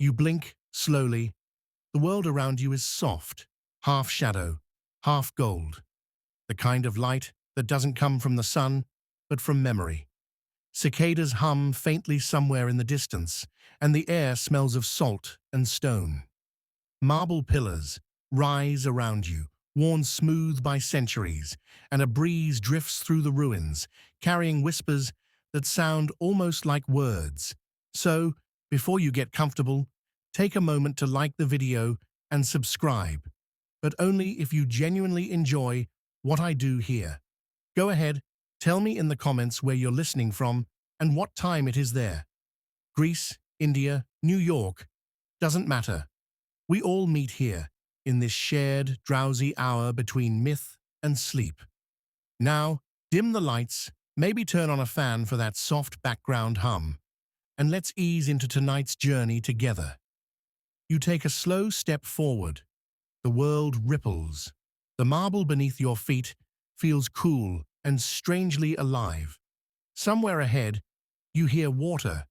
You blink slowly. The world around you is soft, half shadow, half gold. The kind of light that doesn't come from the sun, but from memory. Cicadas hum faintly somewhere in the distance, and the air smells of salt and stone. Marble pillars rise around you, worn smooth by centuries, and a breeze drifts through the ruins, carrying whispers that sound almost like words. So, before you get comfortable, take a moment to like the video and subscribe, but only if you genuinely enjoy what I do here. Go ahead, tell me in the comments where you're listening from and what time it is there. Greece, India, New York, doesn't matter. We all meet here, in this shared, drowsy hour between myth and sleep. Now, dim the lights, maybe turn on a fan for that soft background hum, and let's ease into tonight's journey together. You take a slow step forward. The world ripples. The marble beneath your feet feels cool and strangely alive. Somewhere ahead, you hear water,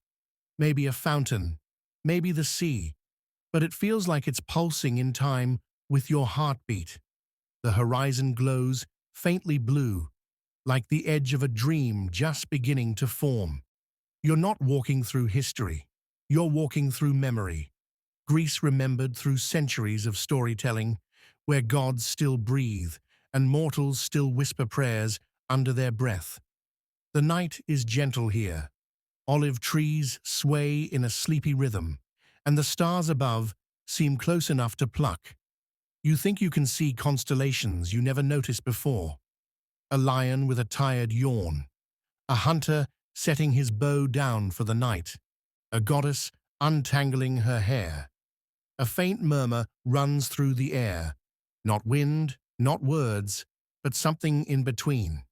maybe a fountain, maybe the sea, but it feels like it's pulsing in time with your heartbeat. The horizon glows faintly blue, like the edge of a dream just beginning to form. You're not walking through history. You're walking through memory. Greece remembered through centuries of storytelling, where gods still breathe and mortals still whisper prayers under their breath. The night is gentle here. Olive trees sway in a sleepy rhythm, and the stars above seem close enough to pluck. You think you can see constellations you never noticed before. A lion with a tired yawn. A hunter setting his bow down for the night. A goddess untangling her hair. A faint murmur runs through the air. Not wind, not words, but something in between.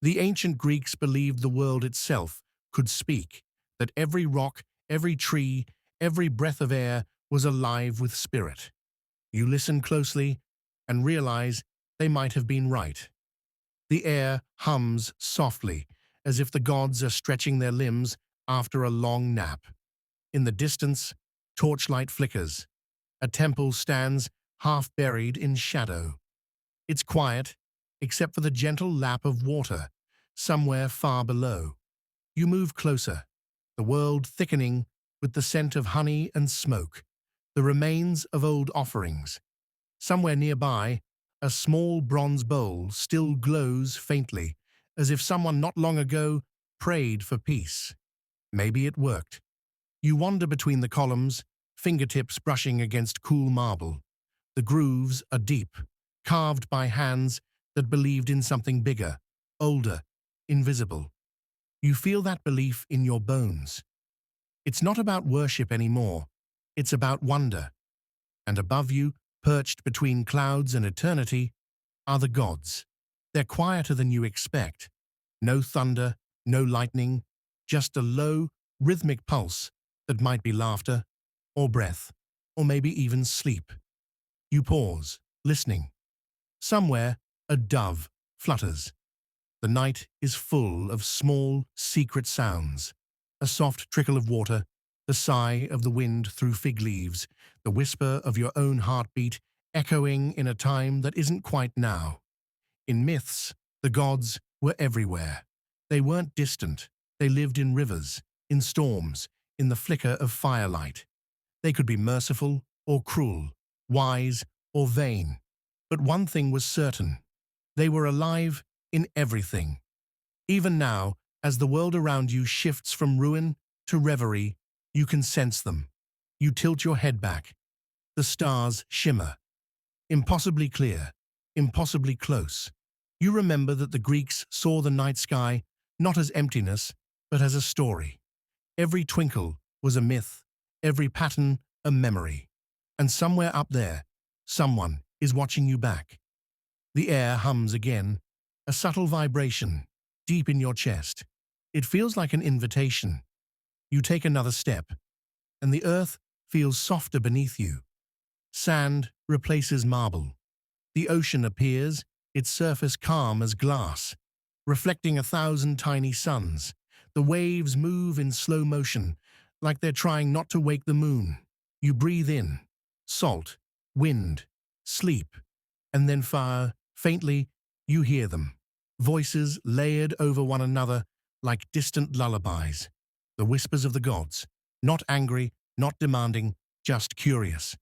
The ancient Greeks believed the world itself could speak, that every rock, every tree, every breath of air was alive with spirit. You listen closely and realize they might have been right. The air hums softly, as if the gods are stretching their limbs after a long nap. In the distance, torchlight flickers. A temple stands half buried in shadow. It's quiet, except for the gentle lap of water, somewhere far below. You move closer, the world thickening with the scent of honey and smoke, the remains of old offerings. Somewhere nearby, a small bronze bowl still glows faintly, as if someone not long ago prayed for peace. Maybe it worked. You wander between the columns, fingertips brushing against cool marble. The grooves are deep, carved by hands that believed in something bigger, older, invisible. You feel that belief in your bones. It's not about worship anymore. It's about wonder. And above you, perched between clouds and eternity, are the gods. They're quieter than you expect. No thunder, no lightning, just a low, rhythmic pulse that might be laughter, or breath, or maybe even sleep. You pause, listening. Somewhere, a dove flutters. The night is full of small, secret sounds. A soft trickle of water, the sigh of the wind through fig leaves, the whisper of your own heartbeat echoing in a time that isn't quite now. In myths, the gods were everywhere. They weren't distant. They lived in rivers, in storms, in the flicker of firelight. They could be merciful or cruel, wise or vain. But one thing was certain. They were alive in everything. Even now, as the world around you shifts from ruin to reverie, you can sense them. You tilt your head back. The stars shimmer. Impossibly clear, impossibly close. You remember that the Greeks saw the night sky not as emptiness, but as a story. Every twinkle was a myth, every pattern a memory. And somewhere up there, someone is watching you back. The air hums again, a subtle vibration, deep in your chest. It feels like an invitation. You take another step, and the earth feels softer beneath you. Sand replaces marble. The ocean appears, its surface calm as glass, reflecting 1,000 tiny suns. The waves move in slow motion, like they're trying not to wake the moon. You breathe in, salt, wind, sleep, and then fire. Faintly, you hear them, voices layered over one another like distant lullabies, the whispers of the gods, not angry, not demanding, just curious.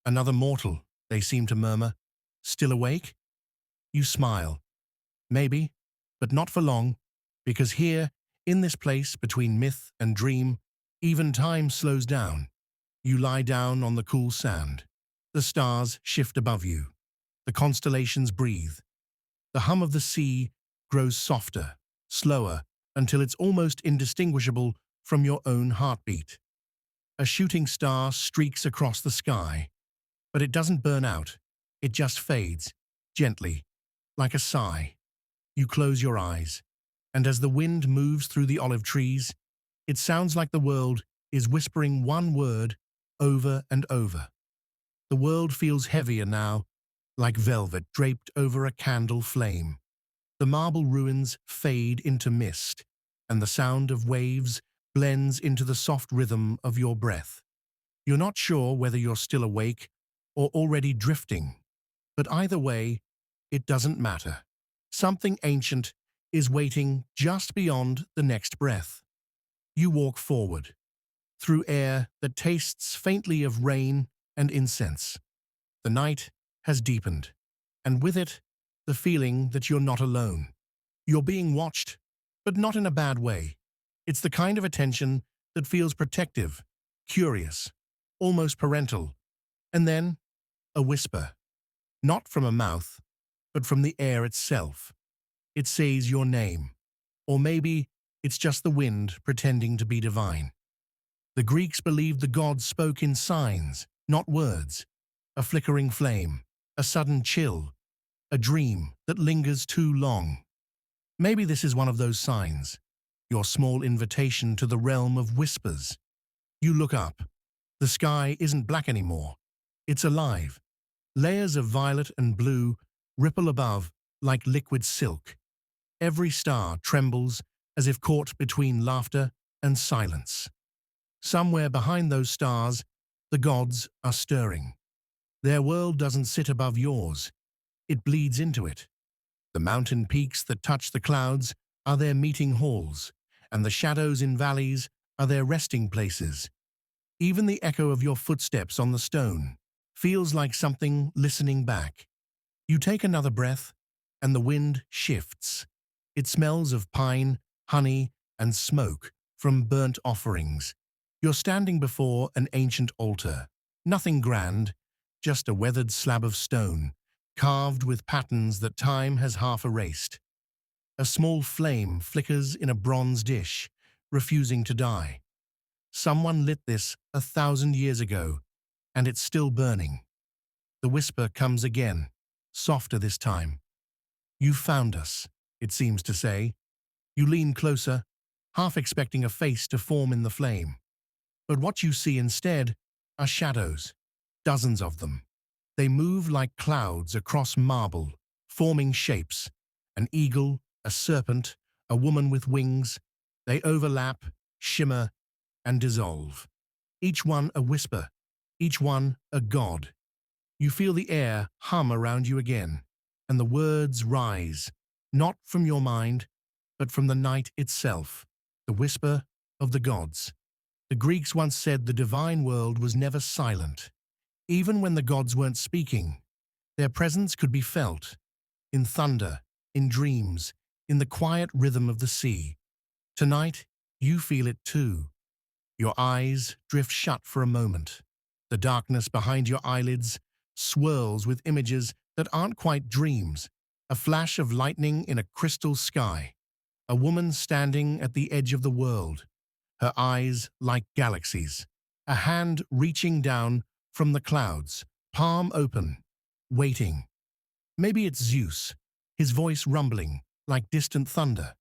Another mortal, they seem to murmur. Still awake? You smile. Maybe, but not for long, because here, in this place between myth and dream, even time slows down. You lie down on the cool sand. The stars shift above you. The constellations breathe. The hum of the sea grows softer, slower, until it's almost indistinguishable from your own heartbeat. A shooting star streaks across the sky, but it doesn't burn out. It just fades, gently, like a sigh. You close your eyes, and as the wind moves through the olive trees, it sounds like the world is whispering one word over and over. The world feels heavier now, like velvet draped over a candle flame. The marble ruins fade into mist, and the sound of waves blends into the soft rhythm of your breath. You're not sure whether you're still awake or already drifting, but either way, it doesn't matter. Something ancient is waiting just beyond the next breath. You walk forward, through air that tastes faintly of rain and incense. The night has deepened, and with it, the feeling that you're not alone. You're being watched, but not in a bad way. It's the kind of attention that feels protective, curious, almost parental. And then, a whisper, not from a mouth, but from the air itself. It says your name, or maybe it's just the wind pretending to be divine. The Greeks believed the gods spoke in signs, not words. A flickering flame, a sudden chill, a dream that lingers too long. Maybe this is one of those signs, your small invitation to the realm of whispers. You look up. The sky isn't black anymore. It's alive. Layers of violet and blue ripple above like liquid silk. Every star trembles as if caught between laughter and silence. Somewhere behind those stars, the gods are stirring. Their world doesn't sit above yours. It bleeds into it. The mountain peaks that touch the clouds are their meeting halls, and the shadows in valleys are their resting places. Even the echo of your footsteps on the stone feels like something listening back. You take another breath, and the wind shifts. It smells of pine, honey, and smoke from burnt offerings. You're standing before an ancient altar. Nothing grand, just a weathered slab of stone, carved with patterns that time has half erased. A small flame flickers in a bronze dish, refusing to die. Someone lit this 1,000 years ago, and it's still burning. The whisper comes again, softer this time. "You found us," it seems to say. You lean closer, half expecting a face to form in the flame. But what you see instead are shadows, dozens of them. They move like clouds across marble, forming shapes. An eagle, a serpent, a woman with wings. They overlap, shimmer, and dissolve. Each one a whisper, each one a god. You feel the air hum around you again, and the words rise, not from your mind, but from the night itself, the whisper of the gods. The Greeks once said the divine world was never silent. Even when the gods weren't speaking, their presence could be felt, in thunder, in dreams, in the quiet rhythm of the sea. Tonight, you feel it too. Your eyes drift shut for a moment. The darkness behind your eyelids swirls with images that aren't quite dreams. A flash of lightning in a crystal sky. A woman standing at the edge of the world, her eyes like galaxies. A hand reaching down from the clouds, palm open, waiting. Maybe it's Zeus, his voice rumbling like distant thunder.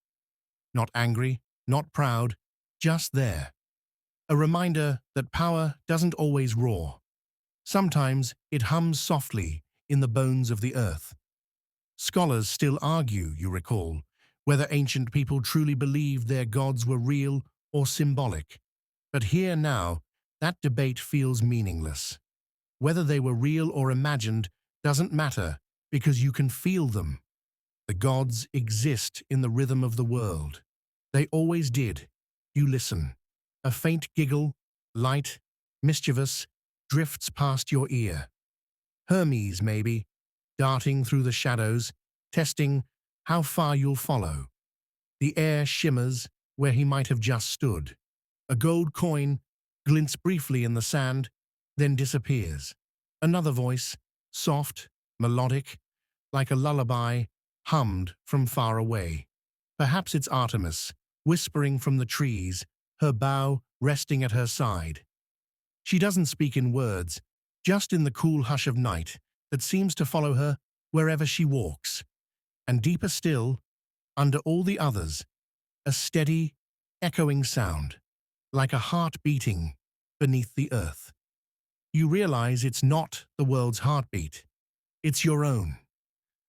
Not angry, not proud, just there. A reminder that power doesn't always roar. Sometimes it hums softly in the bones of the earth. Scholars still argue, you recall, whether ancient people truly believed their gods were real or symbolic. But here now, That debate feels meaningless. Whether they were real or imagined doesn't matter because you can feel them. The gods exist in the rhythm of the world. They always did. You listen. A faint giggle, light, mischievous, drifts past your ear. Hermes, maybe, darting through the shadows, testing how far you'll follow. The air shimmers where he might have just stood. A gold coin glints briefly in the sand, then disappears. Another voice, soft, melodic, like a lullaby, hummed from far away. Perhaps it's Artemis, whispering from the trees, her bow resting at her side. She doesn't speak in words, just in the cool hush of night that seems to follow her wherever she walks. And deeper still, under all the others, a steady, echoing sound, like a heart beating beneath the earth. You realize it's not the world's heartbeat, it's your own.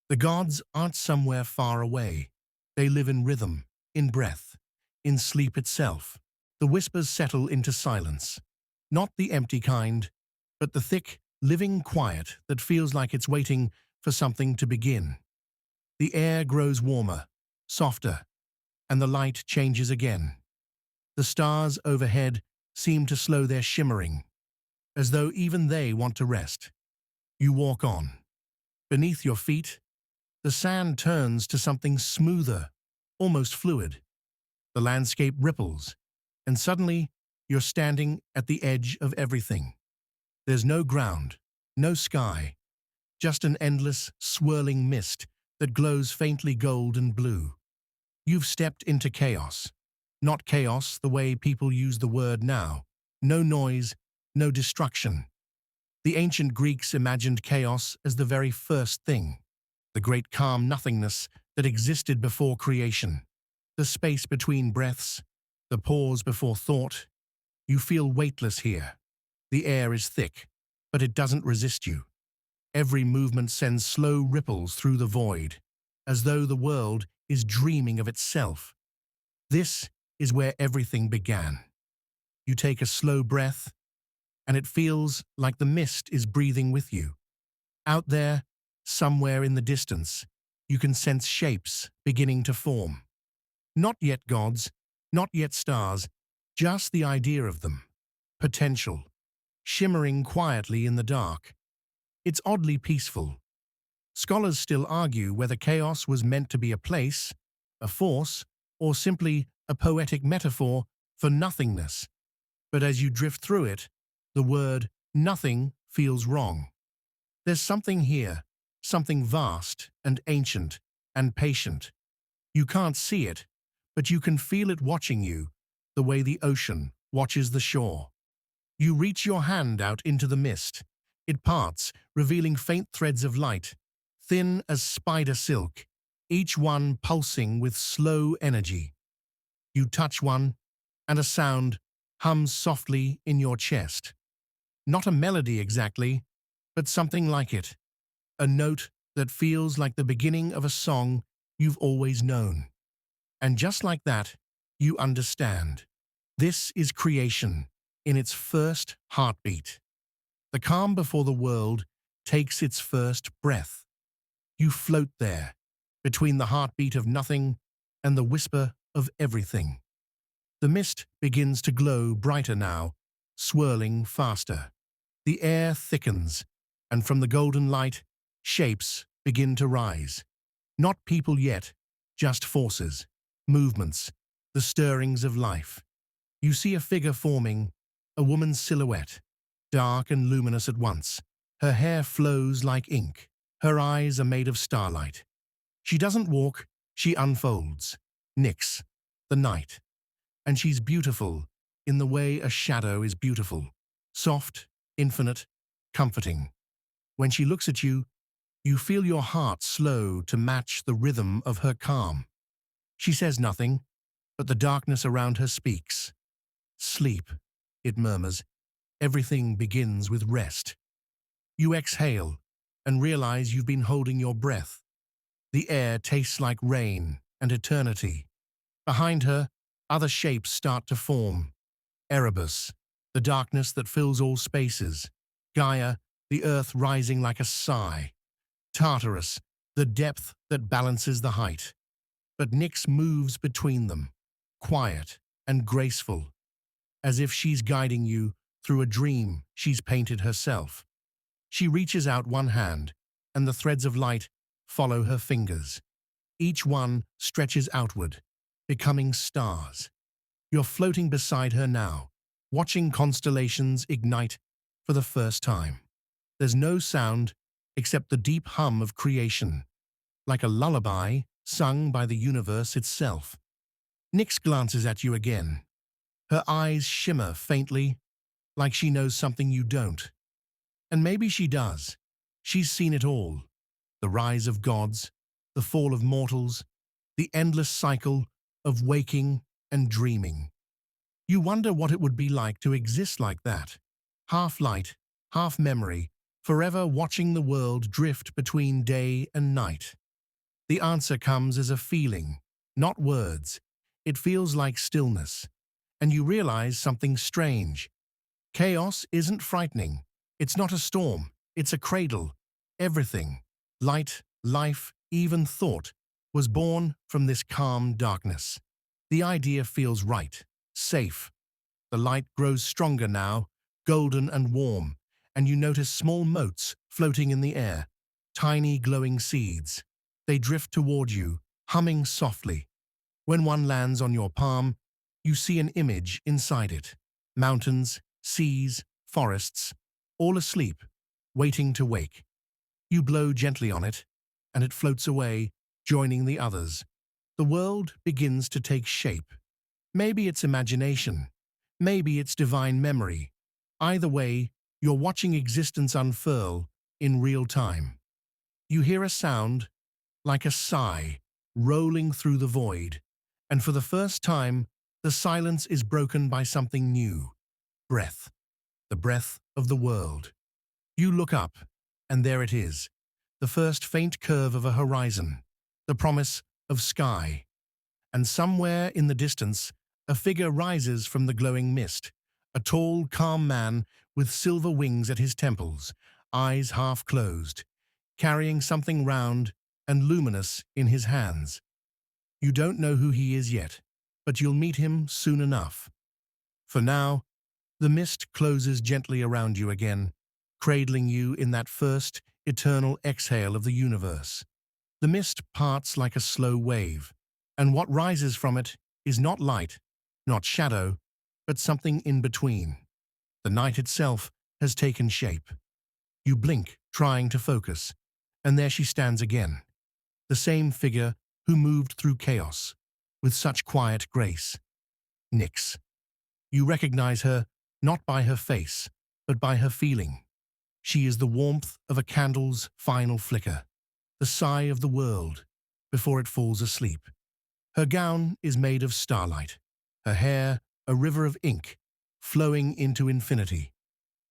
The gods aren't somewhere far away. They live in rhythm, in breath, in sleep itself. The whispers settle into silence. Not the empty kind, but the thick, living quiet that feels like it's waiting for something to begin. The air grows warmer, softer, and the light changes again. The stars overhead seem to slow their shimmering, as though even they want to rest. You walk on. Beneath your feet, the sand turns to something smoother, almost fluid. The landscape ripples, and suddenly you're standing at the edge of everything. There's no ground, no sky, just an endless, swirling mist that glows faintly gold and blue. You've stepped into chaos. Not chaos the way people use the word now. No noise, no destruction. The ancient Greeks imagined chaos as the very first thing, the great calm nothingness that existed before creation. The space between breaths, the pause before thought. You feel weightless here. The air is thick, but it doesn't resist you. Every movement sends slow ripples through the void, as though the world is dreaming of itself. This is where everything began. You take a slow breath, and it feels like the mist is breathing with you. Out there, somewhere in the distance, you can sense shapes beginning to form. Not yet gods, not yet stars, just the idea of them. Potential, shimmering quietly in the dark. It's oddly peaceful. Scholars still argue whether chaos was meant to be a place, a force, or simply a poetic metaphor for nothingness. But as you drift through it, the word nothing feels wrong. There's something here, something vast and ancient and patient. You can't see it, but you can feel it watching you, the way the ocean watches the shore. You reach your hand out into the mist. It parts, revealing faint threads of light, thin as spider silk, each one pulsing with slow energy. You touch one, and a sound hums softly in your chest. Not a melody exactly, but something like it. A note that feels like the beginning of a song you've always known. And just like that, you understand. This is creation in its first heartbeat. The calm before the world takes its first breath. You float there, between the heartbeat of nothing and the whisper of everything. The mist begins to glow brighter now, swirling faster. The air thickens, and from the golden light, shapes begin to rise. Not people yet, just forces, movements, the stirrings of life. You see a figure forming, a woman's silhouette, dark and luminous at once. Her hair flows like ink. Her eyes are made of starlight. She doesn't walk, she unfolds. Nyx, the night. And she's beautiful in the way a shadow is beautiful. Soft, infinite, comforting. When she looks at you, you feel your heart slow to match the rhythm of her calm. She says nothing, but the darkness around her speaks. Sleep, it murmurs. Everything begins with rest. You exhale and realize you've been holding your breath. The air tastes like rain and eternity. Behind her, other shapes start to form. Erebus, the darkness that fills all spaces, Gaia, the earth rising like a sigh, Tartarus, the depth that balances the height. But Nyx moves between them, quiet and graceful, as if she's guiding you through a dream she's painted herself. She reaches out one hand, and the threads of light follow her fingers. Each one stretches outward, becoming stars. You're floating beside her now, watching constellations ignite for the first time. There's no sound except the deep hum of creation, like a lullaby sung by the universe itself. Nyx glances at you again. Her eyes shimmer faintly, like she knows something you don't. And maybe she does. She's seen it all. The rise of gods, the fall of mortals, the endless cycle of waking and dreaming. You wonder what it would be like to exist like that, half light, half memory, forever watching the world drift between day and night. The answer comes as a feeling, not words. It feels like stillness, and you realize something strange. Chaos isn't frightening. It's not a storm. It's a cradle. Everything, light, life, even thought, was born from this calm darkness. The idea feels right, safe. The light grows stronger now, golden and warm, and you notice small motes floating in the air, tiny glowing seeds. They drift toward you, humming softly. When one lands on your palm, you see an image inside it. Mountains, seas, forests, all asleep, waiting to wake. You blow gently on it, and it floats away, joining the others. The world begins to take shape. Maybe it's imagination. Maybe it's divine memory. Either way, you're watching existence unfurl in real time. You hear a sound, like a sigh, rolling through the void, and for the first time, the silence is broken by something new. Breath. The breath of the world. You look up, and there it is, the first faint curve of a horizon, the promise of sky. And somewhere in the distance, a figure rises from the glowing mist, a tall, calm man with silver wings at his temples, eyes half closed, carrying something round and luminous in his hands. You don't know who he is yet, but you'll meet him soon enough. For now, the mist closes gently around you again, cradling you in that first, eternal exhale of the universe. The mist parts like a slow wave, and what rises from it is not light, not shadow, but something in between. The night itself has taken shape. You blink, trying to focus, and there she stands again, the same figure who moved through chaos with such quiet grace. Nyx. You recognize her not by her face, but by her feeling. She is the warmth of a candle's final flicker, the sigh of the world before it falls asleep. Her gown is made of starlight, her hair a river of ink, flowing into infinity.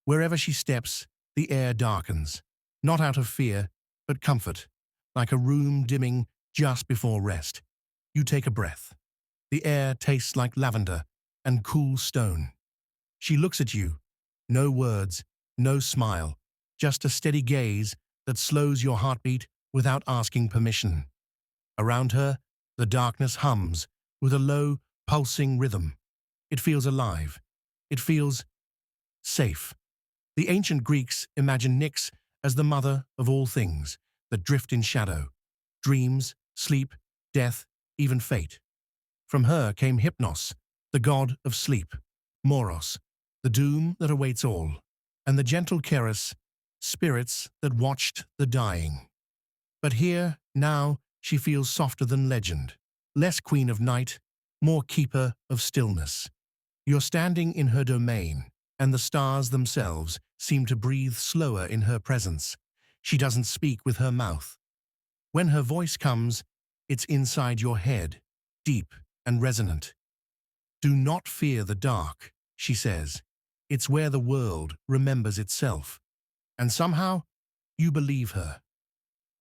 Wherever she steps, the air darkens, not out of fear, but comfort, like a room dimming just before rest. You take a breath. The air tastes like lavender and cool stone. She looks at you. No words, no smile, just a steady gaze that slows your heartbeat without asking permission. Around her, the darkness hums with a low, pulsing rhythm. It feels alive. It feels safe. The ancient Greeks imagined Nyx as the mother of all things that drift in shadow, dreams, sleep, death, even fate. From her came Hypnos, the god of sleep, Moros, the doom that awaits all, and the gentle Keres, spirits that watched the dying. But here, now, she feels softer than legend, less queen of night, more keeper of stillness. You're standing in her domain, and the stars themselves seem to breathe slower in her presence. She doesn't speak with her mouth. When her voice comes, it's inside your head, deep and resonant. Do not fear the dark, she says. It's where the world remembers itself. And somehow, you believe her.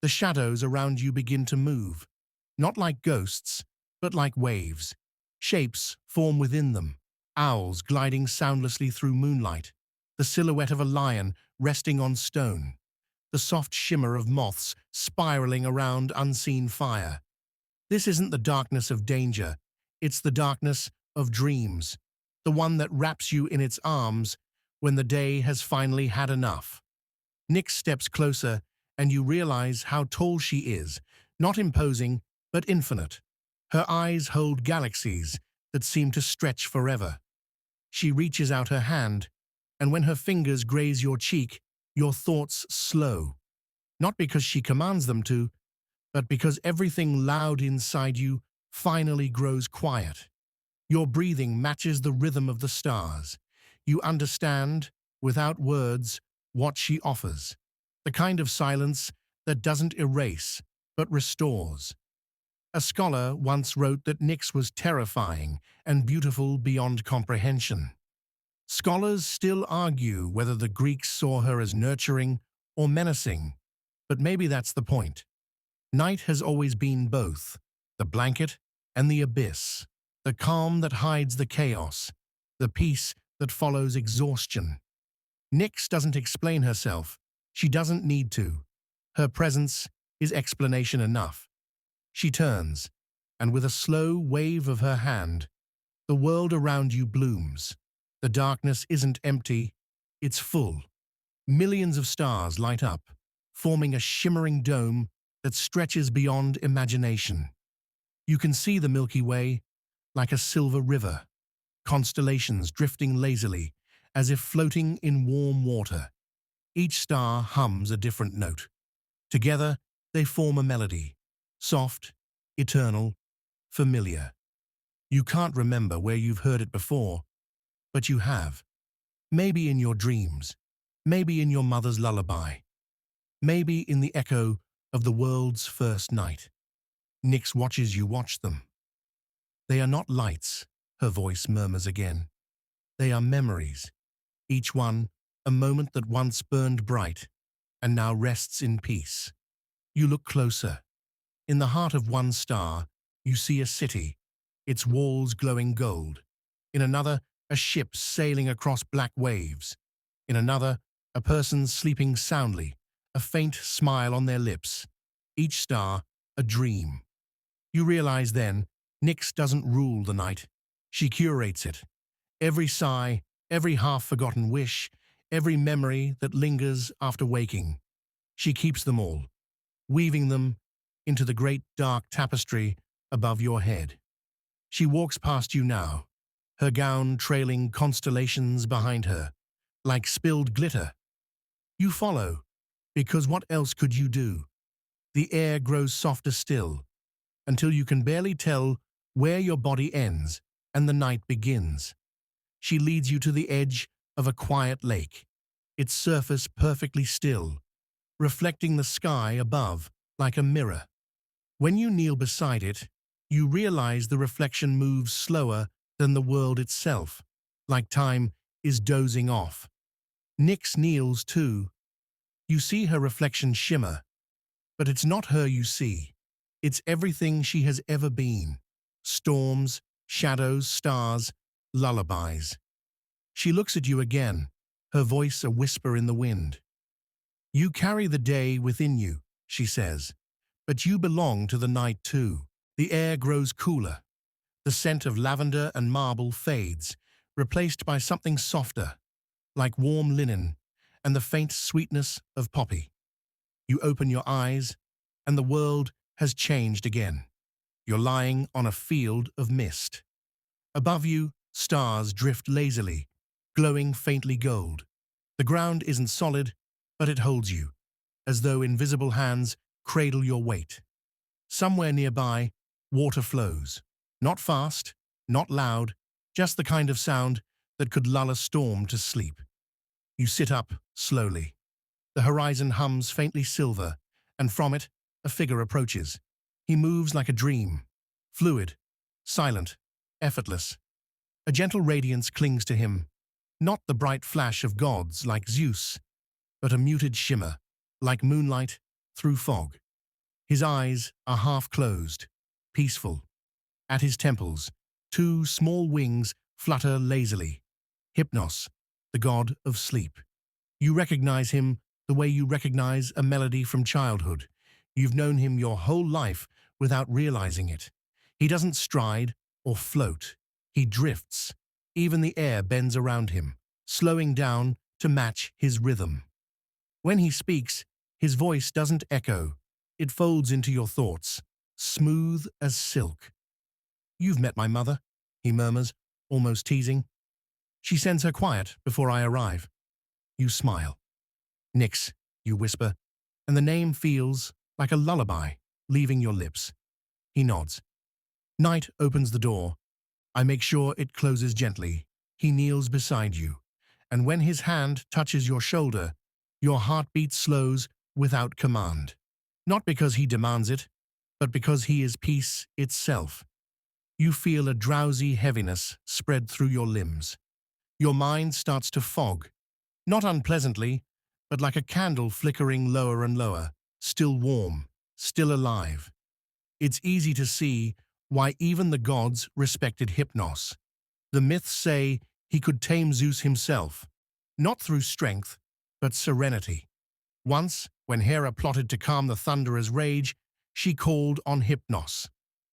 The shadows around you begin to move, not like ghosts, but like waves. Shapes form within them, owls gliding soundlessly through moonlight, the silhouette of a lion resting on stone, the soft shimmer of moths spiraling around unseen fire. This isn't the darkness of danger, it's the darkness of dreams, the one that wraps you in its arms when the day has finally had enough. Nyx steps closer, and you realize how tall she is, not imposing, but infinite. Her eyes hold galaxies that seem to stretch forever. She reaches out her hand, and when her fingers graze your cheek, your thoughts slow. Not because she commands them to, but because everything loud inside you finally grows quiet. Your breathing matches the rhythm of the stars. You understand, without words, what she offers. The kind of silence that doesn't erase, but restores. A scholar once wrote that Nyx was terrifying and beautiful beyond comprehension. Scholars still argue whether the Greeks saw her as nurturing or menacing, but maybe that's the point. Night has always been both, the blanket and the abyss, the calm that hides the chaos, the peace that follows exhaustion. Nyx doesn't explain herself. She doesn't need to. Her presence is explanation enough. She turns, and with a slow wave of her hand, the world around you blooms. The darkness isn't empty, it's full. Millions of stars light up, forming a shimmering dome that stretches beyond imagination. You can see the Milky Way like a silver river, constellations drifting lazily, as if floating in warm water. Each star hums a different note. Together, they form a melody, soft, eternal, familiar. You can't remember where you've heard it before, but you have. Maybe in your dreams, maybe in your mother's lullaby, maybe in the echo of the world's first night. Nyx watches you watch them. They are not lights, her voice murmurs again. They are memories, each one a moment that once burned bright and now rests in peace. You look closer. In the heart of one star, you see a city, its walls glowing gold. In another, a ship sailing across black waves. In another, a person sleeping soundly, a faint smile on their lips. Each star, a dream. You realize then, Nyx doesn't rule the night. She curates it. Every sigh, every half-forgotten wish, every memory that lingers after waking. She keeps them all, weaving them into the great dark tapestry above your head. She walks past you now, her gown trailing constellations behind her, like spilled glitter. You follow, because what else could you do? The air grows softer still, until you can barely tell where your body ends and the night begins. She leads you to the edge of a quiet lake, its surface perfectly still, reflecting the sky above like a mirror. When you kneel beside it, you realize the reflection moves slower than the world itself, like time is dozing off. Nyx kneels too. You see her reflection shimmer, but it's not her you see. It's everything she has ever been. Storms, shadows, stars, lullabies. She looks at you again, her voice a whisper in the wind. You carry the day within you, she says, but you belong to the night too. The air grows cooler. The scent of lavender and marble fades, replaced by something softer, like warm linen and the faint sweetness of poppy. You open your eyes, and the world has changed again. You're lying on a field of mist. Above you, stars drift lazily, glowing faintly gold. The ground isn't solid, but it holds you, as though invisible hands cradle your weight. Somewhere nearby, water flows. Not fast, not loud, just the kind of sound that could lull a storm to sleep. You sit up slowly. The horizon hums faintly silver, and from it, a figure approaches. He moves like a dream, fluid, silent, effortless. A gentle radiance clings to him, not the bright flash of gods like Zeus, but a muted shimmer, like moonlight through fog. His eyes are half closed, peaceful. At his temples, two small wings flutter lazily. Hypnos, the god of sleep. You recognize him the way you recognize a melody from childhood. You've known him your whole life without realizing it. He doesn't stride or float. He drifts. Even the air bends around him, slowing down to match his rhythm. When he speaks, his voice doesn't echo. It folds into your thoughts, smooth as silk. "You've met my mother," he murmurs, almost teasing. "She sends her quiet before I arrive." You smile. "Nix," you whisper, and the name feels like a lullaby leaving your lips. He nods. Night opens the door. I make sure it closes gently. He kneels beside you, and when his hand touches your shoulder, your heartbeat slows without command. Not because he demands it, but because he is peace itself. You feel a drowsy heaviness spread through your limbs. Your mind starts to fog, not unpleasantly, but like a candle flickering lower and lower, still warm, still alive. It's easy to see why even the gods respected Hypnos. The myths say he could tame Zeus himself, not through strength, but serenity. Once, when Hera plotted to calm the thunderer's rage, she called on Hypnos.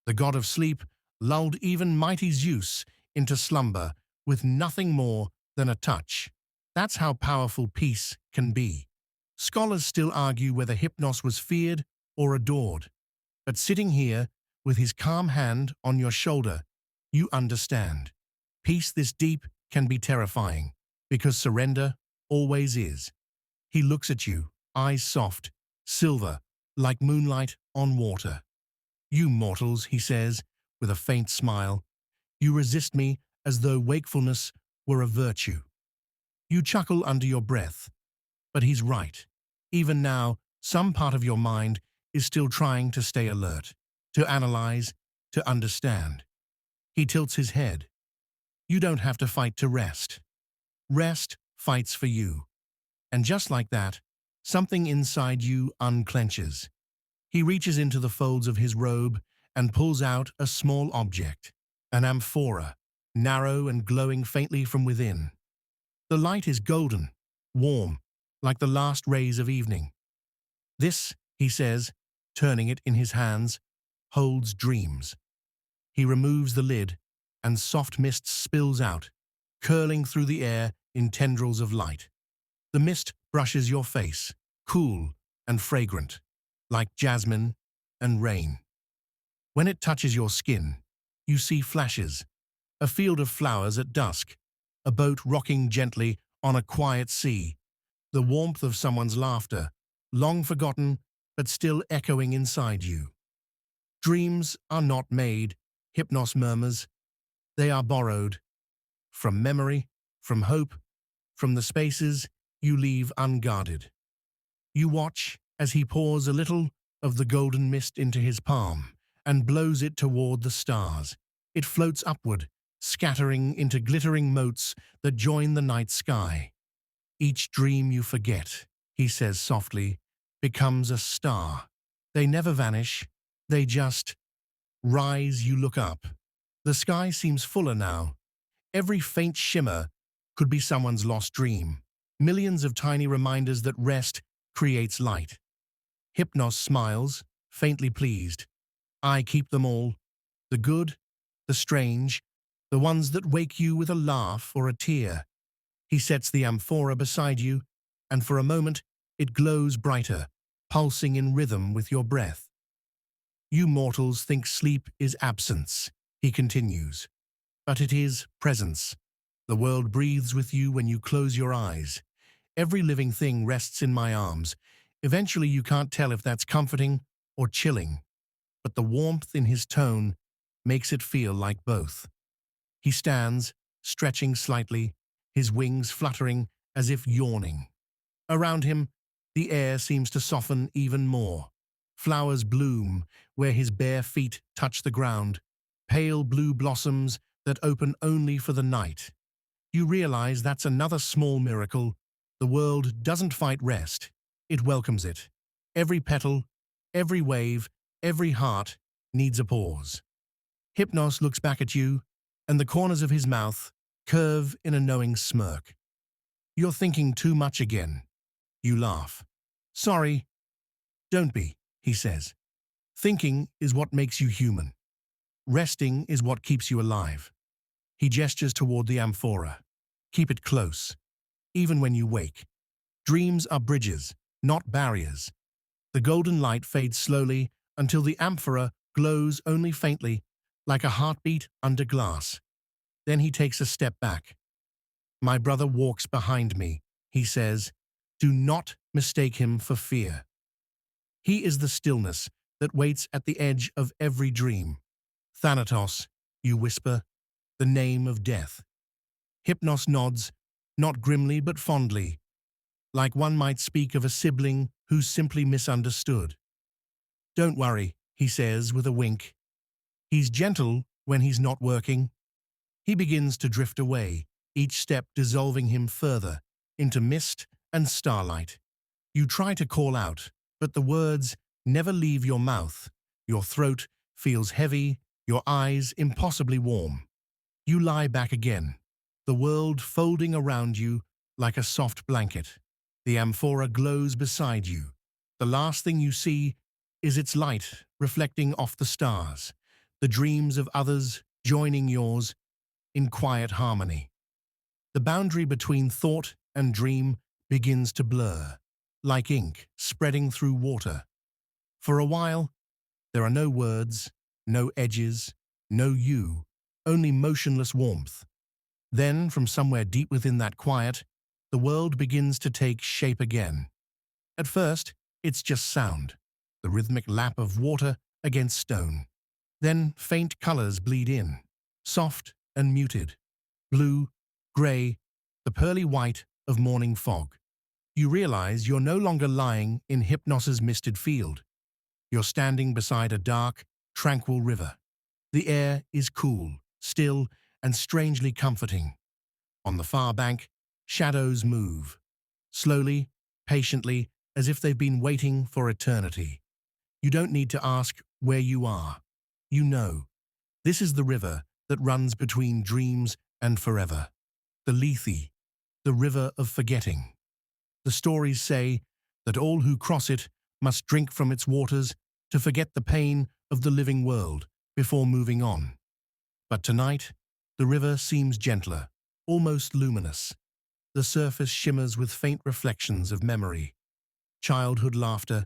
The god of sleep lulled even mighty Zeus into slumber with nothing more than a touch. That's how powerful peace can be. Scholars still argue whether Hypnos was feared or adored. But sitting here, with his calm hand on your shoulder, you understand. Peace this deep can be terrifying, because surrender always is. He looks at you, eyes soft, silver, like moonlight on water. "You mortals," he says, with a faint smile, "you resist me as though wakefulness were a virtue." You chuckle under your breath. But he's right. Even now, some part of your mind is still trying to stay alert, to analyze, to understand. He tilts his head. You don't have to fight to rest. Rest fights for you. And just like that, something inside you unclenches. He reaches into the folds of his robe and pulls out a small object, an amphora, narrow and glowing faintly from within. The light is golden, warm, like the last rays of evening. "This," he says, turning it in his hands, "holds dreams." He removes the lid, and soft mist spills out, curling through the air in tendrils of light. The mist brushes your face, cool and fragrant, like jasmine and rain. When it touches your skin, you see flashes, a field of flowers at dusk, a boat rocking gently on a quiet sea, the warmth of someone's laughter, long forgotten but still echoing inside you. "Dreams are not made," Hypnos murmurs. "They are borrowed. From memory, from hope, from the spaces you leave unguarded." You watch as he pours a little of the golden mist into his palm and blows it toward the stars. It floats upward, scattering into glittering motes that join the night sky. "Each dream you forget," he says softly, "becomes a star. They never vanish, they just rise." You look up. The sky seems fuller now. Every faint shimmer could be someone's lost dream. Millions of tiny reminders that rest creates light. Hypnos smiles, faintly pleased. "I keep them all. The good, the strange, the ones that wake you with a laugh or a tear." He sets the amphora beside you, and for a moment it glows brighter, pulsing in rhythm with your breath. "You mortals think sleep is absence," he continues, "but it is presence. The world breathes with you when you close your eyes. Every living thing rests in my arms. Eventually you can't tell if that's comforting or chilling, but the warmth in his tone makes it feel like both." He stands, stretching slightly, his wings fluttering as if yawning. Around him, the air seems to soften even more. Flowers bloom where his bare feet touch the ground, pale blue blossoms that open only for the night. You realize that's another small miracle. The world doesn't fight rest, it welcomes it. Every petal, every wave, every heart needs a pause. Hypnos looks back at you, and the corners of his mouth curve in a knowing smirk. You're thinking too much again. You laugh. Sorry, don't be, he says. Thinking is what makes you human. Resting is what keeps you alive. He gestures toward the amphora. Keep it close, even when you wake. Dreams are bridges, not barriers. The golden light fades slowly until the amphora glows only faintly, like a heartbeat under glass. Then he takes a step back. My brother walks behind me, he says. Do not mistake him for fear. He is the stillness that waits at the edge of every dream. Thanatos, you whisper, the name of death. Hypnos nods, not grimly but fondly, like one might speak of a sibling who's simply misunderstood. Don't worry, he says with a wink. He's gentle when he's not working. He begins to drift away, each step dissolving him further into mist and starlight. You try to call out, but the words never leave your mouth. Your throat feels heavy, your eyes impossibly warm. You lie back again, the world folding around you like a soft blanket. The amphora glows beside you. The last thing you see is its light reflecting off the stars, the dreams of others joining yours in quiet harmony. The boundary between thought and dream begins to blur, like ink spreading through water. For a while, there are no words, no edges, no you, only motionless warmth. Then, from somewhere deep within that quiet, the world begins to take shape again. At first, it's just sound, the rhythmic lap of water against stone. Then faint colors bleed in, soft and muted. Blue, gray, the pearly white of morning fog. You realize you're no longer lying in Hypnos's misted field. You're standing beside a dark, tranquil river. The air is cool, still, and strangely comforting. On the far bank, shadows move. Slowly, patiently, as if they've been waiting for eternity. You don't need to ask where you are. You know. This is the river that runs between dreams and forever. The Lethe, the river of forgetting. The stories say that all who cross it must drink from its waters to forget the pain of the living world before moving on. But tonight, the river seems gentler, almost luminous. The surface shimmers with faint reflections of memory. Childhood laughter,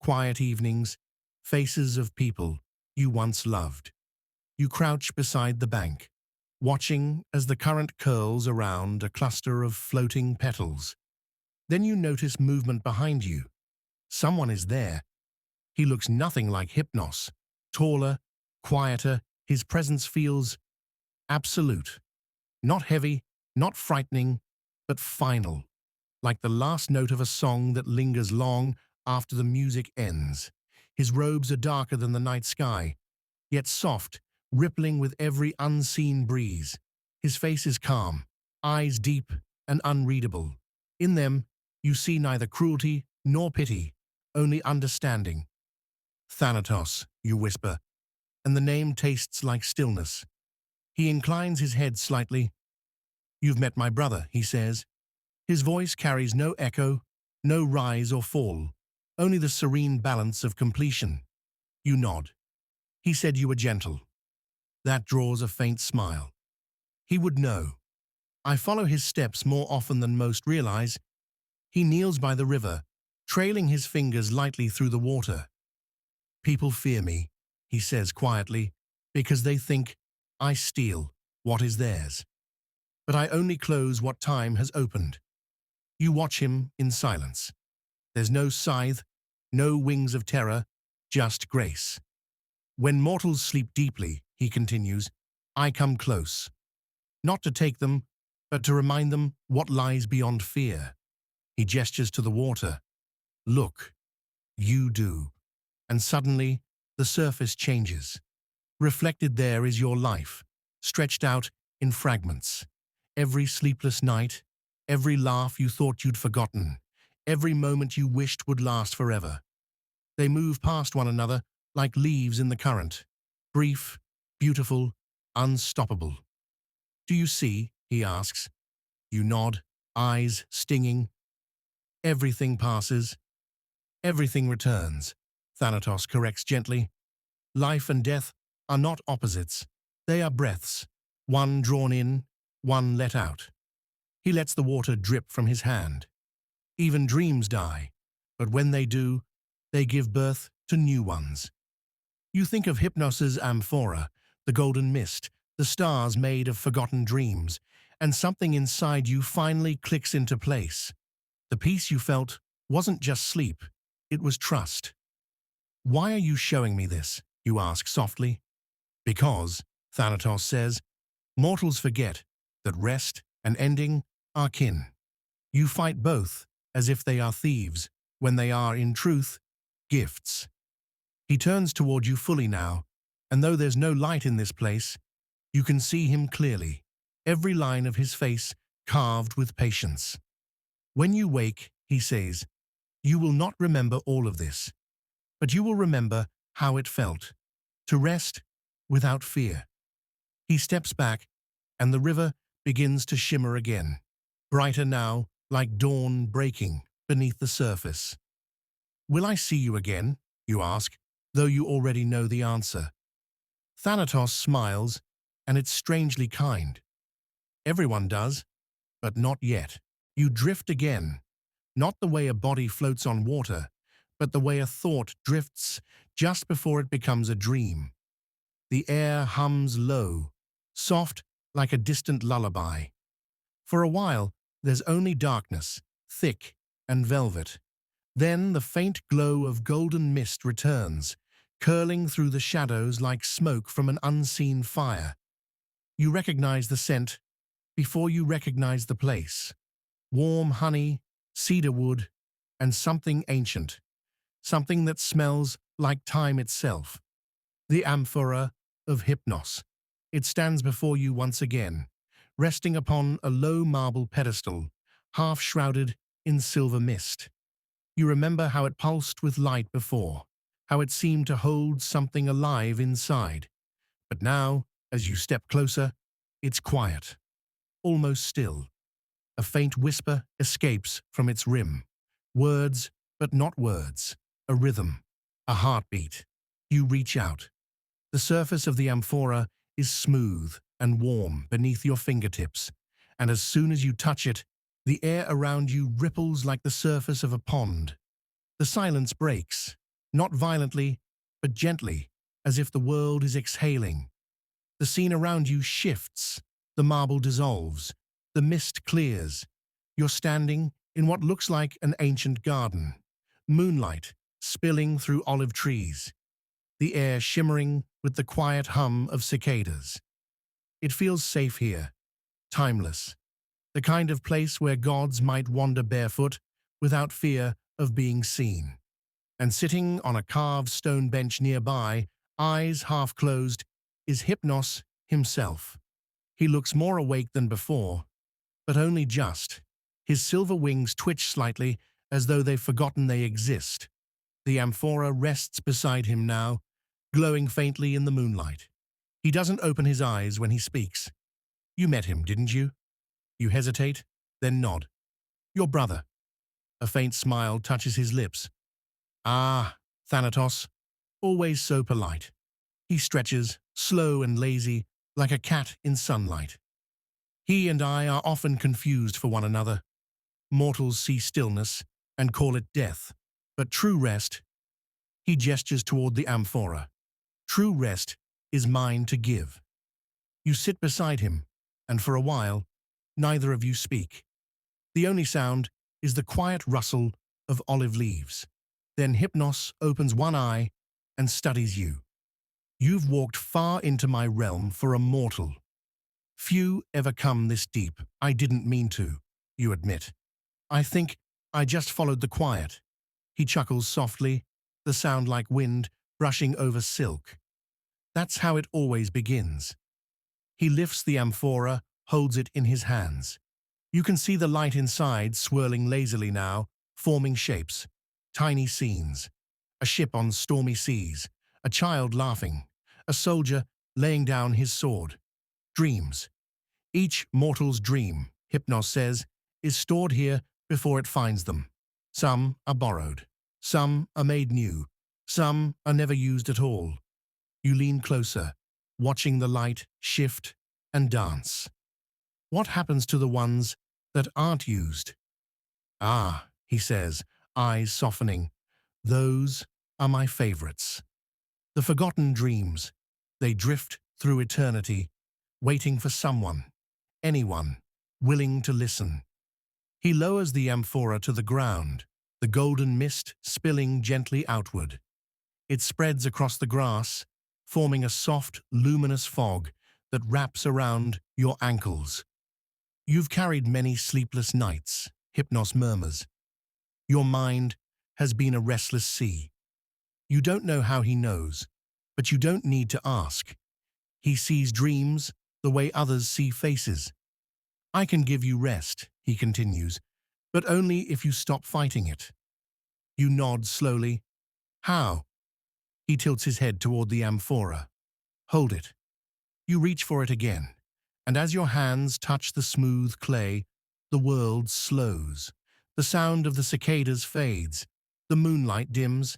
quiet evenings, faces of people you once loved. You crouch beside the bank, watching as the current curls around a cluster of floating petals. Then you notice movement behind you. Someone is there. He looks nothing like Hypnos. Taller, quieter, his presence feels absolute. Not heavy, not frightening, but final, like the last note of a song that lingers long after the music ends. His robes are darker than the night sky, yet soft, rippling with every unseen breeze. His face is calm, eyes deep and unreadable. In them, you see neither cruelty nor pity, only understanding. Thanatos, you whisper, and the name tastes like stillness. He inclines his head slightly. You've met my brother, he says. His voice carries no echo, no rise or fall, only the serene balance of completion. You nod. He said you were gentle. That draws a faint smile. He would know. I follow his steps more often than most realize. He kneels by the river, trailing his fingers lightly through the water. People fear me, he says quietly, because they think I steal what is theirs. But I only close what time has opened. You watch him in silence. There's no scythe, no wings of terror, just grace. When mortals sleep deeply, he continues, I come close. Not to take them, but to remind them what lies beyond fear. He gestures to the water. Look, you do. And suddenly, the surface changes. Reflected there is your life, stretched out in fragments. Every sleepless night, every laugh you thought you'd forgotten, every moment you wished would last forever. They move past one another like leaves in the current, brief, beautiful, unstoppable. Do you see, he asks. You nod, eyes stinging. Everything passes. Everything returns, Thanatos corrects gently. Life and death are not opposites. They are breaths, one drawn in, one let out. He lets the water drip from his hand. Even dreams die, but when they do, they give birth to new ones. You think of Hypnos's amphora, the golden mist, the stars made of forgotten dreams, and something inside you finally clicks into place. The peace you felt wasn't just sleep, it was trust. Why are you showing me this? You ask softly. Because, Thanatos says, mortals forget that rest and ending are kin. You fight both as if they are thieves, when they are, in truth, gifts. He turns toward you fully now, and though there's no light in this place, you can see him clearly, every line of his face carved with patience. When you wake, he says, you will not remember all of this, but you will remember how it felt, to rest without fear. He steps back, and the river begins to shimmer again, brighter now, like dawn breaking beneath the surface. Will I see you again? You ask, though you already know the answer. Thanatos smiles, and it's strangely kind. Everyone does, but not yet. You drift again, not the way a body floats on water, but the way a thought drifts just before it becomes a dream. The air hums low, soft like a distant lullaby. For a while, there's only darkness, thick and velvet. Then the faint glow of golden mist returns, curling through the shadows like smoke from an unseen fire. You recognize the scent before you recognize the place. Warm honey, cedar wood, and something ancient. Something that smells like time itself. The amphora of Hypnos. It stands before you once again, resting upon a low marble pedestal, half shrouded in silver mist. You remember how it pulsed with light before, how it seemed to hold something alive inside. But now, as you step closer, it's quiet, almost still. A faint whisper escapes from its rim. Words, but not words. A rhythm, a heartbeat. You reach out. The surface of the amphora is smooth and warm beneath your fingertips, and as soon as you touch it, the air around you ripples like the surface of a pond. The silence breaks, not violently, but gently, as if the world is exhaling. The scene around you shifts, the marble dissolves, the mist clears. You're standing in what looks like an ancient garden, moonlight spilling through olive trees, the air shimmering with the quiet hum of cicadas. It feels safe here, timeless, the kind of place where gods might wander barefoot without fear of being seen. And sitting on a carved stone bench nearby, eyes half closed, is Hypnos himself. He looks more awake than before, but only just. His silver wings twitch slightly as though they've forgotten they exist. The amphora rests beside him now, glowing faintly in the moonlight. He doesn't open his eyes when he speaks. You met him, didn't you? You hesitate, then nod. Your brother. A faint smile touches his lips. Ah, Thanatos, always so polite. He stretches, slow and lazy, like a cat in sunlight. He and I are often confused for one another. Mortals see stillness and call it death, but true rest, he gestures toward the amphora. True rest is mine to give. You sit beside him, and for a while, neither of you speak. The only sound is the quiet rustle of olive leaves. Then Hypnos opens one eye and studies you. You've walked far into my realm for a mortal. Few ever come this deep. I didn't mean to, you admit. I think I just followed the quiet. He chuckles softly, the sound like wind brushing over silk. That's how it always begins. He lifts the amphora, holds it in his hands. You can see the light inside swirling lazily now, forming shapes, tiny scenes. A ship on stormy seas, a child laughing, a soldier laying down his sword. Dreams. Each mortal's dream, Hypnos says, is stored here before it finds them. Some are borrowed. Some are made new. Some are never used at all. You lean closer, watching the light shift and dance. What happens to the ones that aren't used? Ah, he says, eyes softening. Those are my favorites. The forgotten dreams. They drift through eternity, waiting for someone, anyone, willing to listen. He lowers the amphora to the ground, the golden mist spilling gently outward. It spreads across the grass, forming a soft, luminous fog that wraps around your ankles. You've carried many sleepless nights, Hypnos murmurs. Your mind has been a restless sea. You don't know how he knows, but you don't need to ask. He sees dreams the way others see faces. I can give you rest, he continues, but only if you stop fighting it. You nod slowly. How? He tilts his head toward the amphora. Hold it. You reach for it again, and as your hands touch the smooth clay, the world slows. The sound of the cicadas fades. The moonlight dims.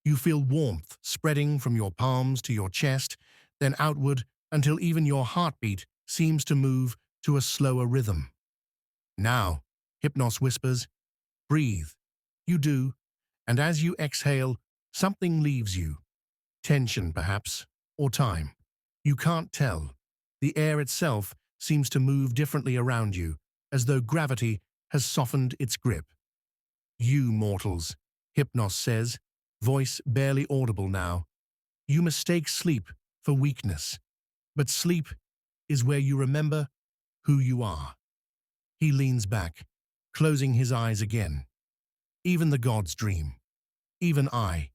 You feel warmth spreading from your palms to your chest, then outward until even your heartbeat seems to move to a slower rhythm. Now, Hypnos whispers, breathe. You do, and as you exhale, something leaves you. Tension, perhaps, or time. You can't tell. The air itself seems to move differently around you, as though gravity has softened its grip. You mortals, Hypnos says, voice barely audible now. You mistake sleep for weakness, but sleep is where you remember who you are. He leans back, closing his eyes again. Even the gods dream. Even I.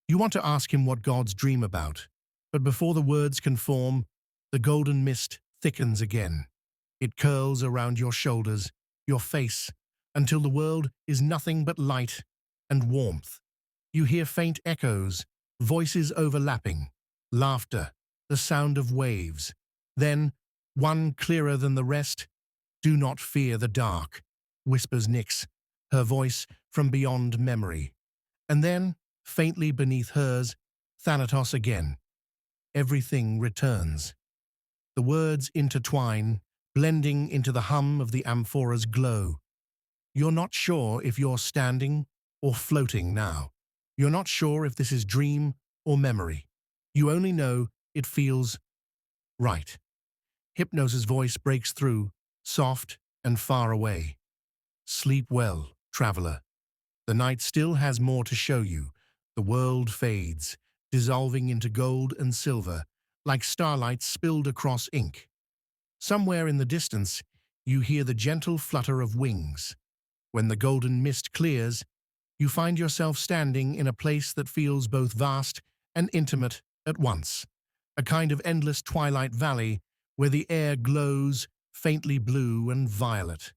You want to ask him what gods dream about, but before the words can form, the golden mist thickens again. It curls around your shoulders, your face, until the world is nothing but light and warmth. You hear faint echoes, voices overlapping, laughter, the sound of waves. Then, one clearer than the rest, do not fear the dark, whispers Nyx, her voice from beyond memory. And then, faintly beneath hers, Thanatos again. Everything returns. The words intertwine, blending into the hum of the amphora's glow. You're not sure if you're standing or floating now. You're not sure if this is dream or memory. You only know it feels right. Hypnos's voice breaks through, soft and far away. Sleep well, traveler. The night still has more to show you. The world fades, dissolving into gold and silver, like starlight spilled across ink. Somewhere in the distance, you hear the gentle flutter of wings. When the golden mist clears, you find yourself standing in a place that feels both vast and intimate at once, a kind of endless twilight valley where the air glows faintly blue and violet.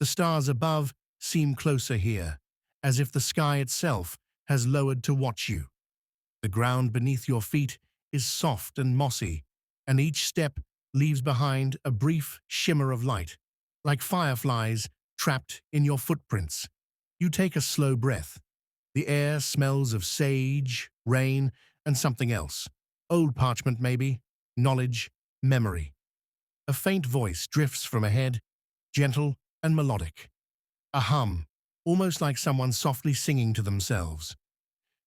The stars above seem closer here, as if the sky itself has lowered to watch you. The ground beneath your feet is soft and mossy, and each step leaves behind a brief shimmer of light, like fireflies trapped in your footprints. You take a slow breath. The air smells of sage, rain, and something else. Old parchment maybe, knowledge, memory. A faint voice drifts from ahead, gentle and melodic. A hum, almost like someone softly singing to themselves.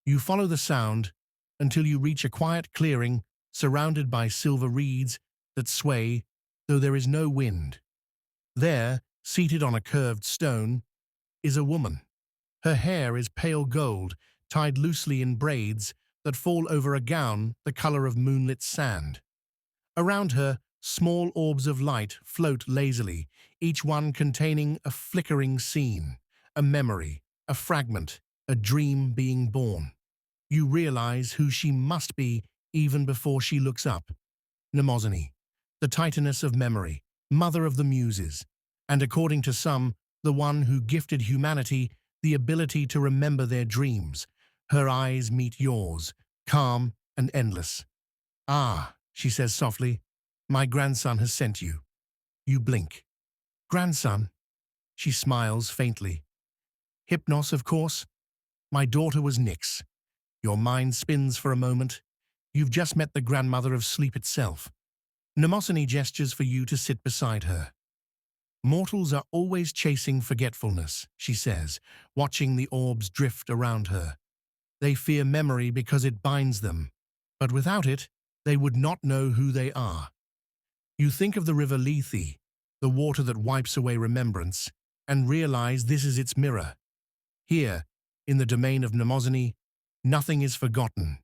You follow the sound until you reach a quiet clearing surrounded by silver reeds that sway, though there is no wind. There, seated on a curved stone, is a woman. Her hair is pale gold, tied loosely in braids that fall over a gown the color of moonlit sand. Around her, small orbs of light float lazily, each one containing a flickering scene, a memory, a fragment, a dream being born. You realize who she must be even before she looks up. Mnemosyne, the Titaness of memory, mother of the muses, and according to some, the one who gifted humanity the ability to remember their dreams. Her eyes meet yours, calm and endless. Ah, she says softly, my grandson has sent you. You blink. Grandson, she smiles faintly. Hypnos, of course. My daughter was Nyx. Your mind spins for a moment. You've just met the grandmother of sleep itself. Mnemosyne gestures for you to sit beside her. Mortals are always chasing forgetfulness, she says, watching the orbs drift around her. They fear memory because it binds them, but without it, they would not know who they are. You think of the river Lethe, the water that wipes away remembrance, and realize this is its mirror. Here, in the domain of Mnemosyne, nothing is forgotten.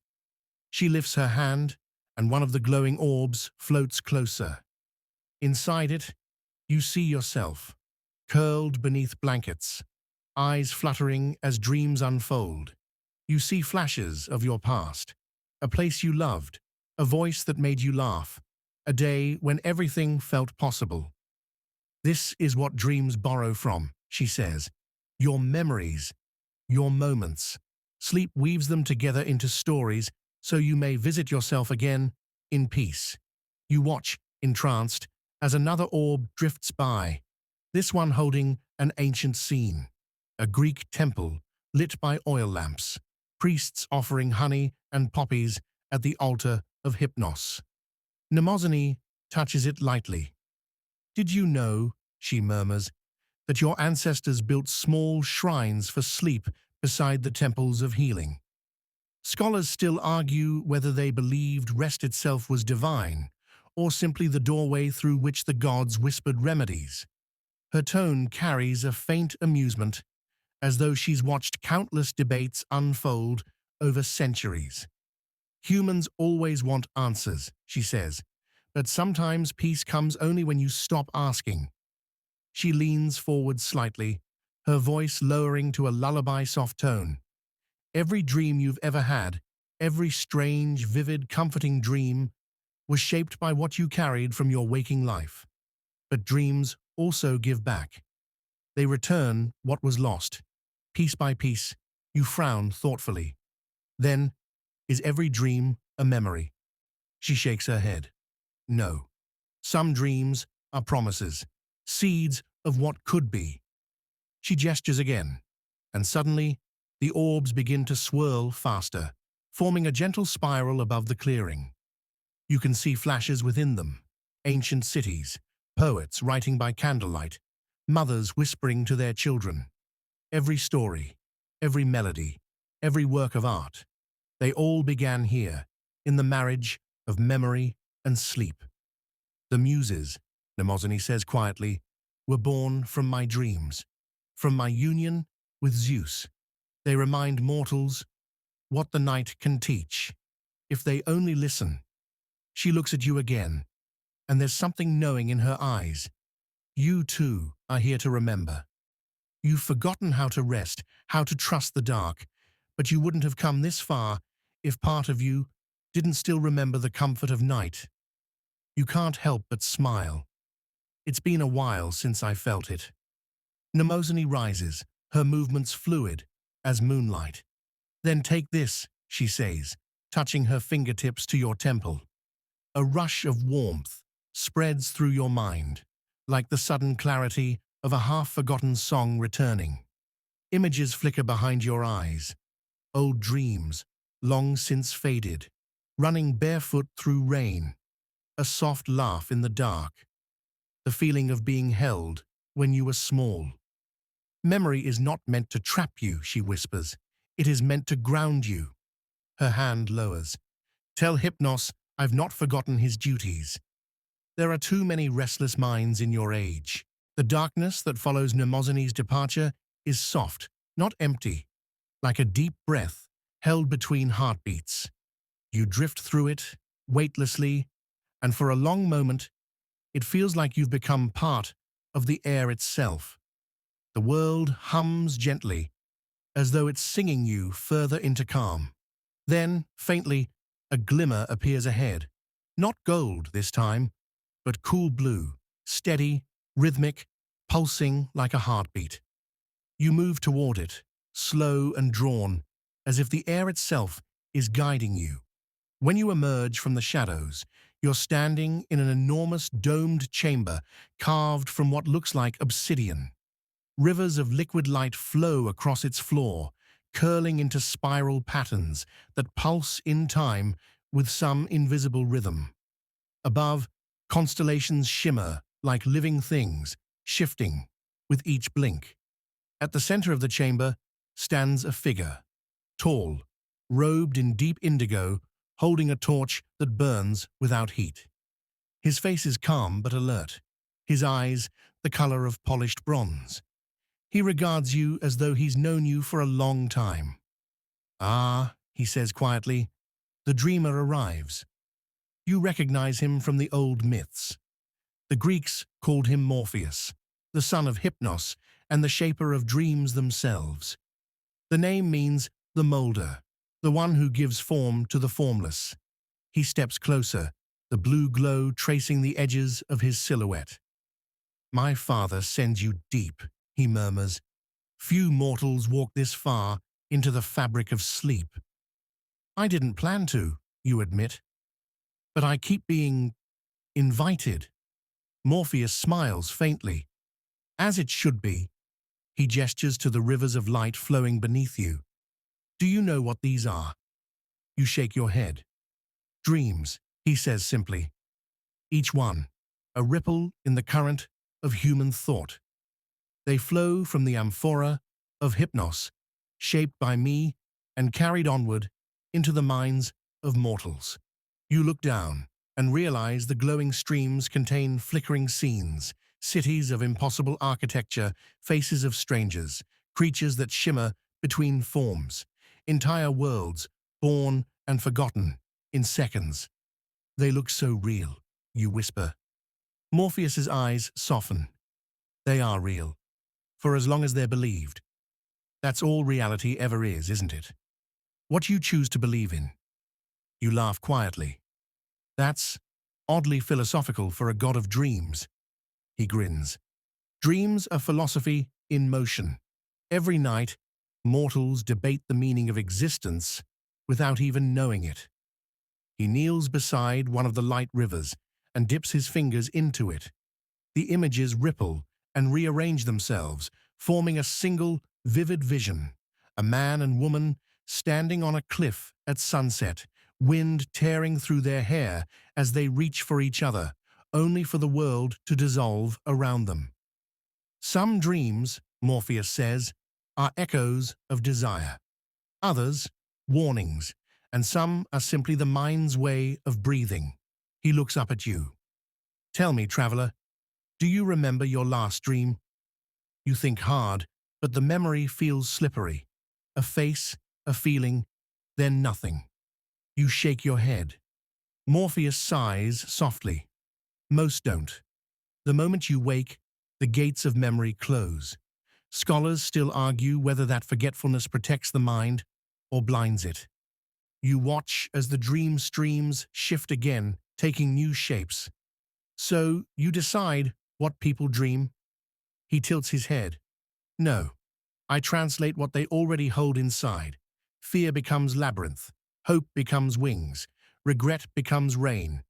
She lifts her hand, and one of the glowing orbs floats closer. Inside it, you see yourself, curled beneath blankets, eyes fluttering as dreams unfold. You see flashes of your past, a place you loved, a voice that made you laugh, a day when everything felt possible. This is what dreams borrow from, she says. Your memories, your moments. Sleep weaves them together into stories so you may visit yourself again in peace. You watch, entranced, as another orb drifts by, this one holding an ancient scene. A Greek temple lit by oil lamps, priests offering honey and poppies at the altar of Hypnos. Mnemosyne touches it lightly. Did you know, she murmurs, that your ancestors built small shrines for sleep beside the temples of healing? Scholars still argue whether they believed rest itself was divine, or simply the doorway through which the gods whispered remedies. Her tone carries a faint amusement, as though she's watched countless debates unfold over centuries. Humans always want answers, she says, but sometimes peace comes only when you stop asking. She leans forward slightly, her voice lowering to a lullaby-soft tone. Every dream you've ever had, every strange, vivid, comforting dream, was shaped by what you carried from your waking life. But dreams also give back. They return what was lost. Piece by piece, you frown thoughtfully. Then, is every dream a memory? She shakes her head. No. Some dreams are promises, seeds of what could be. She gestures again, and suddenly, the orbs begin to swirl faster, forming a gentle spiral above the clearing. You can see flashes within them, ancient cities, poets writing by candlelight, mothers whispering to their children. Every story, every melody, every work of art, they all began here, in the marriage of memory and sleep. The muses, Mnemosyne says quietly, were born from my dreams, from my union with Zeus. They remind mortals what the night can teach, if they only listen. She looks at you again, and there's something knowing in her eyes. You, too, are here to remember. You've forgotten how to rest, how to trust the dark, but you wouldn't have come this far if part of you didn't still remember the comfort of night. You can't help but smile. It's been a while since I felt it. Mnemosyne rises, her movements fluid as moonlight. Then take this, she says, touching her fingertips to your temple. A rush of warmth spreads through your mind, like the sudden clarity of a half-forgotten song returning. Images flicker behind your eyes, old dreams, long since faded, running barefoot through rain, a soft laugh in the dark, the feeling of being held when you were small. Memory is not meant to trap you, she whispers. It is meant to ground you. Her hand lowers. Tell Hypnos I've not forgotten his duties. There are too many restless minds in your age. The darkness that follows Mnemosyne's departure is soft, not empty, like a deep breath held between heartbeats. You drift through it, weightlessly, and for a long moment, it feels like you've become part of the air itself. The world hums gently, as though it's singing you further into calm. Then, faintly, a glimmer appears ahead. Not gold this time, but cool blue, steady, rhythmic, pulsing like a heartbeat. You move toward it, slow and drawn, as if the air itself is guiding you. When you emerge from the shadows, You're standing in an enormous domed chamber carved from what looks like obsidian. Rivers of liquid light flow across its floor, curling into spiral patterns that pulse in time with some invisible rhythm. Above, constellations shimmer like living things, shifting with each blink. At the center of the chamber stands a figure, tall, robed in deep indigo, holding a torch that burns without heat. His face is calm but alert, his eyes the color of polished bronze. He regards you as though he's known you for a long time. "Ah," he says quietly, "the dreamer arrives." You recognize him from the old myths. The Greeks called him Morpheus, the son of Hypnos and the shaper of dreams themselves. The name means the molder, the one who gives form to the formless. He steps closer, the blue glow tracing the edges of his silhouette. "My father sends you deep," he murmurs. "Few mortals walk this far into the fabric of sleep." "I didn't plan to," you admit, "but I keep being invited." Morpheus smiles faintly. "As it should be." He gestures to the rivers of light flowing beneath you. "Do you know what these are?" You shake your head. "Dreams," he says simply. "Each one, a ripple in the current of human thought. They flow from the amphora of Hypnos, shaped by me and carried onward into the minds of mortals." You look down and realize the glowing streams contain flickering scenes, cities of impossible architecture, faces of strangers, creatures that shimmer between forms, entire worlds born and forgotten in seconds. "They look so real," you whisper. Morpheus's eyes soften. "They are real, for as long as they're believed. That's all reality ever is, isn't it? What you choose to believe in." You laugh quietly. "That's oddly philosophical for a god of dreams." He grins. "Dreams are philosophy in motion. Every night, mortals debate the meaning of existence without even knowing it." He kneels beside one of the light rivers and dips his fingers into it. The images ripple and rearrange themselves, forming a single, vivid vision. A man and woman standing on a cliff at sunset, wind tearing through their hair as they reach for each other, only for the world to dissolve around them. "Some dreams," Morpheus says, "are echoes of desire. Others, warnings, and some are simply the mind's way of breathing." He looks up at you. "Tell me, traveler, do you remember your last dream?" You think hard, but the memory feels slippery. A face, a feeling, then nothing. You shake your head. Morpheus sighs softly. "Most don't. The moment you wake, the gates of memory close. Scholars still argue whether that forgetfulness protects the mind or blinds it. You watch as the dream streams shift again, taking new shapes. So you decide what people dream?" He tilts his head. "No. I translate what they already hold inside. Fear becomes labyrinth. Hope becomes wings. Regret becomes rain."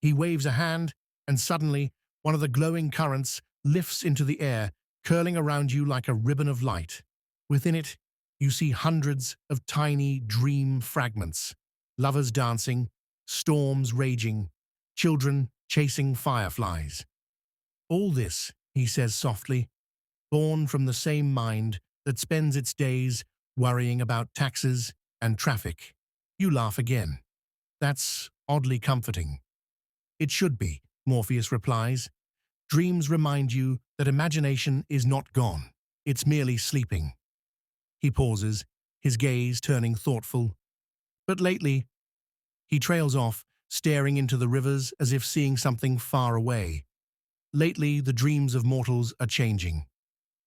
He waves a hand, and suddenly, one of the glowing currents lifts into the air, curling around you like a ribbon of light. Within it, you see hundreds of tiny dream fragments. Lovers dancing, storms raging, children chasing fireflies. "All this," he says softly, "born from the same mind that spends its days worrying about taxes and traffic." You laugh again. "That's oddly comforting." "It should be," Morpheus replies. "Dreams remind you that imagination is not gone. It's merely sleeping." He pauses, his gaze turning thoughtful. "But lately," he trails off, staring into the rivers as if seeing something far away. "Lately, the dreams of mortals are changing.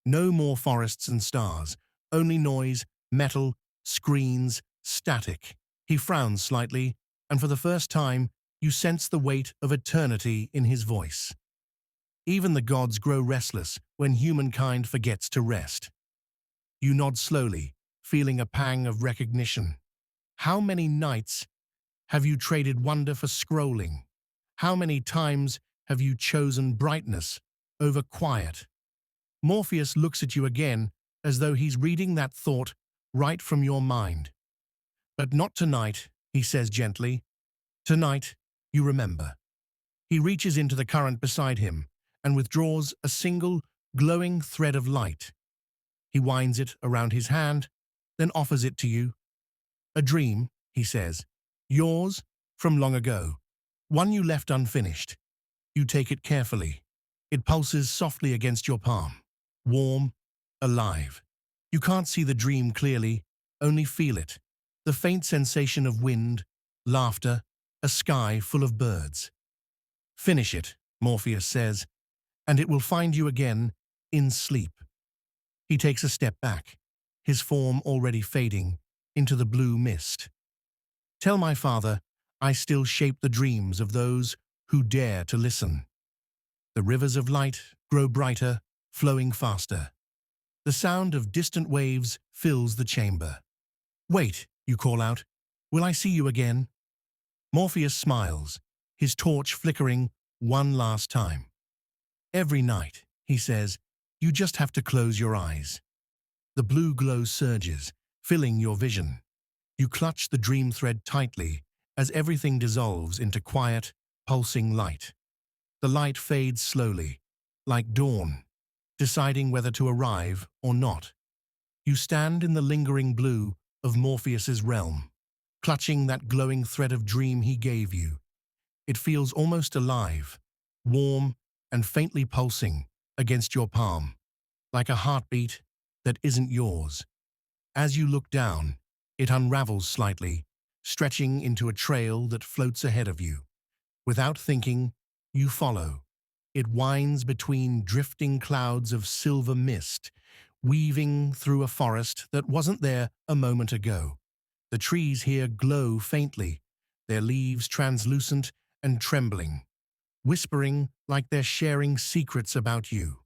No more forests and stars, only noise, metal, screens, static." He frowns slightly, and for the first time, you sense the weight of eternity in his voice. "Even the gods grow restless when humankind forgets to rest." You nod slowly, feeling a pang of recognition. "How many nights have you traded wonder for scrolling?" How many times have you chosen brightness over quiet? Morpheus looks at you again as though he's reading that thought right from your mind. But not tonight, he says gently. Tonight, you remember. He reaches into the current beside him and withdraws a single, glowing thread of light. He winds it around his hand, then offers it to you. A dream, he says. Yours, from long ago. One you left unfinished. You take it carefully. It pulses softly against your palm. Warm, alive. You can't see the dream clearly, only feel it. The faint sensation of wind, laughter, a sky full of birds. Finish it, Morpheus says, and it will find you again in sleep. He takes a step back, his form already fading into the blue mist. Tell my father I still shape the dreams of those who dare to listen. The rivers of light grow brighter, flowing faster. The sound of distant waves fills the chamber. Wait, you call out. Will I see you again? Morpheus smiles, his torch flickering one last time. Every night, he says, you just have to close your eyes. The blue glow surges, filling your vision. You clutch the dream thread tightly as everything dissolves into quiet, pulsing light. The light fades slowly, like dawn, deciding whether to arrive or not. You stand in the lingering blue of Morpheus's realm, clutching that glowing thread of dream he gave you. It feels almost alive, warm and faintly pulsing against your palm, like a heartbeat that isn't yours. As you look down, it unravels slightly, stretching into a trail that floats ahead of you. Without thinking, you follow. It winds between drifting clouds of silver mist, weaving through a forest that wasn't there a moment ago. The trees here glow faintly, their leaves translucent and trembling, whispering like they're sharing secrets about you.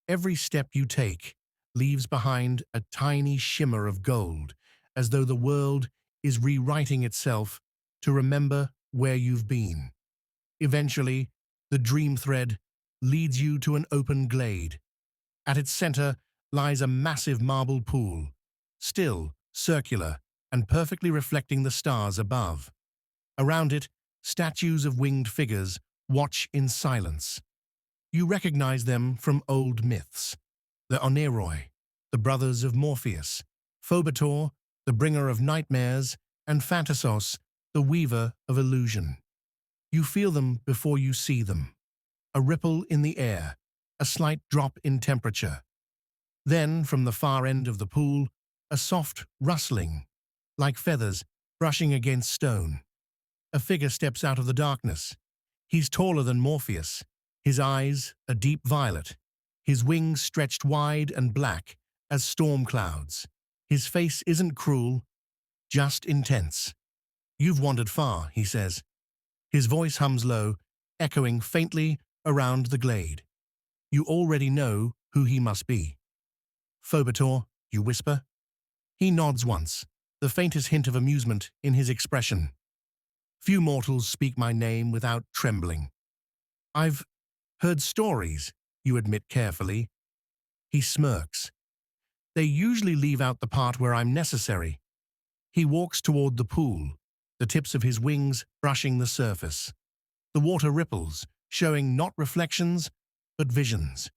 Every step you take leaves behind a tiny shimmer of gold, as though the world is rewriting itself to remember where you've been. Eventually, the dream thread leads you to an open glade. At its center lies a massive marble pool, still, circular, and perfectly reflecting the stars above. Around it, statues of winged figures watch in silence. You recognize them from old myths. The Oneiroi, the brothers of Morpheus, Phobator, the bringer of nightmares, and Phantasos, the weaver of illusion. You feel them before you see them. A ripple in the air, a slight drop in temperature. Then, from the far end of the pool, a soft rustling, like feathers brushing against stone. A figure steps out of the darkness. He's taller than Morpheus, his eyes a deep violet, his wings stretched wide and black as storm clouds. His face isn't cruel, just intense. You've wandered far, he says. His voice hums low, echoing faintly around the glade. You already know who he must be. Phobator, you whisper. He nods once, the faintest hint of amusement in his expression. Few mortals speak my name without trembling. I've heard stories, you admit carefully. He smirks. They usually leave out the part where I'm necessary. He walks toward the pool, the tips of his wings brushing the surface. The water ripples, showing not reflections, but visions.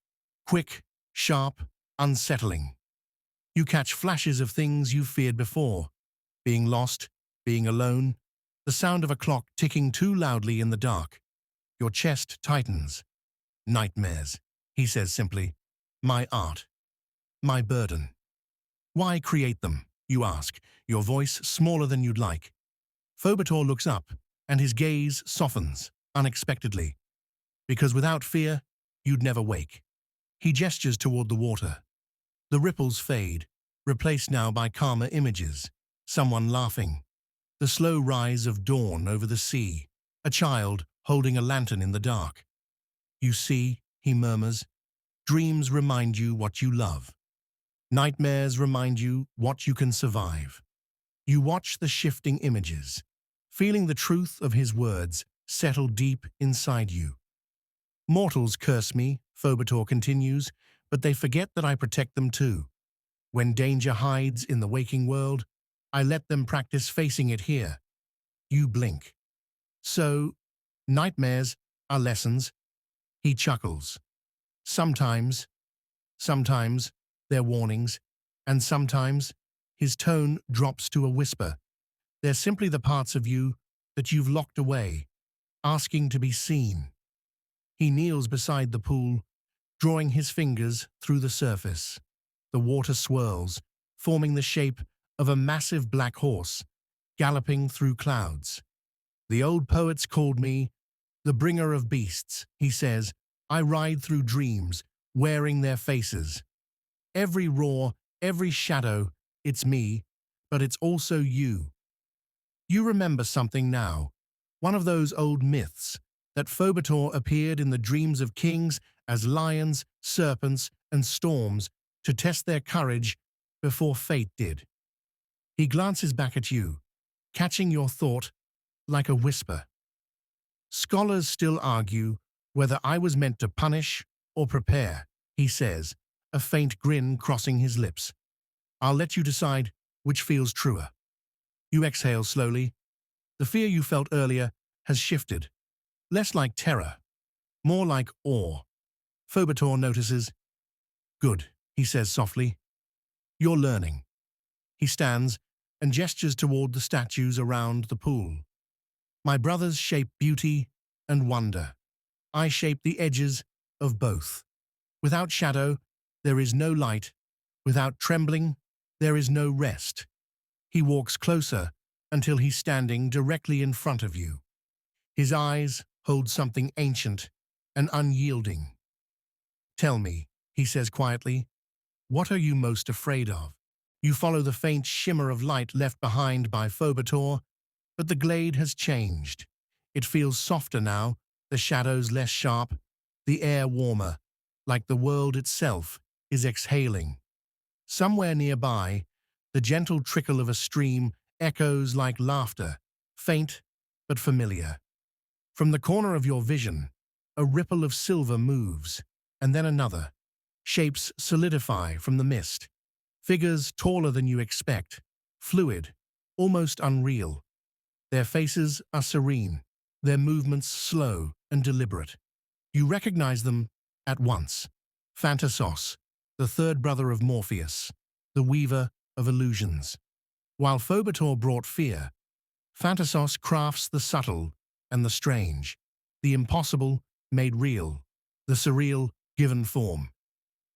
Quick, sharp, unsettling. You catch flashes of things you feared before. Being lost, being alone, the sound of a clock ticking too loudly in the dark. Your chest tightens. Nightmares, he says simply. My art. My burden. Why create them, you ask, your voice smaller than you'd like. Phobator looks up, and his gaze softens, unexpectedly. Because without fear, you'd never wake. He gestures toward the water. The ripples fade, replaced now by calmer images. Someone laughing. The slow rise of dawn over the sea. A child holding a lantern in the dark. You see, he murmurs, dreams remind you what you love. Nightmares remind you what you can survive. You watch the shifting images, feeling the truth of his words settle deep inside you. Mortals curse me, Phobator continues, but they forget that I protect them too. When danger hides in the waking world, I let them practice facing it here. You blink. So, nightmares are lessons. He chuckles. Sometimes, they're warnings, and sometimes his tone drops to a whisper. They're simply the parts of you that you've locked away, asking to be seen. He kneels beside the pool, drawing his fingers through the surface. The water swirls, forming the shape of a massive black horse, galloping through clouds. The old poets called me the bringer of beasts, he says. I ride through dreams, wearing their faces. Every roar, every shadow, it's me, but it's also you. You remember something now, one of those old myths, that Phobator appeared in the dreams of kings as lions, serpents, and storms to test their courage before fate did. He glances back at you, catching your thought like a whisper. Scholars still argue whether I was meant to punish or prepare, he says, a faint grin crossing his lips. I'll let you decide which feels truer. You exhale slowly. The fear you felt earlier has shifted. Less like terror, more like awe. Phobator notices. Good, he says softly. You're learning. He stands and gestures toward the statues around the pool. My brothers shape beauty and wonder. I shape the edges of both. Without shadow, there is no light. Without trembling, there is no rest. He walks closer until he's standing directly in front of you. His eyes hold something ancient and unyielding. Tell me, he says quietly, what are you most afraid of? You follow the faint shimmer of light left behind by Phobator, but the glade has changed. It feels softer now, the shadows less sharp, the air warmer, like the world itself is exhaling. Somewhere nearby, the gentle trickle of a stream echoes like laughter, faint but familiar. From the corner of your vision, a ripple of silver moves, and then another. Shapes solidify from the mist. Figures taller than you expect, fluid, almost unreal. Their faces are serene, their movements slow and deliberate. You recognize them at once. Phantasos, the third brother of Morpheus, the weaver of illusions. While Phobator brought fear, Phantasos crafts the subtle and the strange, the impossible made real, the surreal given form.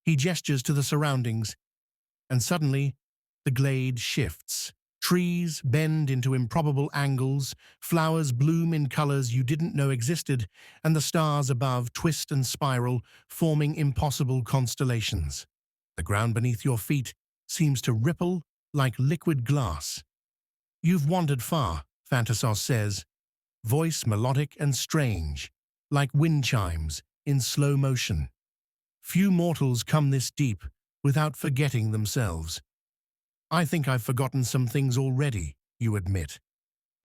He gestures to the surroundings, and suddenly the glade shifts. Trees bend into improbable angles, flowers bloom in colors you didn't know existed, and the stars above twist and spiral, forming impossible constellations. The ground beneath your feet seems to ripple like liquid glass. You've wandered far, Phantasos says, voice melodic and strange, like wind chimes in slow motion. Few mortals come this deep without forgetting themselves. I think I've forgotten some things already, you admit.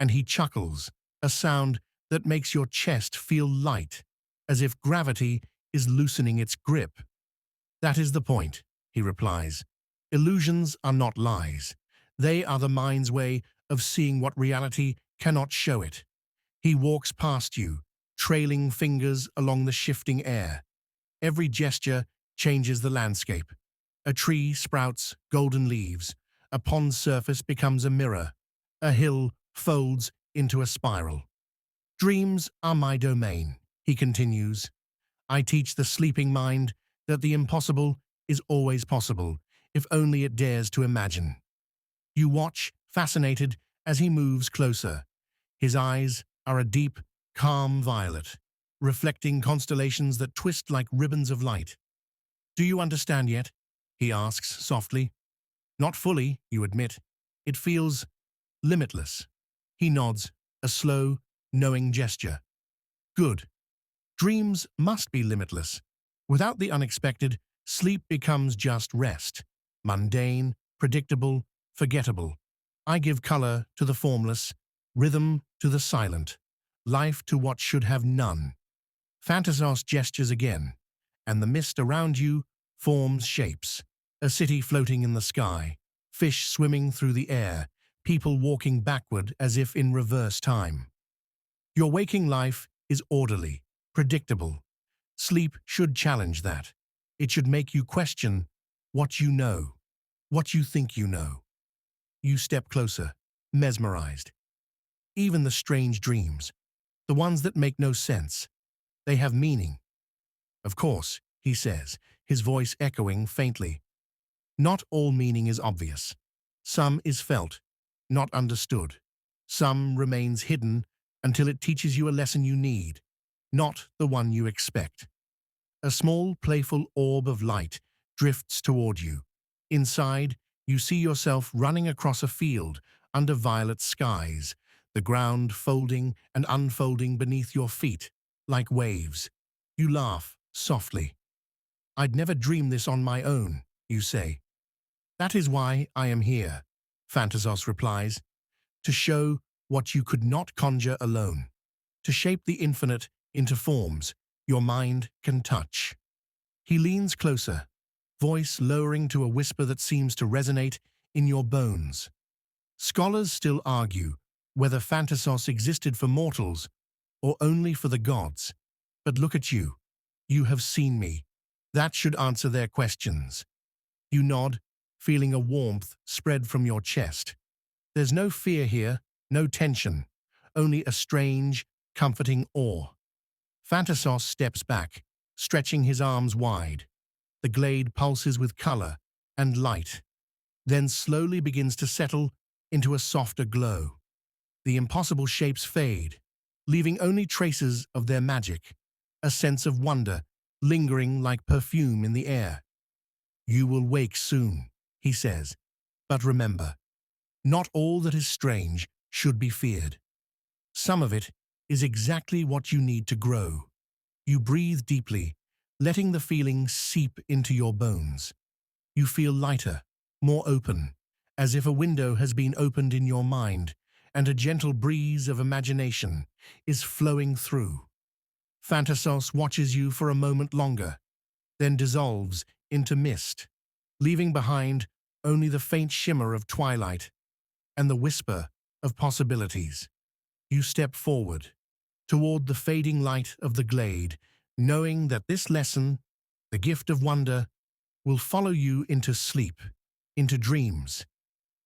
And he chuckles, a sound that makes your chest feel light, as if gravity is loosening its grip. That is the point, he replies. Illusions are not lies. They are the mind's way of seeing what reality cannot show it. He walks past you, trailing fingers along the shifting air. Every gesture changes the landscape. A tree sprouts golden leaves. A pond's surface becomes a mirror. A hill folds into a spiral. Dreams are my domain, he continues. I teach the sleeping mind that the impossible is always possible, if only it dares to imagine. You watch, fascinated, as he moves closer. His eyes are a deep, calm violet, reflecting constellations that twist like ribbons of light. Do you understand yet? He asks softly. Not fully, you admit. It feels limitless. He nods, a slow, knowing gesture. Good. Dreams must be limitless. Without the unexpected, sleep becomes just rest. Mundane, predictable, forgettable. I give color to the formless, rhythm to the silent. life to what should have none. Phantasos gestures again, and the mist around you forms shapes. A city floating in the sky, fish swimming through the air, people walking backward as if in reverse time. Your waking life is orderly, predictable. Sleep should challenge that. It should make you question what you know, what you think you know. You step closer, mesmerized. Even the strange dreams, the ones that make no sense, they have meaning. Of course, he says, his voice echoing faintly. Not all meaning is obvious. Some is felt, not understood. Some remains hidden until it teaches you a lesson you need, not the one you expect. A small, playful orb of light drifts toward you. Inside, you see yourself running across a field under violet skies, the ground folding and unfolding beneath your feet, like waves. You laugh softly. I'd never dream this on my own, you say. That is why I am here, Phantasos replies, to show what you could not conjure alone, to shape the infinite into forms your mind can touch. He leans closer, voice lowering to a whisper that seems to resonate in your bones. Scholars still argue whether Phantasos existed for mortals or only for the gods. But look at you. You have seen me. That should answer their questions. You nod, feeling a warmth spread from your chest. There's no fear here, no tension, only a strange, comforting awe. Phantasos steps back, stretching his arms wide. The glade pulses with color and light, then slowly begins to settle into a softer glow. The impossible shapes fade, leaving only traces of their magic, a sense of wonder lingering like perfume in the air. You will wake soon, he says, but remember, not all that is strange should be feared. Some of it is exactly what you need to grow. You breathe deeply, letting the feeling seep into your bones. You feel lighter, more open, as if a window has been opened in your mind and a gentle breeze of imagination is flowing through. Phantasos watches you for a moment longer, then dissolves into mist, leaving behind only the faint shimmer of twilight and the whisper of possibilities. You step forward, toward the fading light of the glade, knowing that this lesson, the gift of wonder, will follow you into sleep, into dreams,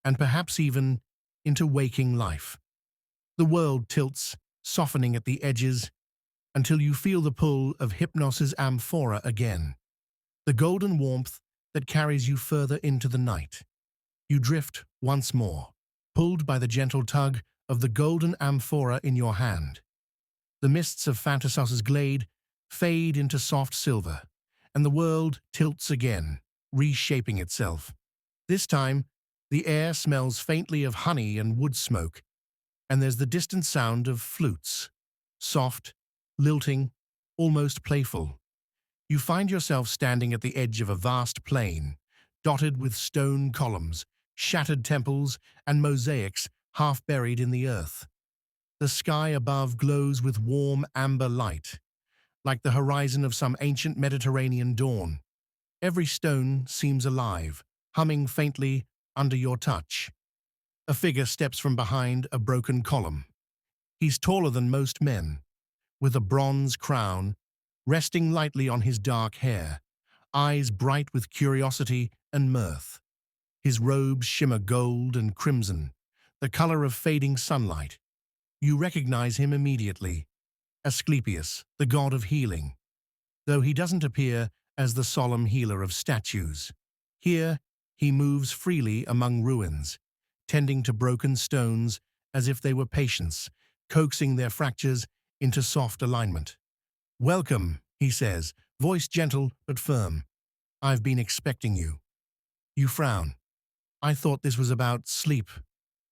and perhaps even into waking life. The world tilts, softening at the edges, until you feel the pull of Hypnos's amphora again, the golden warmth that carries you further into the night. You drift once more, pulled by the gentle tug of the golden amphora in your hand. The mists of Phantasos's glade fade into soft silver, and the world tilts again, reshaping itself. This time, the air smells faintly of honey and wood smoke, and there's the distant sound of flutes, soft, lilting, almost playful. You find yourself standing at the edge of a vast plain, dotted with stone columns, shattered temples, and mosaics half buried in the earth. The sky above glows with warm amber light, like the horizon of some ancient Mediterranean dawn. Every stone seems alive, humming faintly under your touch. A figure steps from behind a broken column. He's taller than most men, with a bronze crown resting lightly on his dark hair, eyes bright with curiosity and mirth. His robes shimmer gold and crimson, the color of fading sunlight. You recognize him immediately, Asclepius, the god of healing, though he doesn't appear as the solemn healer of statues. Here, he moves freely among ruins, tending to broken stones as if they were patients, coaxing their fractures into soft alignment. "Welcome," he says, voice gentle but firm. "I've been expecting you." You frown. "I thought this was about sleep,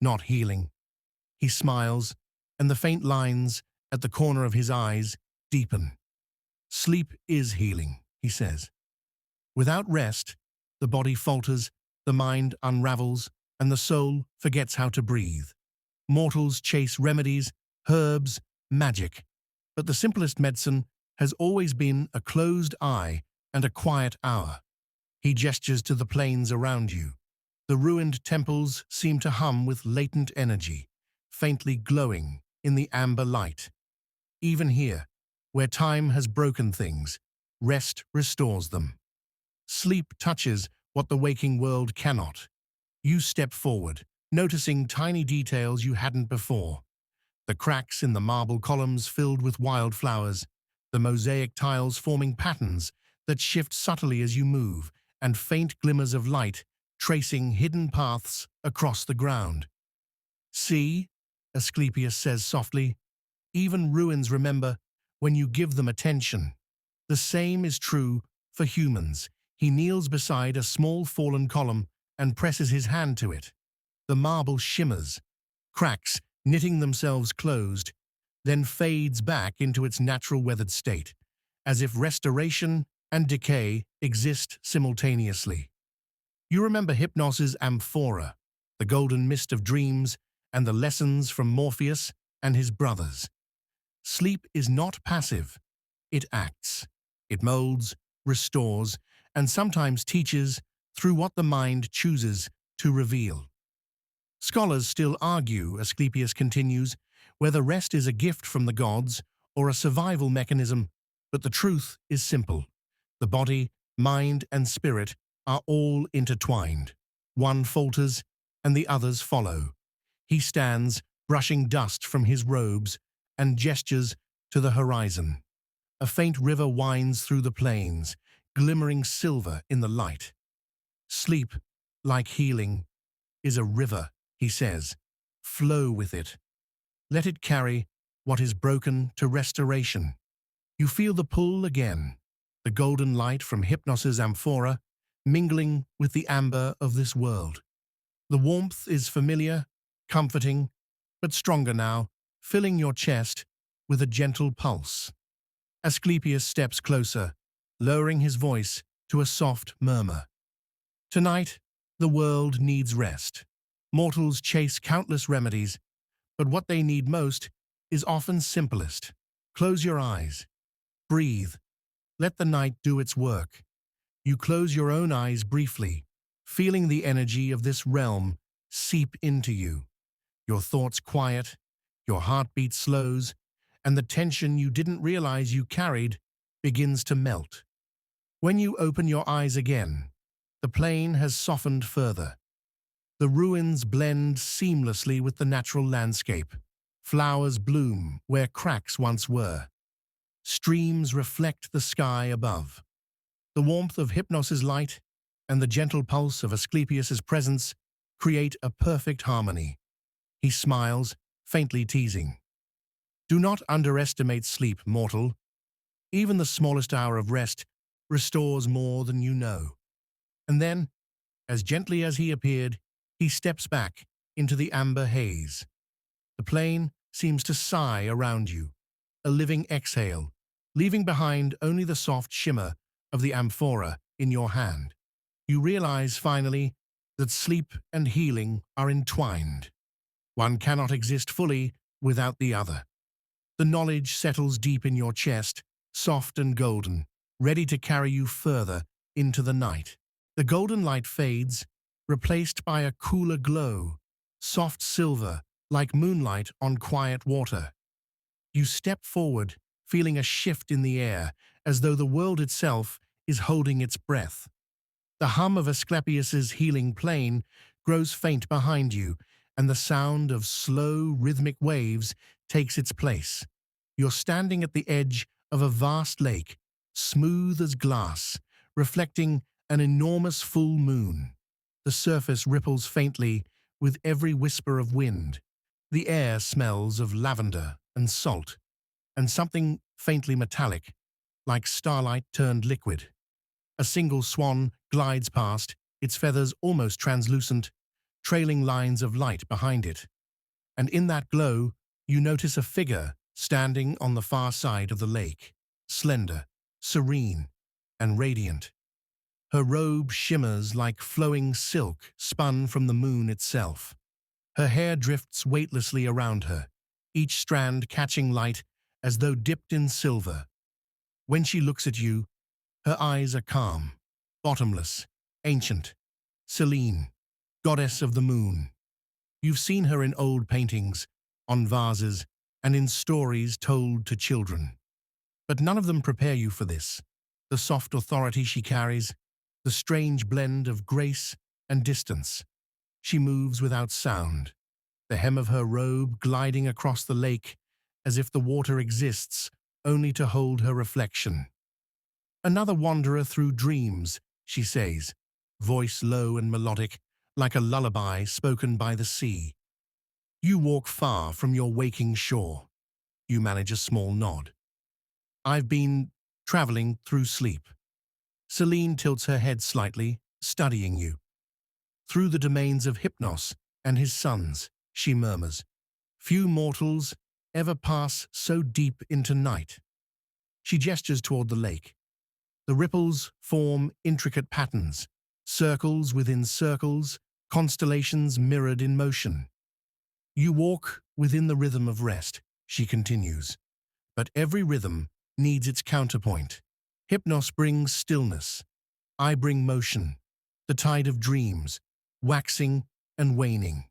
not healing." He smiles, and the faint lines at the corner of his eyes deepen. "Sleep is healing," he says. "Without rest, the body falters, the mind unravels, and the soul forgets how to breathe. Mortals chase remedies, herbs, magic. But the simplest medicine has always been a closed eye and a quiet hour. He gestures to the plains around you. The ruined temples seem to hum with latent energy, faintly glowing in the amber light. Even here, where time has broken things, rest restores them. Sleep touches what the waking world cannot. You step forward, noticing tiny details you hadn't before. The cracks in the marble columns filled with wildflowers, the mosaic tiles forming patterns that shift subtly as you move, and faint glimmers of light tracing hidden paths across the ground. See, Asclepius says softly, even ruins remember when you give them attention. The same is true for humans. He kneels beside a small fallen column and presses his hand to it. The marble shimmers, cracks knitting themselves closed, then fades back into its natural weathered state, as if restoration and decay exist simultaneously. You remember Hypnos's amphora, the golden mist of dreams, and the lessons from Morpheus and his brothers. Sleep is not passive. It acts. It molds, restores, and sometimes teaches through what the mind chooses to reveal. Scholars still argue, Asclepius continues, whether rest is a gift from the gods or a survival mechanism, but the truth is simple. The body, mind, and spirit are all intertwined. One falters, and the others follow. He stands, brushing dust from his robes, and gestures to the horizon. A faint river winds through the plains, glimmering silver in the light. Sleep, like healing, is a river, he says. Flow with it. Let it carry what is broken to restoration. You feel the pull again, the golden light from Hypnos's amphora, mingling with the amber of this world. The warmth is familiar, comforting, but stronger now, filling your chest with a gentle pulse. Asclepius steps closer, lowering his voice to a soft murmur. Tonight, the world needs rest. Mortals chase countless remedies, but what they need most is often simplest. Close your eyes. Breathe. Let the night do its work. You close your own eyes briefly, feeling the energy of this realm seep into you. Your thoughts quiet, your heartbeat slows, and the tension you didn't realize you carried begins to melt. When you open your eyes again, the plain has softened further. The ruins blend seamlessly with the natural landscape. Flowers bloom where cracks once were. Streams reflect the sky above. The warmth of Hypnos's light and the gentle pulse of Asclepius's presence create a perfect harmony. He smiles, faintly teasing. Do not underestimate sleep, mortal. Even the smallest hour of rest restores more than you know. And then, as gently as he appeared, he steps back into the amber haze. The plain seems to sigh around you, a living exhale, leaving behind only the soft shimmer of the amphora in your hand. You realize, finally, that sleep and healing are entwined. One cannot exist fully without the other. The knowledge settles deep in your chest, soft and golden, ready to carry you further into the night. The golden light fades, replaced by a cooler glow, soft silver like moonlight on quiet water. You step forward, feeling a shift in the air, as though the world itself is holding its breath. The hum of Asclepius's healing plain grows faint behind you, and the sound of slow, rhythmic waves takes its place. You're standing at the edge of a vast lake, smooth as glass, reflecting an enormous full moon. The surface ripples faintly with every whisper of wind. The air smells of lavender and salt, and something faintly metallic, like starlight turned liquid. A single swan glides past, its feathers almost translucent, trailing lines of light behind it. And in that glow, you notice a figure standing on the far side of the lake, slender, serene, and radiant. Her robe shimmers like flowing silk spun from the moon itself. Her hair drifts weightlessly around her, each strand catching light as though dipped in silver. When she looks at you, her eyes are calm, bottomless, ancient. Selene, goddess of the moon. You've seen her in old paintings, on vases, and in stories told to children. But none of them prepare you for this. The soft authority she carries, the strange blend of grace and distance. She moves without sound, the hem of her robe gliding across the lake as if the water exists only to hold her reflection. Another wanderer through dreams, she says, voice low and melodic, like a lullaby spoken by the sea. You walk far from your waking shore. You manage a small nod. I've been traveling through sleep. Selene tilts her head slightly, studying you. Through the domains of Hypnos and his sons, she murmurs. Few mortals ever pass so deep into night. She gestures toward the lake. The ripples form intricate patterns, circles within circles, constellations mirrored in motion. You walk within the rhythm of rest, she continues. But every rhythm needs its counterpoint. Hypnos brings stillness. I bring motion, the tide of dreams, waxing and waning.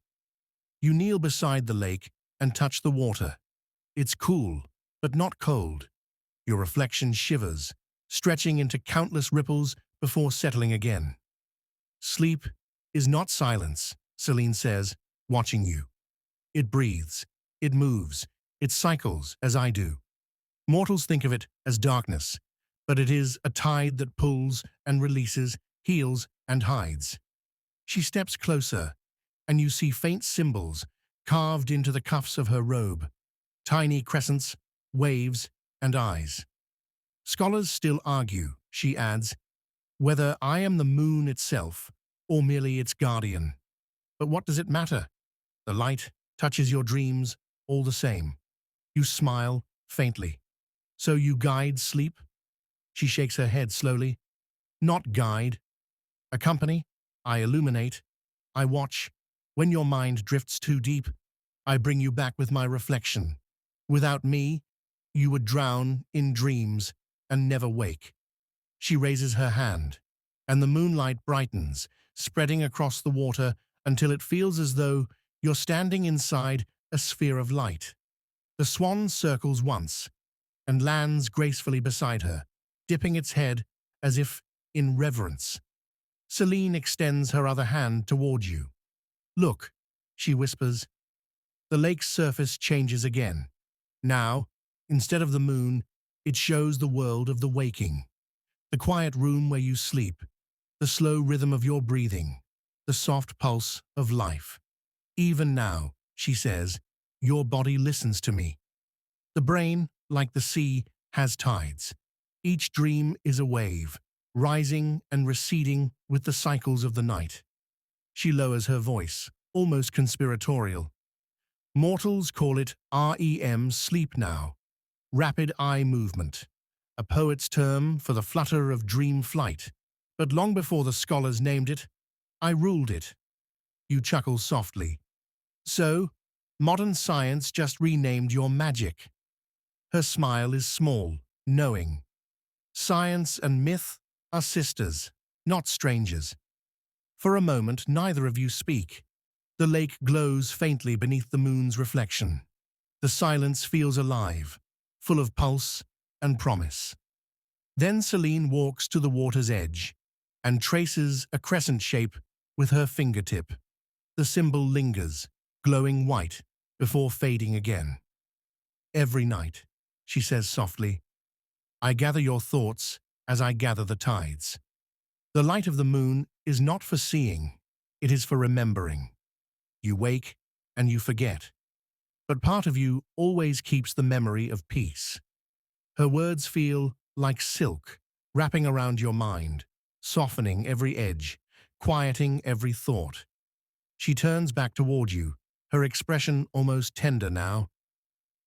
You kneel beside the lake and touch the water. It's cool, but not cold. Your reflection shivers, stretching into countless ripples before settling again. Sleep is not silence, Selene says, watching you. It breathes, it moves, it cycles as I do. Mortals think of it as darkness, but it is a tide that pulls and releases, heals and hides. She steps closer, and you see faint symbols carved into the cuffs of her robe, tiny crescents, waves, and eyes. Scholars still argue, she adds, whether I am the moon itself or merely its guardian. But what does it matter? The light touches your dreams all the same. You smile faintly. So you guide sleep? She shakes her head slowly. Not guide. Accompany. I illuminate. I watch. When your mind drifts too deep, I bring you back with my reflection. Without me, you would drown in dreams and never wake. She raises her hand, and the moonlight brightens, spreading across the water until it feels as though you're standing inside a sphere of light. The swan circles once and lands gracefully beside her, dipping its head as if in reverence. Selene extends her other hand toward you. Look, she whispers. The lake's surface changes again. Now, instead of the moon, it shows the world of the waking. The quiet room where you sleep, the slow rhythm of your breathing, the soft pulse of life. Even now, she says, your body listens to me. The brain, like the sea, has tides. Each dream is a wave, rising and receding with the cycles of the night. She lowers her voice, almost conspiratorial. Mortals call it REM, sleep now, rapid eye movement, a poet's term for the flutter of dream flight. But long before the scholars named it, I ruled it. You chuckle softly. So, modern science just renamed your magic. Her smile is small, knowing. Science and myth are sisters, not strangers. For a moment, neither of you speak. The lake glows faintly beneath the moon's reflection. The silence feels alive, full of pulse and promise. Then Selene walks to the water's edge and traces a crescent shape with her fingertip. The symbol lingers, glowing white, before fading again. Every night, she says softly, I gather your thoughts as I gather the tides. The light of the moon is not for seeing, it is for remembering. You wake and you forget, but part of you always keeps the memory of peace. Her words feel like silk, wrapping around your mind, softening every edge, quieting every thought. She turns back toward you, her expression almost tender now.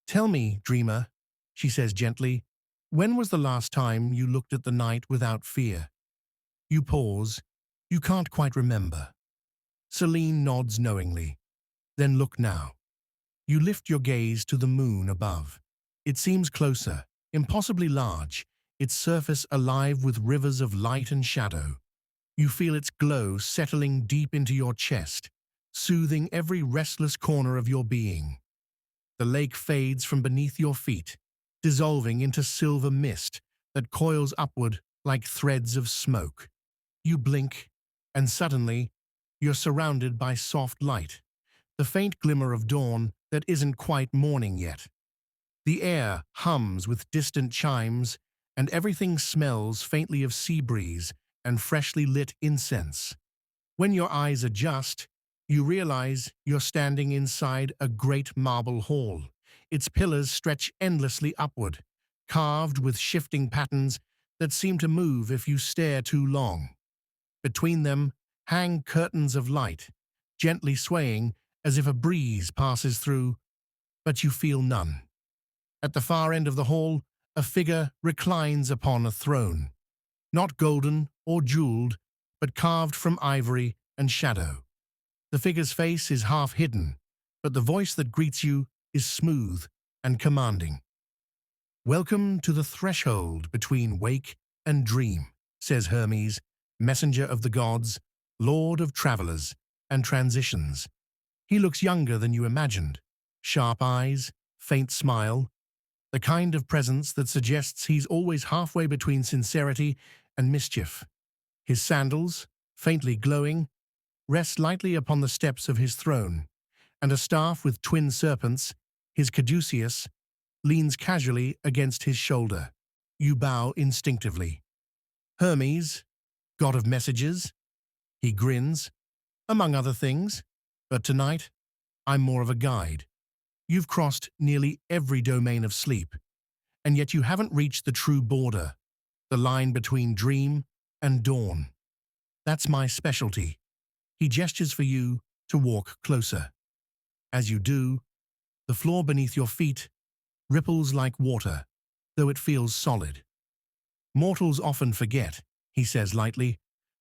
Tell me, dreamer, she says gently, when was the last time you looked at the night without fear? You pause. You can't quite remember. Selene nods knowingly. Then look now. You lift your gaze to the moon above. It seems closer, impossibly large, its surface alive with rivers of light and shadow. You feel its glow settling deep into your chest, soothing every restless corner of your being. The lake fades from beneath your feet, dissolving into silver mist that coils upward like threads of smoke. You blink, and suddenly, you're surrounded by soft light, the faint glimmer of dawn that isn't quite morning yet. The air hums with distant chimes, and everything smells faintly of sea breeze and freshly lit incense. When your eyes adjust, you realize you're standing inside a great marble hall. Its pillars stretch endlessly upward, carved with shifting patterns that seem to move if you stare too long. Between them hang curtains of light, gently swaying as if a breeze passes through, but you feel none. At the far end of the hall, a figure reclines upon a throne, not golden or jeweled, but carved from ivory and shadow. The figure's face is half hidden, but the voice that greets you is smooth and commanding. "Welcome to the threshold between wake and dream," says Hermes, messenger of the gods, lord of travelers and transitions. He looks younger than you imagined. Sharp eyes, faint smile, the kind of presence that suggests he's always halfway between sincerity and mischief. His sandals, faintly glowing, rest lightly upon the steps of his throne, and a staff with twin serpents, his caduceus, leans casually against his shoulder. You bow instinctively. "Hermes, god of messages?" He grins, "Among other things, but tonight, I'm more of a guide. You've crossed nearly every domain of sleep, and yet you haven't reached the true border, the line between dream and dawn. That's my specialty." He gestures for you to walk closer. As you do, the floor beneath your feet ripples like water, though it feels solid. "Mortals often forget," he says lightly,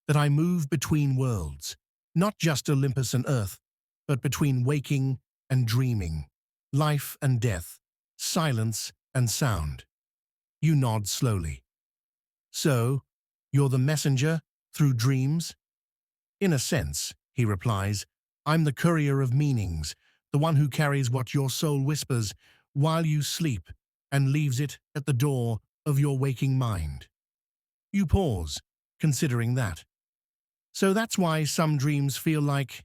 "that I move between worlds, not just Olympus and Earth, but between waking and dreaming, life and death, silence and sound." You nod slowly. "So, you're the messenger through dreams?" "In a sense," he replies, "I'm the courier of meanings, the one who carries what your soul whispers while you sleep and leaves it at the door of your waking mind." You pause, considering that. "So that's why some dreams feel like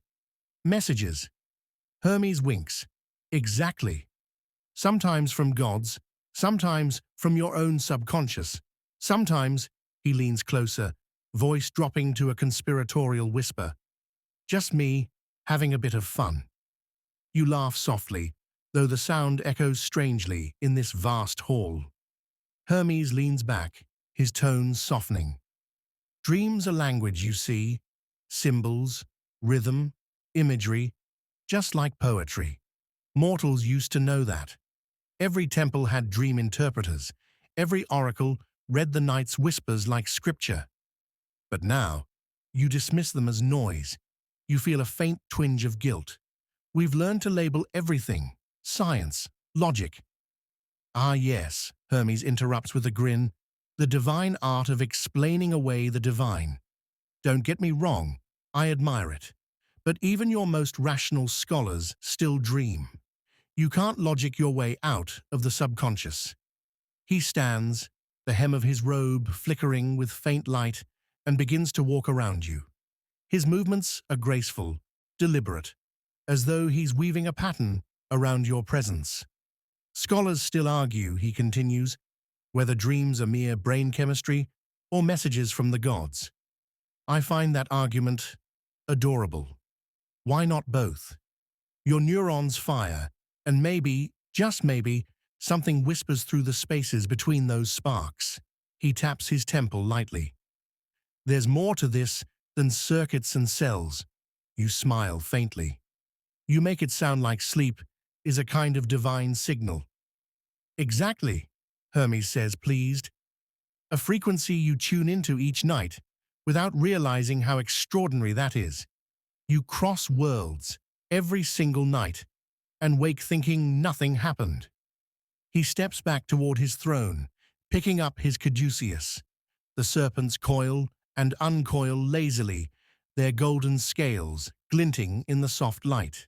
messages." Hermes winks. "Exactly. Sometimes from gods, sometimes from your own subconscious. Sometimes," he leans closer, voice dropping to a conspiratorial whisper, "just me, having a bit of fun." You laugh softly, though the sound echoes strangely in this vast hall. Hermes leans back, his tones softening. "Dreams are language, you see. Symbols, rhythm, imagery, just like poetry. Mortals used to know that. Every temple had dream interpreters. Every oracle read the night's whispers like scripture. But now, you dismiss them as noise. You feel a faint twinge of guilt. We've learned to label everything: science, logic." "Ah yes," Hermes interrupts with a grin, "the divine art of explaining away the divine. Don't get me wrong, I admire it. But even your most rational scholars still dream. You can't logic your way out of the subconscious." He stands, the hem of his robe flickering with faint light, and begins to walk around you. His movements are graceful, deliberate, as though he's weaving a pattern around your presence. "Scholars still argue," he continues, "whether dreams are mere brain chemistry or messages from the gods. I find that argument adorable. Why not both? Your neurons fire, and maybe, just maybe, something whispers through the spaces between those sparks." He taps his temple lightly. "There's more to this than circuits and cells." You smile faintly. "You make it sound like sleep is a kind of divine signal." "Exactly," Hermes says, pleased. "A frequency you tune into each night, without realizing how extraordinary that is. You cross worlds every single night, and wake thinking nothing happened. He steps back toward his throne, picking up his caduceus. The serpents coil and uncoil lazily, their golden scales glinting in the soft light.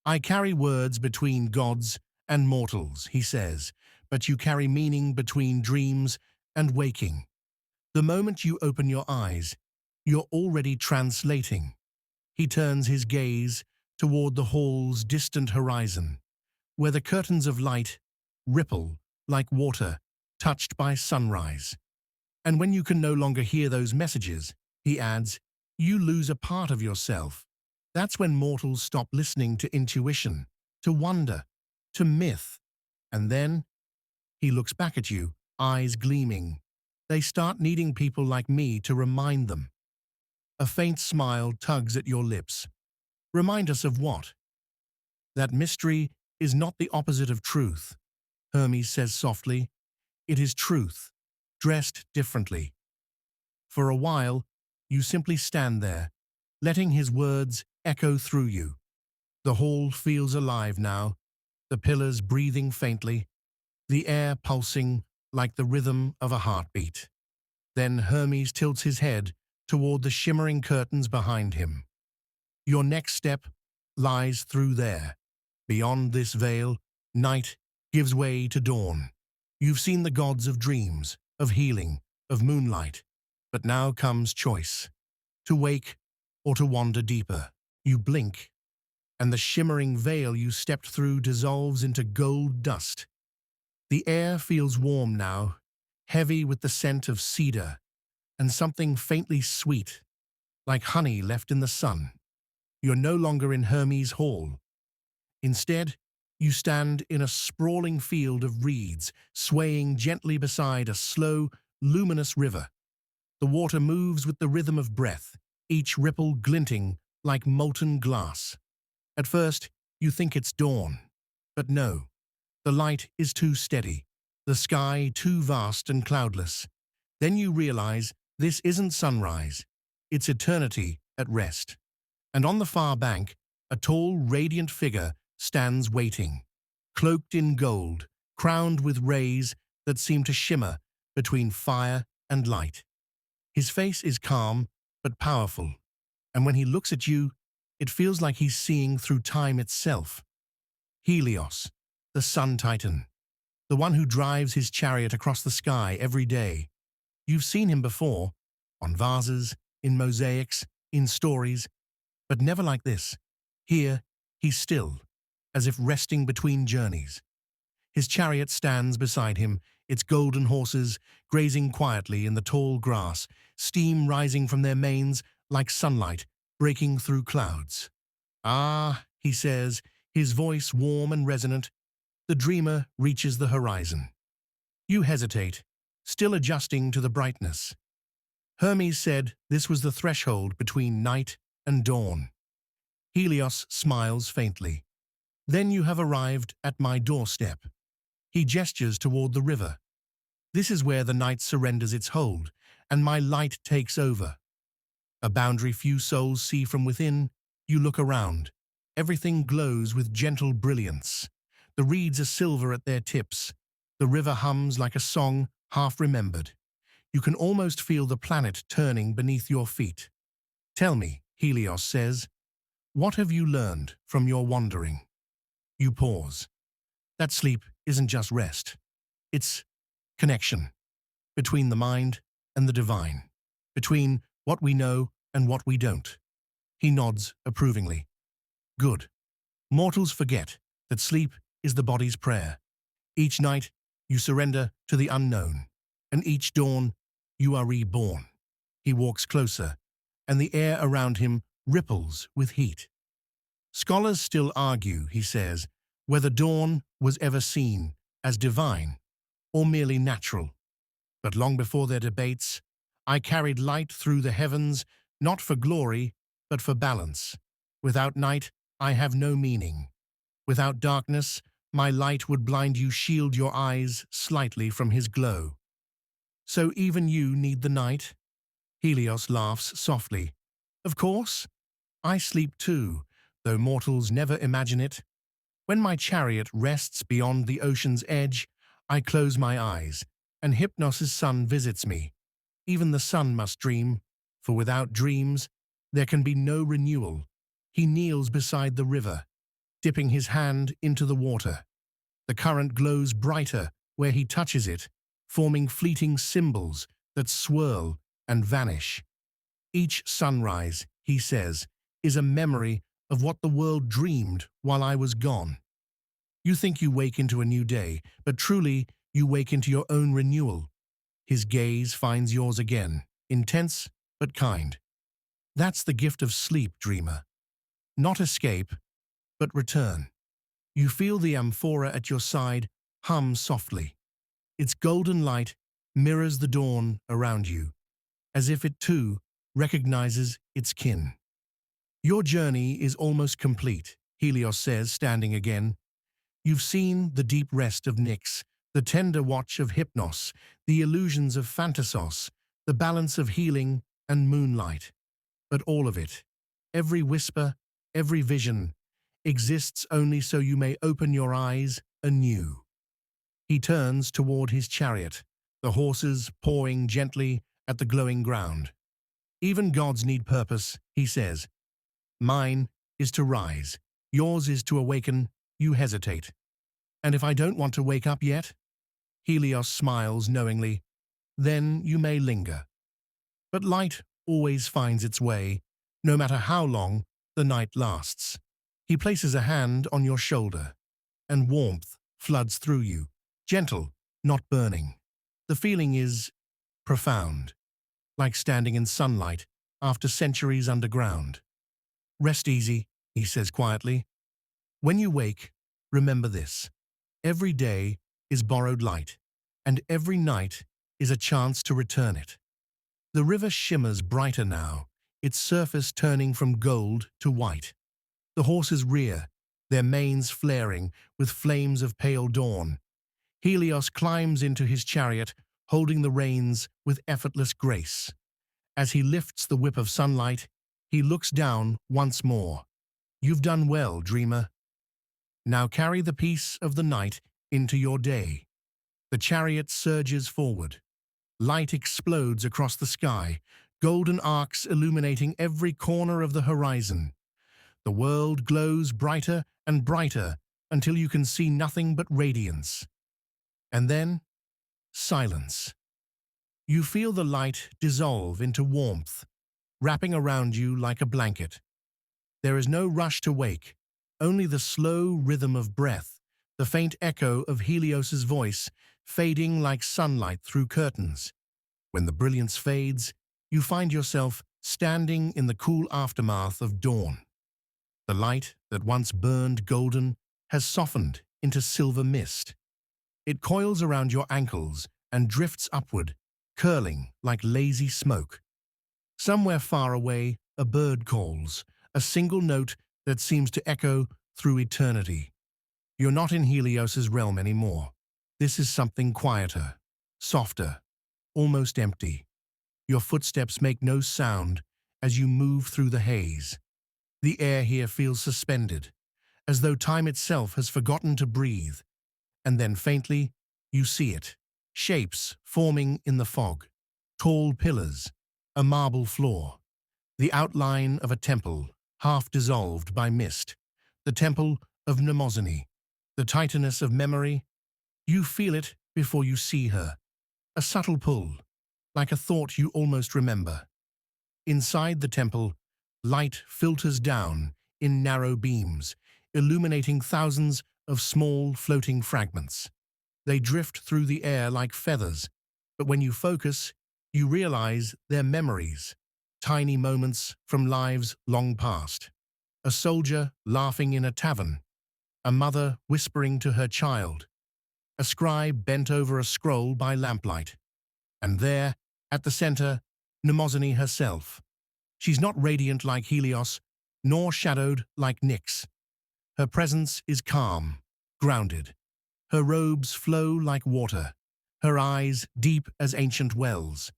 I carry words between gods and mortals, he says, but you carry meaning between dreams and waking. The moment you open your eyes, you're already translating. He turns his gaze toward the hall's distant horizon, where the curtains of light ripple like water touched by sunrise. And when you can no longer hear those messages, he adds, you lose a part of yourself. That's when mortals stop listening to intuition, to wonder, to myth. And then he looks back at you, eyes gleaming. They start needing people like me to remind them. A faint smile tugs at your lips. Remind us of what? That mystery is not the opposite of truth, Hermes says softly. It is truth, dressed differently. For a while, you simply stand there, letting his words echo through you. The hall feels alive now, the pillars breathing faintly, the air pulsing like the rhythm of a heartbeat. Then Hermes tilts his head toward the shimmering curtains behind him. Your next step lies through there. Beyond this veil, night gives way to dawn. You've seen the gods of dreams, of healing, of moonlight, but now comes choice. To wake or to wander deeper. You blink, and the shimmering veil you stepped through dissolves into gold dust. The air feels warm now, heavy with the scent of cedar, and something faintly sweet, like honey left in the sun. You're no longer in Hermes' hall. Instead, you stand in a sprawling field of reeds, swaying gently beside a slow, luminous river. The water moves with the rhythm of breath, each ripple glinting like molten glass. At first, you think it's dawn. But no, the light is too steady, the sky too vast and cloudless. Then you realize this isn't sunrise, it's eternity at rest. And on the far bank, a tall, radiant figure stands waiting, cloaked in gold, crowned with rays that seem to shimmer between fire and light. His face is calm but powerful, and when he looks at you, it feels like he's seeing through time itself. Helios, the sun titan, the one who drives his chariot across the sky every day. You've seen him before, on vases, in mosaics, in stories, but never like this. Here, he's still, as if resting between journeys. His chariot stands beside him, its golden horses grazing quietly in the tall grass, steam rising from their manes like sunlight breaking through clouds. Ah, he says, his voice warm and resonant. The dreamer reaches the horizon. You hesitate, still adjusting to the brightness. Hermes said this was the threshold between night and dawn. Helios smiles faintly. Then you have arrived at my doorstep. He gestures toward the river. This is where the night surrenders its hold, and my light takes over. A boundary few souls see from within. You look around. Everything glows with gentle brilliance. The reeds are silver at their tips. The river hums like a song half remembered. You can almost feel the planet turning beneath your feet. Tell me, Helios says, what have you learned from your wandering? You pause. That sleep isn't just rest. It's connection between the mind and the divine, between what we know and what we don't. He nods approvingly. Good. Mortals forget that sleep is the body's prayer. Each night, you surrender to the unknown, and each dawn, you are reborn. He walks closer, and the air around him ripples with heat. Scholars still argue, he says, whether dawn was ever seen as divine or merely natural. But long before their debates, I carried light through the heavens, not for glory, but for balance. Without night, I have no meaning. Without darkness, my light would blind you, shield your eyes slightly from his glow. So even you need the night? Helios laughs softly. Of course. I sleep too, though mortals never imagine it. When my chariot rests beyond the ocean's edge, I close my eyes, and Hypnos' sun visits me. Even the sun must dream, for without dreams, there can be no renewal. He kneels beside the river, dipping his hand into the water. The current glows brighter where he touches it, forming fleeting symbols that swirl and vanish. Each sunrise, he says, is a memory of what the world dreamed while I was gone. You think you wake into a new day, but truly you wake into your own renewal. His gaze finds yours again, intense but kind. That's the gift of sleep, dreamer. Not escape, but return. You feel the amphora at your side hum softly. Its golden light mirrors the dawn around you, as if it too recognizes its kin. Your journey is almost complete, Helios says, standing again. You've seen the deep rest of Nyx, the tender watch of Hypnos, the illusions of Phantasos, the balance of healing and moonlight. But all of it, every whisper, every vision, exists only so you may open your eyes anew. He turns toward his chariot, the horses pawing gently at the glowing ground. Even gods need purpose, he says. Mine is to rise. Yours is to awaken. You hesitate. And if I don't want to wake up yet? Helios smiles knowingly. Then you may linger. But light always finds its way, no matter how long the night lasts. He places a hand on your shoulder, and warmth floods through you, gentle, not burning. The feeling is profound, like standing in sunlight after centuries underground. Rest easy, he says quietly. When you wake, remember this. Every day is borrowed light, and every night is a chance to return it. The river shimmers brighter now, its surface turning from gold to white. The horses rear, their manes flaring with flames of pale dawn. Helios climbs into his chariot, holding the reins with effortless grace. As he lifts the whip of sunlight, he looks down once more. You've done well, dreamer. Now carry the peace of the night into your day. The chariot surges forward. Light explodes across the sky, golden arcs illuminating every corner of the horizon. The world glows brighter and brighter until you can see nothing but radiance. And then, silence. You feel the light dissolve into warmth, wrapping around you like a blanket. There is no rush to wake, only the slow rhythm of breath, the faint echo of Helios's voice fading like sunlight through curtains. When the brilliance fades, you find yourself standing in the cool aftermath of dawn. The light that once burned golden has softened into silver mist. It coils around your ankles and drifts upward, curling like lazy smoke. Somewhere far away, a bird calls, a single note that seems to echo through eternity. You're not in Helios's realm anymore. This is something quieter, softer, almost empty. Your footsteps make no sound as you move through the haze. The air here feels suspended, as though time itself has forgotten to breathe. And then faintly, you see it, shapes forming in the fog, tall pillars, a marble floor, the outline of a temple, half dissolved by mist, the temple of Mnemosyne, the titaness of memory. You feel it before you see her, a subtle pull, like a thought you almost remember. Inside the temple, light filters down in narrow beams, illuminating thousands of small floating fragments. They drift through the air like feathers, but when you focus, you realize they're memories, tiny moments from lives long past. A soldier laughing in a tavern, a mother whispering to her child, a scribe bent over a scroll by lamplight. And there, at the center, Mnemosyne herself. She's not radiant like Helios, nor shadowed like Nyx. Her presence is calm, grounded. Her robes flow like water, her eyes deep as ancient wells.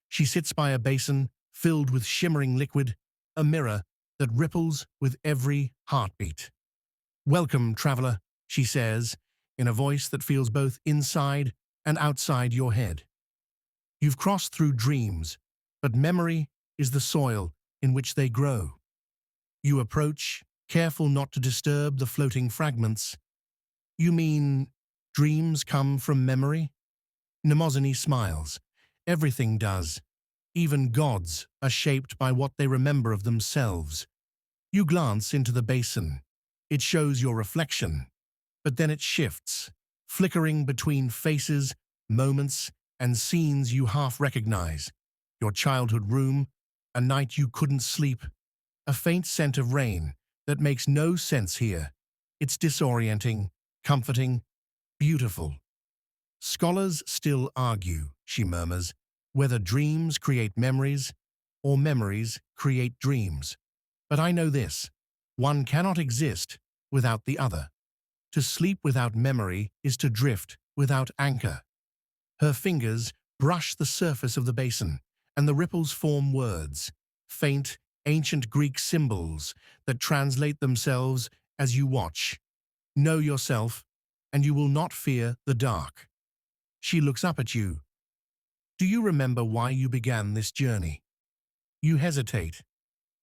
She sits by a basin filled with shimmering liquid, a mirror that ripples with every heartbeat. Welcome, traveler, she says, in a voice that feels both inside and outside your head. You've crossed through dreams, but memory is the soil in which they grow. You approach, careful not to disturb the floating fragments. You mean dreams come from memory? Mnemosyne smiles. Everything does. Even gods are shaped by what they remember of themselves. You glance into the basin. It shows your reflection, but then it shifts, flickering between faces, moments, and scenes you half recognize. Your childhood room, a night you couldn't sleep, a faint scent of rain that makes no sense here. It's disorienting, comforting, beautiful. Scholars still argue, she murmurs, whether dreams create memories or memories create dreams. But I know this, one cannot exist without the other. To sleep without memory is to drift without anchor. Her fingers brush the surface of the basin, and the ripples form words, faint, ancient Greek symbols that translate themselves as you watch. Know yourself, and you will not fear the dark. She looks up at you. Do you remember why you began this journey? You hesitate.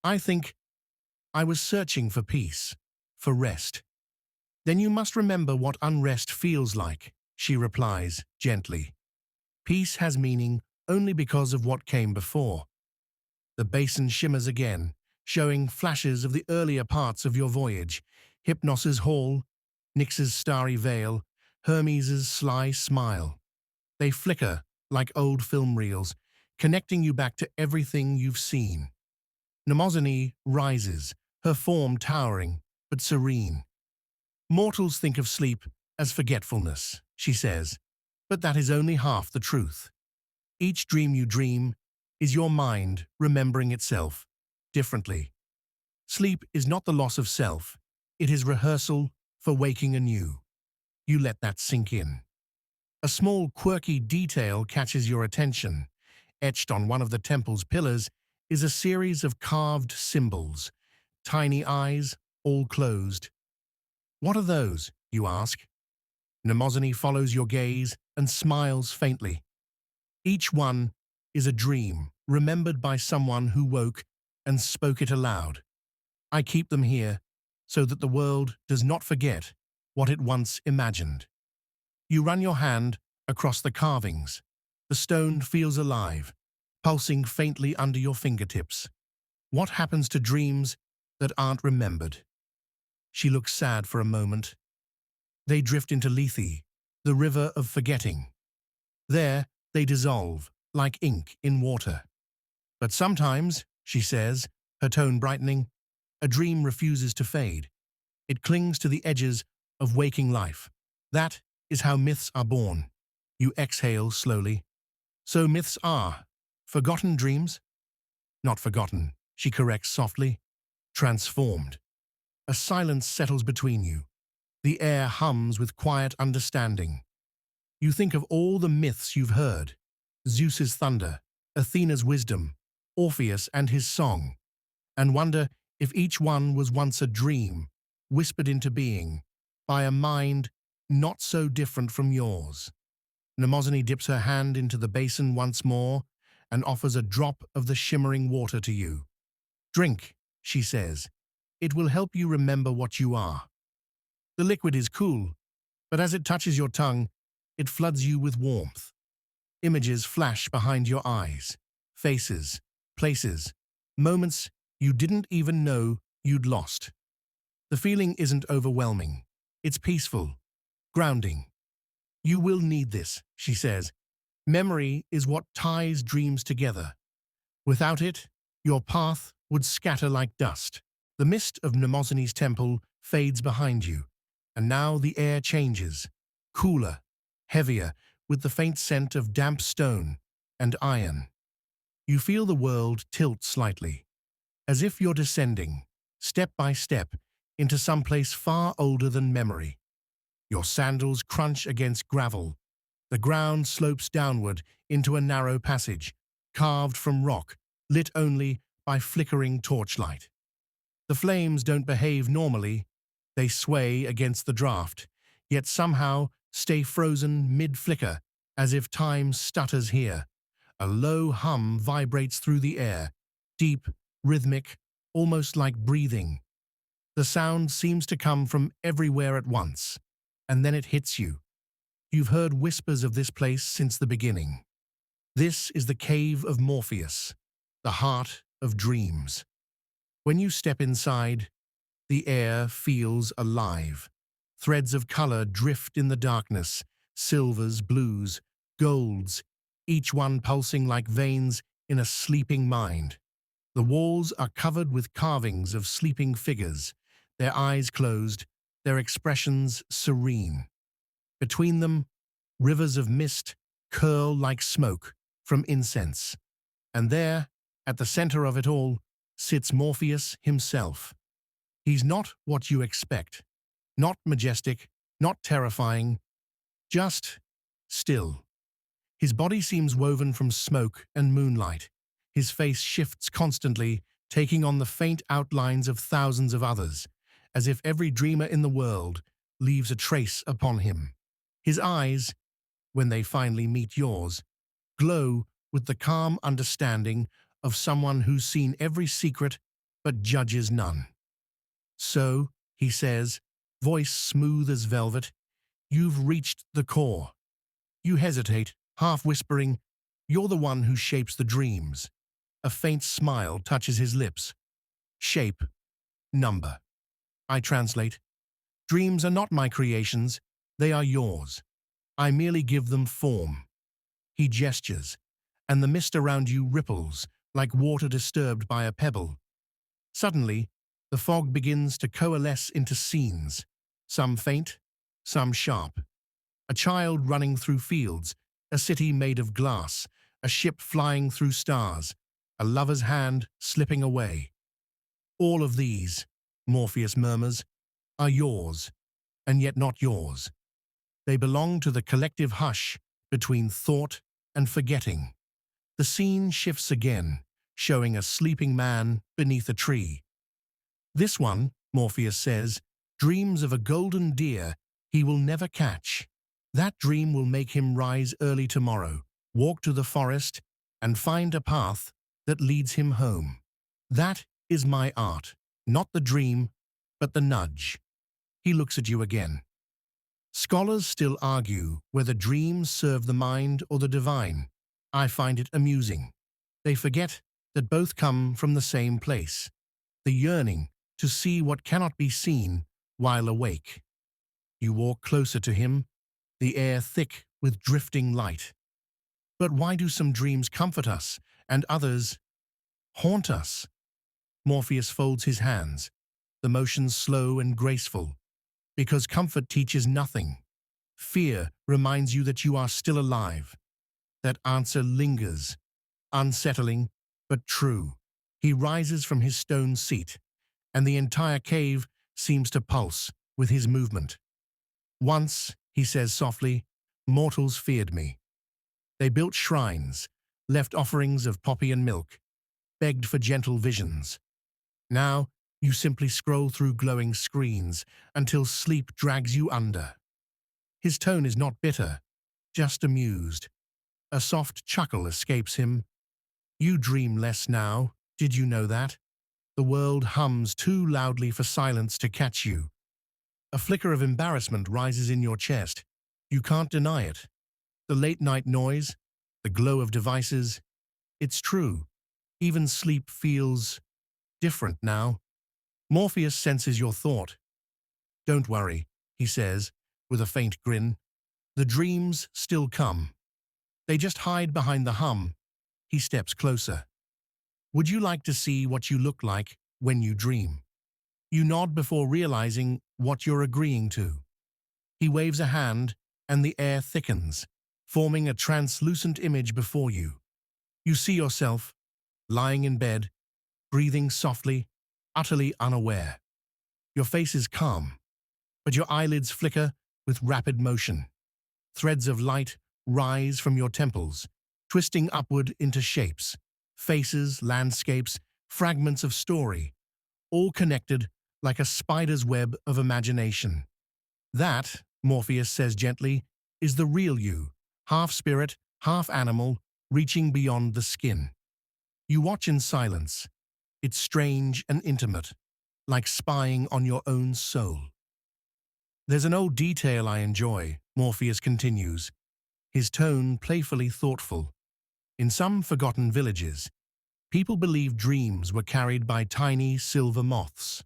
I think I was searching for peace, for rest. Then you must remember what unrest feels like, she replies gently. Peace has meaning only because of what came before. The basin shimmers again, showing flashes of the earlier parts of your voyage. Hypnos's hall, Nyx's starry veil, Hermes's sly smile. They flicker like old film reels, connecting you back to everything you've seen. Mnemosyne rises, her form towering but serene. Mortals think of sleep as forgetfulness, she says, but that is only half the truth. Each dream you dream is your mind remembering itself differently. Sleep is not the loss of self, it is rehearsal for waking anew. You let that sink in. A small quirky detail catches your attention. Etched on one of the temple's pillars is a series of carved symbols, tiny eyes, all closed. What are those, you ask? Mnemosyne follows your gaze and smiles faintly. Each one is a dream, remembered by someone who woke and spoke it aloud. I keep them here so that the world does not forget what it once imagined. You run your hand across the carvings. The stone feels alive, pulsing faintly under your fingertips. What happens to dreams that aren't remembered? She looks sad for a moment. They drift into Lethe, the river of forgetting. There, they dissolve, like ink in water. But sometimes, she says, her tone brightening, a dream refuses to fade. It clings to the edges of waking life. That is how myths are born. You exhale slowly. So myths are forgotten dreams? Not forgotten, she corrects softly. Transformed. A silence settles between you. The air hums with quiet understanding. You think of all the myths you've heard. Zeus's thunder, Athena's wisdom, Orpheus and his song, and wonder if each one was once a dream, whispered into being, by a mind not so different from yours. Mnemosyne dips her hand into the basin once more and offers a drop of the shimmering water to you. Drink, she says. It will help you remember what you are. The liquid is cool, but as it touches your tongue, it floods you with warmth. Images flash behind your eyes, faces, places, moments you didn't even know you'd lost. The feeling isn't overwhelming. It's peaceful, grounding. You will need this, she says. Memory is what ties dreams together. Without it, your path would scatter like dust. The mist of Mnemosyne's temple fades behind you, and now the air changes, cooler, heavier, with the faint scent of damp stone and iron. You feel the world tilt slightly, as if you're descending, step by step, into some place far older than memory. Your sandals crunch against gravel. The ground slopes downward into a narrow passage, carved from rock, lit only by flickering torchlight. The flames don't behave normally, They sway against the draft, yet somehow stay frozen mid-flicker, as if time stutters here. A low hum vibrates through the air, deep, rhythmic, almost like breathing. The sound seems to come from everywhere at once, and then it hits you. You've heard whispers of this place since the beginning. This is the cave of Morpheus, the heart of dreams. When you step inside, the air feels alive. Threads of color drift in the darkness, silvers, blues, golds, each one pulsing like veins in a sleeping mind. The walls are covered with carvings of sleeping figures, their eyes closed, their expressions serene. Between them, rivers of mist curl like smoke from incense. And there, at the center of it all, sits Morpheus himself. He's not what you expect, not majestic, not terrifying, just still. His body seems woven from smoke and moonlight. His face shifts constantly, taking on the faint outlines of thousands of others, as if every dreamer in the world leaves a trace upon him. His eyes, when they finally meet yours, glow with the calm understanding of someone who's seen every secret but judges none. "So," he says, voice smooth as velvet, "you've reached the core." You hesitate, half whispering, "You're the one who shapes the dreams." A faint smile touches his lips. "Shape, number." I translate. "Dreams are not my creations, they are yours. I merely give them form." He gestures, and the mist around you ripples, like water disturbed by a pebble. Suddenly, the fog begins to coalesce into scenes, some faint, some sharp. A child running through fields, a city made of glass, a ship flying through stars, a lover's hand slipping away. "All of these," Morpheus murmurs, "are yours, and yet not yours. They belong to the collective hush between thought and forgetting." The scene shifts again, showing a sleeping man beneath a tree. "This one," Morpheus says, "dreams of a golden deer he will never catch. That dream will make him rise early tomorrow, walk to the forest, and find a path that leads him home. That is my art, not the dream, but the nudge." He looks at you again. Scholars still argue whether dreams serve the mind or the divine. I find it amusing. They forget that both come from the same place, the yearning to see what cannot be seen while awake. You walk closer to him, the air thick with drifting light. "But why do some dreams comfort us, and others haunt us?" Morpheus folds his hands, the motions slow and graceful. "Because comfort teaches nothing. Fear reminds you that you are still alive." That answer lingers, unsettling, but true. He rises from his stone seat, and the entire cave seems to pulse with his movement. "Once," he says softly, "mortals feared me. They built shrines, left offerings of poppy and milk, begged for gentle visions. Now, you simply scroll through glowing screens until sleep drags you under." His tone is not bitter, just amused. A soft chuckle escapes him. "You dream less now, did you know that? The world hums too loudly for silence to catch you." A flicker of embarrassment rises in your chest. You can't deny it. The late-night noise, the glow of devices. It's true. Even sleep feels different now. Morpheus senses your thought. "Don't worry," he says, with a faint grin. "The dreams still come. They just hide behind the hum." He steps closer. "Would you like to see what you look like when you dream?" You nod before realizing what you're agreeing to. He waves a hand, and the air thickens, forming a translucent image before you. You see yourself, lying in bed, breathing softly, utterly unaware. Your face is calm, but your eyelids flicker with rapid motion. Threads of light rise from your temples, twisting upward into shapes, faces, landscapes, fragments of story, all connected like a spider's web of imagination. That, Morpheus says gently, is the real you, half spirit, half animal, reaching beyond the skin. You watch in silence. It's strange and intimate, like spying on your own soul. There's an old detail I enjoy, Morpheus continues, his tone playfully thoughtful. In some forgotten villages, people believed dreams were carried by tiny silver moths.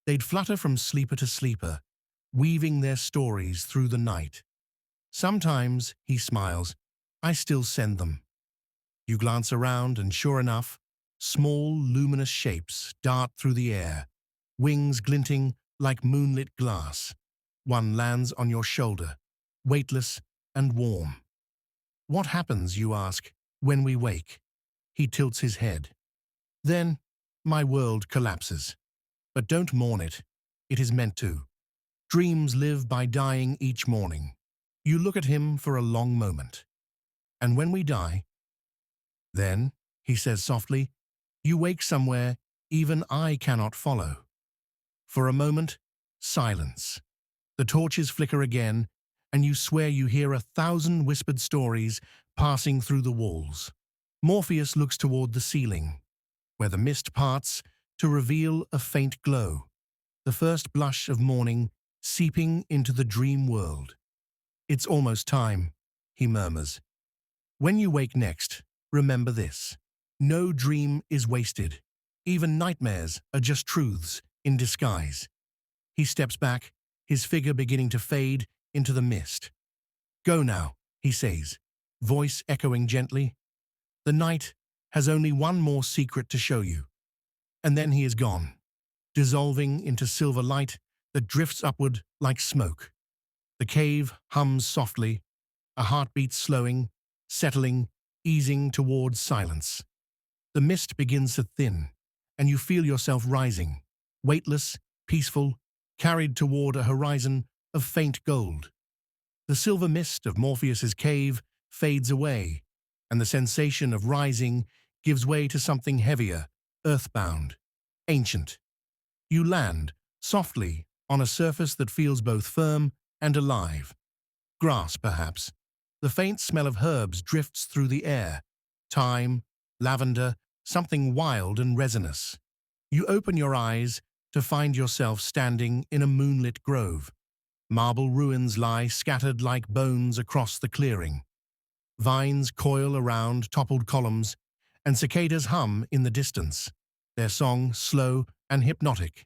They'd flutter from sleeper to sleeper, weaving their stories through the night. Sometimes, he smiles, I still send them. You glance around and sure enough, small luminous shapes dart through the air, wings glinting like moonlit glass. One lands on your shoulder, weightless and warm. What happens, you ask, when we wake? He tilts his head. Then, my world collapses. But don't mourn it. It is meant to. Dreams live by dying each morning. You look at him for a long moment. And when we die, then, he says softly, you wake somewhere even I cannot follow. For a moment, silence. The torches flicker again, and you swear you hear 1,000 whispered stories passing through the walls. Morpheus looks toward the ceiling, where the mist parts to reveal a faint glow, the first blush of morning seeping into the dream world. It's almost time, he murmurs. When you wake next, remember this. No dream is wasted. Even nightmares are just truths in disguise. He steps back, his figure beginning to fade into the mist. Go now, he says, voice echoing gently. The night has only one more secret to show you. And then he is gone, dissolving into silver light that drifts upward like smoke. The cave hums softly, a heartbeat slowing, settling, easing towards silence. The mist begins to thin, and you feel yourself rising, weightless, peaceful, carried toward a horizon of faint gold. The silver mist of Morpheus's cave fades away, and the sensation of rising gives way to something heavier, earthbound, ancient. You land, softly, on a surface that feels both firm and alive. Grass, perhaps. The faint smell of herbs drifts through the air. Thyme, lavender, something wild and resinous. You open your eyes to find yourself standing in a moonlit grove. Marble ruins lie scattered like bones across the clearing. Vines coil around toppled columns, and cicadas hum in the distance, their song slow and hypnotic.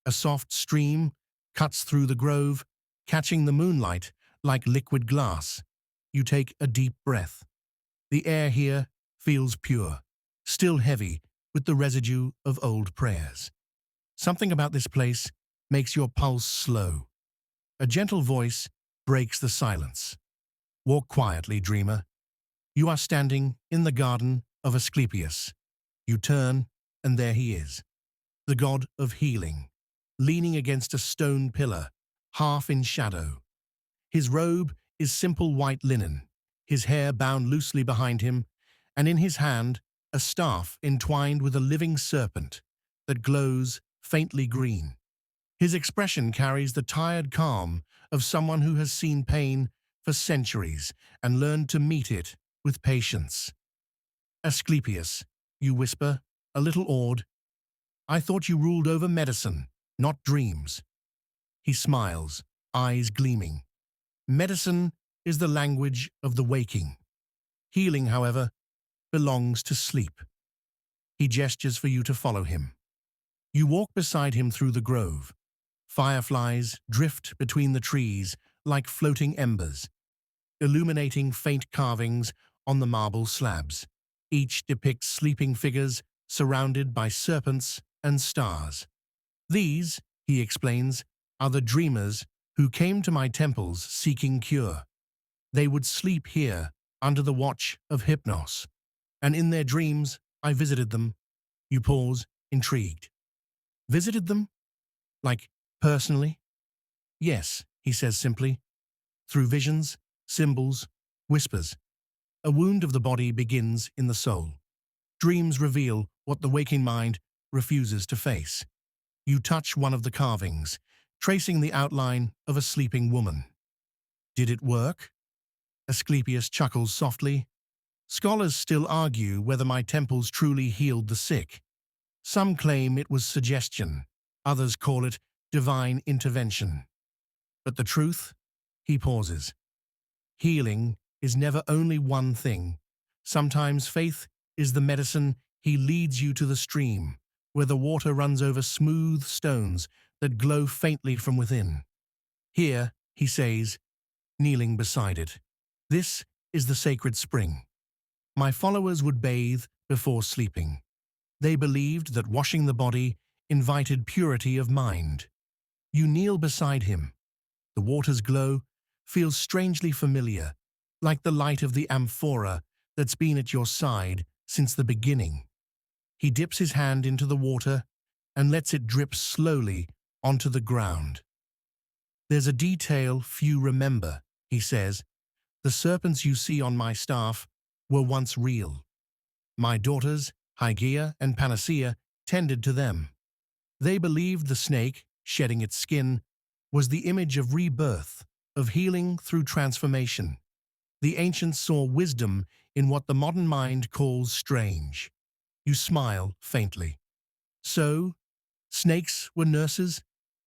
A soft stream cuts through the grove, catching the moonlight like liquid glass. You take a deep breath. The air here feels pure, still heavy with the residue of old prayers. Something about this place makes your pulse slow. A gentle voice breaks the silence. Walk quietly, dreamer. You are standing in the garden of Asclepius. You turn, and there he is, the god of healing, leaning against a stone pillar, half in shadow. His robe is simple white linen, his hair bound loosely behind him, and in his hand a staff entwined with a living serpent that glows faintly green. His expression carries the tired calm of someone who has seen pain for centuries and learned to meet it with patience. Asclepius, you whisper, a little awed. I thought you ruled over medicine, not dreams. He smiles, eyes gleaming. Medicine is the language of the waking. Healing, however, belongs to sleep. He gestures for you to follow him. You walk beside him through the grove. Fireflies drift between the trees like floating embers, illuminating faint carvings on the marble slabs. Each depicts sleeping figures surrounded by serpents and stars. These, he explains, are the dreamers who came to my temples seeking cure. They would sleep here under the watch of Hypnos, and in their dreams I visited them. You pause, intrigued. Visited them? Like, personally? Yes, he says simply. Through visions, symbols, whispers. A wound of the body begins in the soul. Dreams reveal what the waking mind refuses to face. You touch one of the carvings, tracing the outline of a sleeping woman. Did it work? Asclepius chuckles softly. Scholars still argue whether my temples truly healed the sick. Some claim it was suggestion, others call it divine intervention. But the truth? He pauses. Healing is never only one thing. Sometimes faith is the medicine. He leads you to the stream, where the water runs over smooth stones that glow faintly from within. Here, he says, kneeling beside it. This is the sacred spring. My followers would bathe before sleeping. They believed that washing the body invited purity of mind. You kneel beside him. The water's glow feels strangely familiar, like the light of the amphora that's been at your side since the beginning. He dips his hand into the water and lets it drip slowly onto the ground. There's a detail few remember, he says. The serpents you see on my staff were once real. My daughters, Hygeia and Panacea, tended to them. They believed the snake, shedding its skin, was the image of rebirth, of healing through transformation. The ancients saw wisdom in what the modern mind calls strange. You smile faintly. So, snakes were nurses?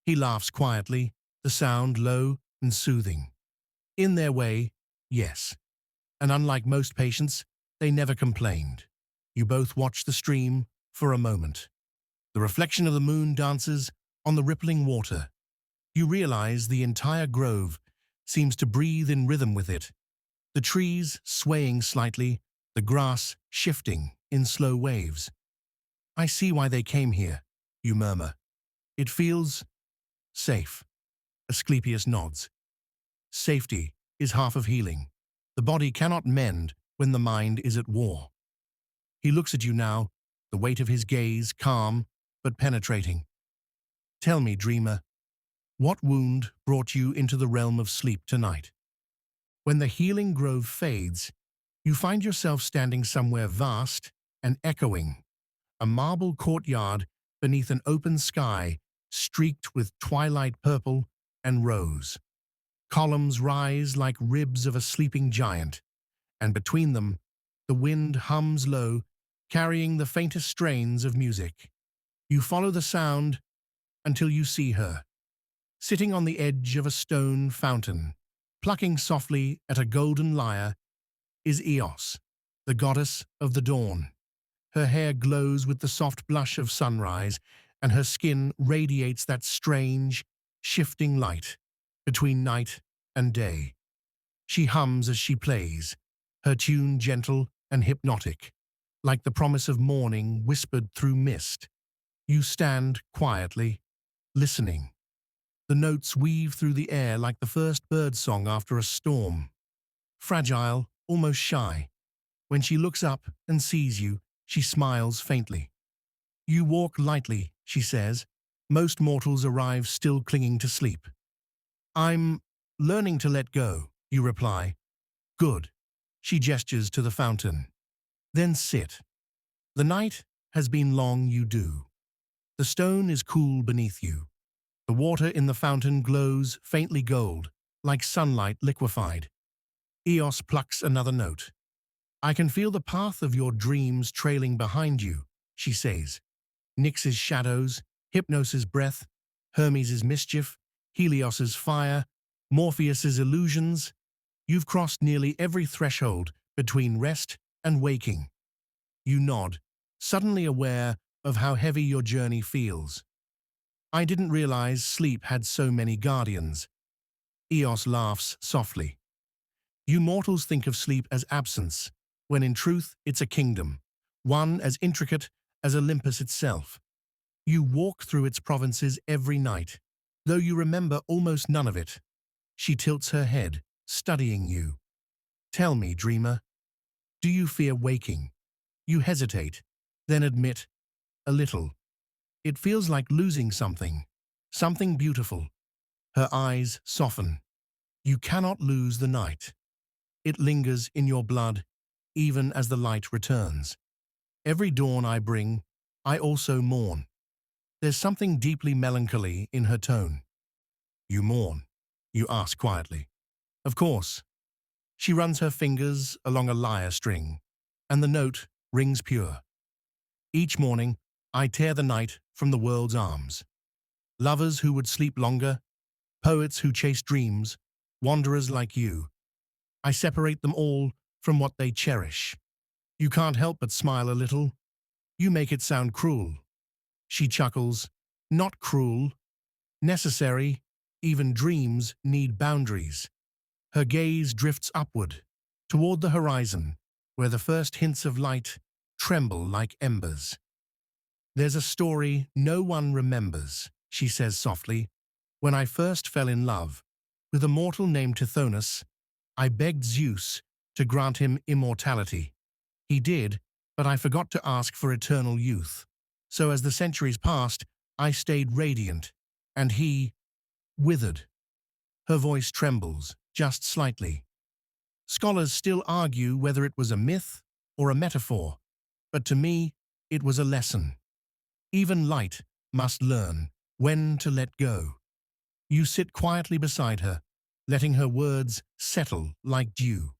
He laughs quietly, the sound low and soothing. In their way, yes. And unlike most patients, they never complained. You both watch the stream for a moment. The reflection of the moon dances on the rippling water. You realize the entire grove seems to breathe in rhythm with it. The trees swaying slightly, the grass shifting in slow waves. I see why they came here, you murmur. It feels safe. Asclepius nods. Safety is half of healing. The body cannot mend when the mind is at war. He looks at you now, the weight of his gaze calm but penetrating. Tell me, dreamer, what wound brought you into the realm of sleep tonight? When the healing grove fades, you find yourself standing somewhere vast and echoing, a marble courtyard beneath an open sky streaked with twilight purple and rose. Columns rise like ribs of a sleeping giant, and between them, the wind hums low, carrying the faintest strains of music. You follow the sound until you see her, sitting on the edge of a stone fountain, plucking softly at a golden lyre, is Eos, the goddess of the dawn. Her hair glows with the soft blush of sunrise, and her skin radiates that strange, shifting light between night and day. She hums as she plays, her tune gentle and hypnotic, like the promise of morning whispered through mist. You stand quietly, listening. The notes weave through the air like the first bird song after a storm. Fragile, almost shy. When she looks up and sees you, she smiles faintly. You walk lightly, she says. Most mortals arrive still clinging to sleep. I'm learning to let go, you reply. Good. She gestures to the fountain. Then sit. The night has been long, you do. The stone is cool beneath you. The water in the fountain glows faintly gold, like sunlight liquefied. Eos plucks another note. I can feel the path of your dreams trailing behind you, she says. Nyx's shadows, Hypnos' breath, Hermes' mischief, Helios' fire, Morpheus' illusions. You've crossed nearly every threshold between rest and waking. You nod, suddenly aware of how heavy your journey feels. I didn't realize sleep had so many guardians. Eos laughs softly. You mortals think of sleep as absence, when in truth it's a kingdom, one as intricate as Olympus itself. You walk through its provinces every night, though you remember almost none of it. She tilts her head, studying you. Tell me, dreamer, do you fear waking? You hesitate, then admit, a little. It feels like losing something beautiful. Her eyes soften. You cannot lose the night. It lingers in your blood, even as the light returns. Every dawn I bring, I also mourn. There's something deeply melancholy in her tone. You mourn? You ask quietly. Of course. She runs her fingers along a lyre string, and the note rings pure. Each morning, I tear the night from the world's arms. Lovers who would sleep longer, poets who chase dreams, wanderers like you. I separate them all from what they cherish. You can't help but smile a little. You make it sound cruel. She chuckles. Not cruel. Necessary. Even dreams need boundaries. Her gaze drifts upward, toward the horizon, where the first hints of light tremble like embers. There's a story no one remembers, she says softly. When I first fell in love with a mortal named Tithonus, I begged Zeus to grant him immortality. He did, but I forgot to ask for eternal youth. So as the centuries passed, I stayed radiant, and he withered. Her voice trembles, just slightly. Scholars still argue whether it was a myth or a metaphor, but to me, it was a lesson. Even light must learn when to let go. You sit quietly beside her, letting her words settle like dew.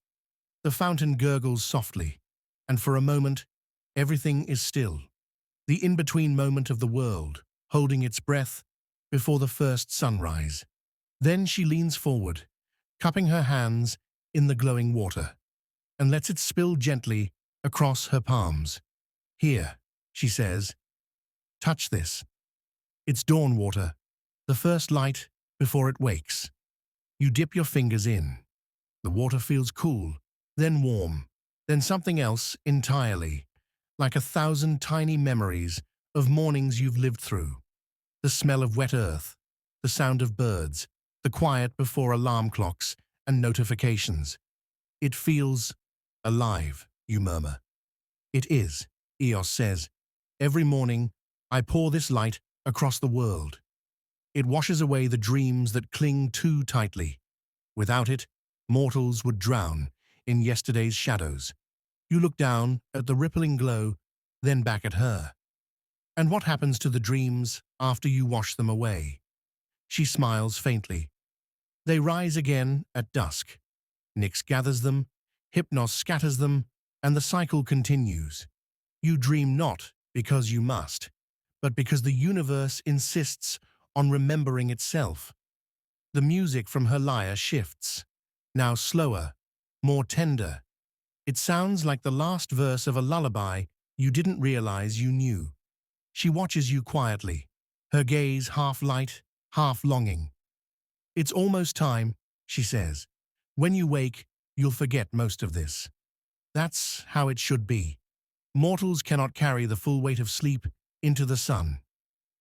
The fountain gurgles softly, and for a moment, everything is still. The in-between moment of the world, holding its breath before the first sunrise. Then she leans forward, cupping her hands in the glowing water, and lets it spill gently across her palms. Here, she says, touch this. It's dawn water, the first light before it wakes. You dip your fingers in. The water feels cool, then warm, then something else entirely, like 1,000 tiny memories of mornings you've lived through. The smell of wet earth, the sound of birds, the quiet before alarm clocks and notifications. It feels alive, you murmur. It is, Eos says. Every morning, I pour this light across the world. It washes away the dreams that cling too tightly. Without it, mortals would drown in yesterday's shadows. You look down at the rippling glow, then back at her. And what happens to the dreams after you wash them away? She smiles faintly. They rise again at dusk. Nyx gathers them, Hypnos scatters them, and the cycle continues. You dream not because you must, but because the universe insists on remembering itself. The music from her lyre shifts, now slower, more tender. It sounds like the last verse of a lullaby you didn't realize you knew. She watches you quietly, her gaze half light, half longing. It's almost time, she says. When you wake, you'll forget most of this. That's how it should be. Mortals cannot carry the full weight of sleep into the sun.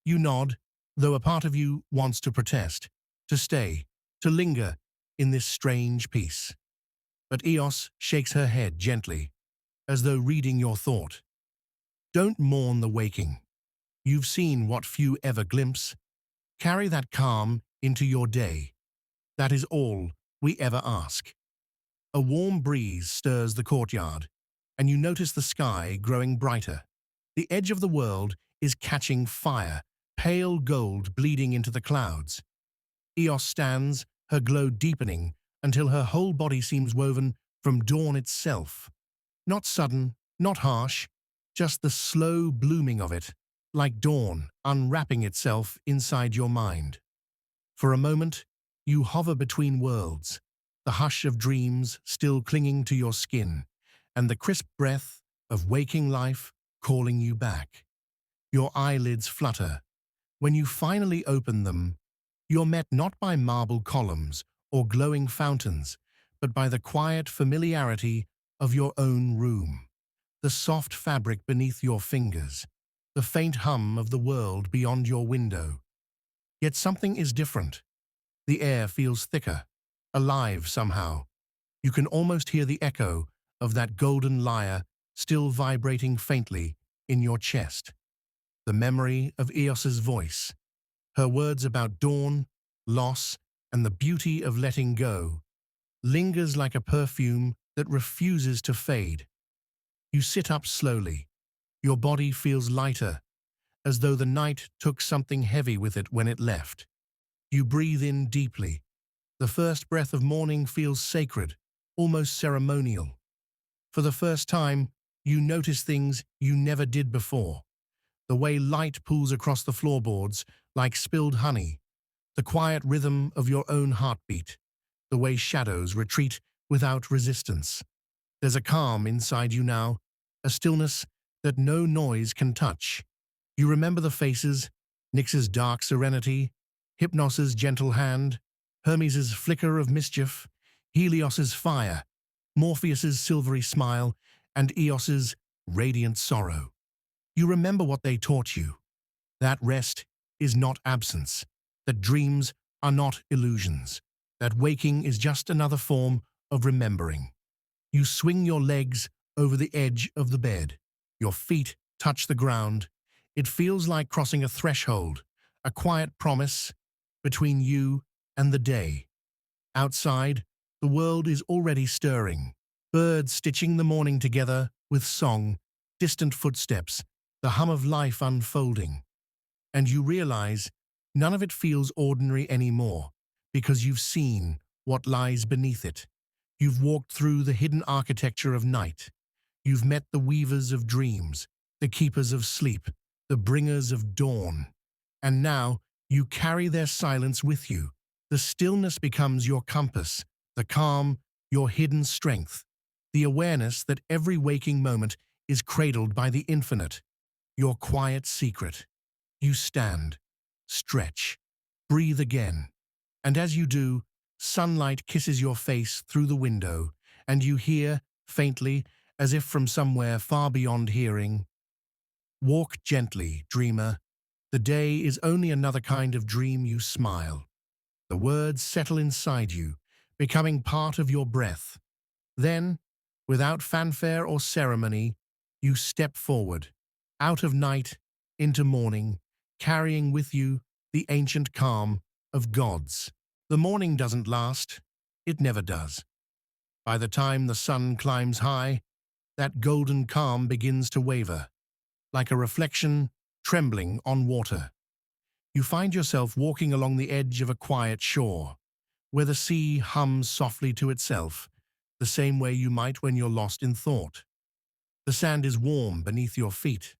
You nod, though a part of you wants to protest, to stay, to linger in this strange peace. But Eos shakes her head gently, as though reading your thought. Don't mourn the waking. You've seen what few ever glimpse. Carry that calm into your day. That is all we ever ask. A warm breeze stirs the courtyard, and you notice the sky growing brighter. The edge of the world is catching fire, pale gold bleeding into the clouds. Eos stands, her glow deepening until her whole body seems woven from dawn itself. Not sudden, not harsh, just the slow blooming of it, like dawn unwrapping itself inside your mind. For a moment, you hover between worlds, the hush of dreams still clinging to your skin, and the crisp breath of waking life calling you back. Your eyelids flutter. When you finally open them, you're met not by marble columns or glowing fountains, but by the quiet familiarity of your own room, the soft fabric beneath your fingers, the faint hum of the world beyond your window. Yet something is different. The air feels thicker, alive somehow. You can almost hear the echo of that golden lyre still vibrating faintly in your chest. The memory of Eos's voice, her words about dawn, loss, and the beauty of letting go, lingers like a perfume that refuses to fade. You sit up slowly. Your body feels lighter, as though the night took something heavy with it when it left. You breathe in deeply. The first breath of morning feels sacred, almost ceremonial. For the first time, you notice things you never did before. The way light pools across the floorboards like spilled honey, the quiet rhythm of your own heartbeat, the way shadows retreat without resistance. There's a calm inside you now, a stillness that no noise can touch. You remember the faces, Nyx's dark serenity, Hypnos's gentle hand, Hermes's flicker of mischief, Helios's fire, Morpheus's silvery smile, and Eos's radiant sorrow. You remember what they taught you. That rest is not absence, that dreams are not illusions, that waking is just another form of remembering. You swing your legs over the edge of the bed. Your feet touch the ground. It feels like crossing a threshold, a quiet promise between you and the day. Outside, the world is already stirring. Birds stitching the morning together with song, distant footsteps, the hum of life unfolding. And you realize none of it feels ordinary anymore because you've seen what lies beneath it. You've walked through the hidden architecture of night. You've met the weavers of dreams, the keepers of sleep, the bringers of dawn. And now you carry their silence with you. The stillness becomes your compass, the calm, your hidden strength, the awareness that every waking moment is cradled by the infinite, your quiet secret. You stand, stretch, breathe again. And as you do, sunlight kisses your face through the window, and you hear, faintly, as if from somewhere far beyond hearing, "Walk gently, dreamer. The day is only another kind of dream." You smile. The words settle inside you, becoming part of your breath. Then, without fanfare or ceremony, you step forward, out of night, into morning, carrying with you the ancient calm of gods. The morning doesn't last. It never does. By the time the sun climbs high, that golden calm begins to waver, like a reflection trembling on water. You find yourself walking along the edge of a quiet shore, where the sea hums softly to itself, the same way you might when you're lost in thought. The sand is warm beneath your feet.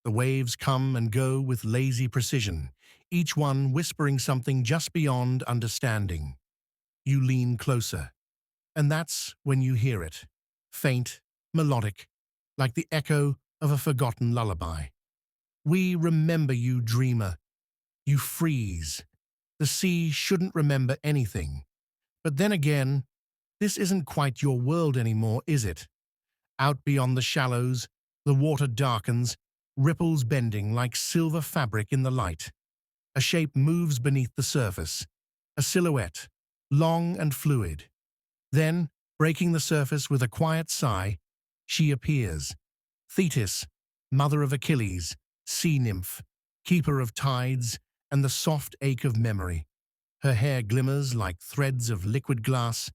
The waves come and go with lazy precision, each one whispering something just beyond understanding. You lean closer, and that's when you hear it, faint, melodic, like the echo of a forgotten lullaby. "We remember you, dreamer." You freeze. The sea shouldn't remember anything. But then again, this isn't quite your world anymore, is it? Out beyond the shallows, the water darkens, ripples bending like silver fabric in the light. A shape moves beneath the surface, a silhouette, long and fluid. Then, breaking the surface with a quiet sigh, she appears. Thetis, mother of Achilles, sea nymph, keeper of tides, and the soft ache of memory. Her hair glimmers like threads of liquid glass,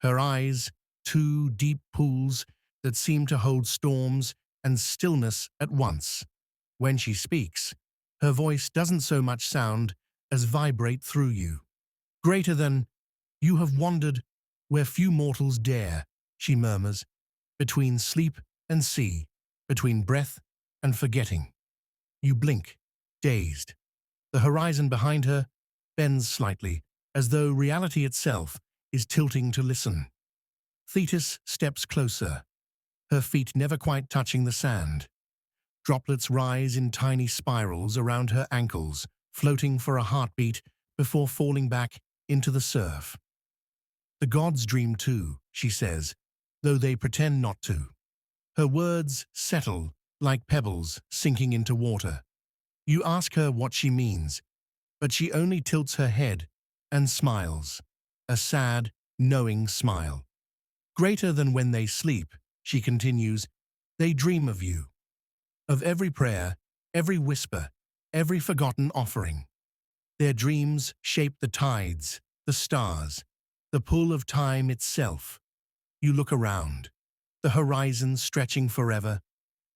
her eyes, two deep pools that seem to hold storms and stillness at once. When she speaks, her voice doesn't so much sound as vibrate through you. "Greater than, you have wandered where few mortals dare," she murmurs, "between sleep and sea, between breath and forgetting." You blink, dazed. The horizon behind her bends slightly, as though reality itself is tilting to listen. Thetis steps closer, her feet never quite touching the sand. Droplets rise in tiny spirals around her ankles, floating for a heartbeat before falling back into the surf. "The gods dream too," she says, though they pretend not to. Her words settle like pebbles sinking into water. You ask her what she means, but she only tilts her head and smiles, a sad, knowing smile. "Greater than when they sleep," she continues, "they dream of you, of every prayer, every whisper, every forgotten offering. Their dreams shape the tides, the stars, the pull of time itself." You look around, the horizon stretching forever,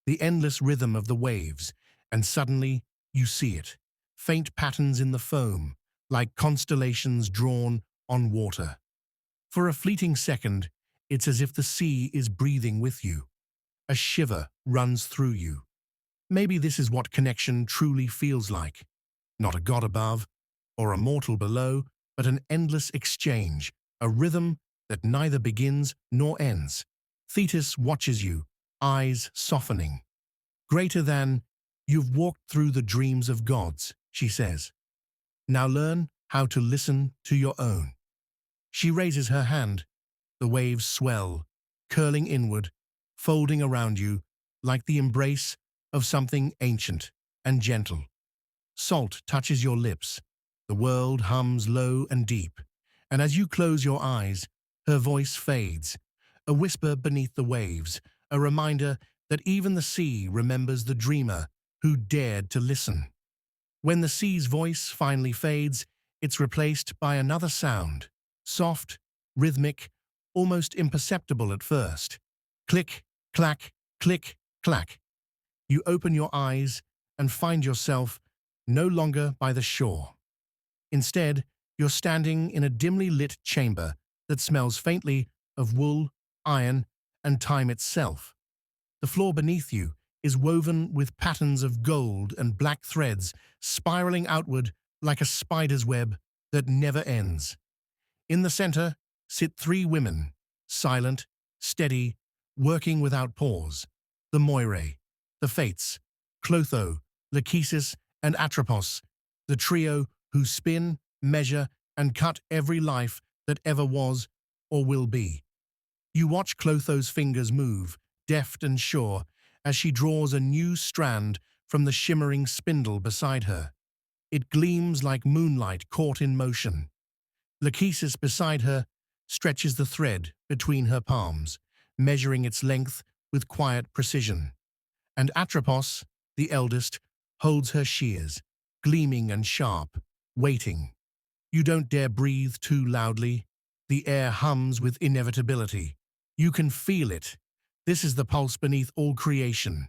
the endless rhythm of the waves, and suddenly You see it. Faint patterns in the foam, like constellations drawn on water. For a fleeting second, it's as if the sea is breathing with you. A shiver runs through you. Maybe this is what connection truly feels like. Not a god above, or a mortal below, but an endless exchange, a rhythm that neither begins nor ends. Thetis watches you, eyes softening. Greater than, you've walked through the dreams of gods, she says. Now learn how to listen to your own. She raises her hand. The waves swell, curling inward, folding around you like the embrace of something ancient and gentle. Salt touches your lips. The world hums low and deep. And as you close your eyes, her voice fades. A whisper beneath the waves, a reminder that even the sea remembers the dreamer who dared to listen. When the sea's voice finally fades, it's replaced by another sound. Soft, rhythmic, almost imperceptible at first. Click, clack, click, clack. You open your eyes and find yourself no longer by the shore. Instead, you're standing in a dimly lit chamber that smells faintly of wool, iron, and time itself. The floor beneath you is woven with patterns of gold and black threads spiraling outward like a spider's web that never ends. In the center sit three women, silent, steady, working without pause. The Moirae, the Fates, Clotho, Lachesis, and Atropos, the trio who spin, measure, and cut every life that ever was or will be. You watch Clotho's fingers move, deft and sure, as she draws a new strand from the shimmering spindle beside her. It gleams like moonlight caught in motion. Lachesis beside her stretches the thread between her palms, measuring its length with quiet precision. And Atropos, the eldest, holds her shears, gleaming and sharp, waiting. You don't dare breathe too loudly. The air hums with inevitability. You can feel it. This is the pulse beneath all creation,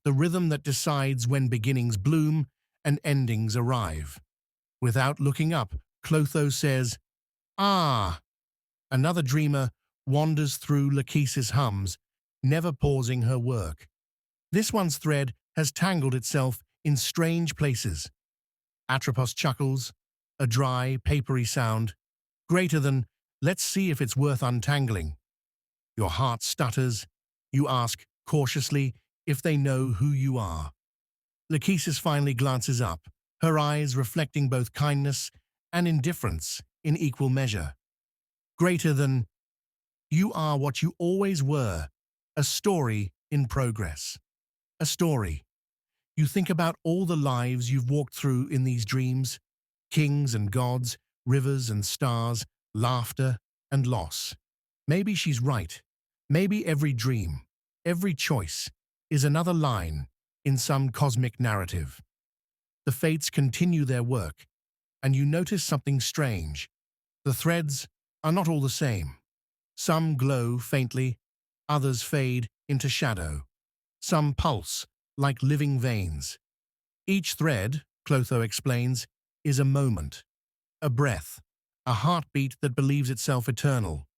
the rhythm that decides when beginnings bloom and endings arrive. Without looking up, Clotho says, "Ah!" Another dreamer wanders through Lachesis' hums, never pausing her work. This one's thread has tangled itself in strange places. Atropos chuckles, a dry, papery sound, greater than, "Let's see if it's worth untangling." Your heart stutters. You ask, cautiously, if they know who you are. Lachesis finally glances up, her eyes reflecting both kindness and indifference in equal measure. Greater than, "You are what you always were, a story in progress." A story. You think about all the lives you've walked through in these dreams, kings and gods, rivers and stars, laughter and loss. Maybe she's right. Maybe every dream, every choice, is another line in some cosmic narrative. The fates continue their work, and you notice something strange. The threads are not all the same. Some glow faintly, others fade into shadow. Some pulse like living veins. Each thread, Clotho explains, is a moment, a breath, a heartbeat that believes itself eternal.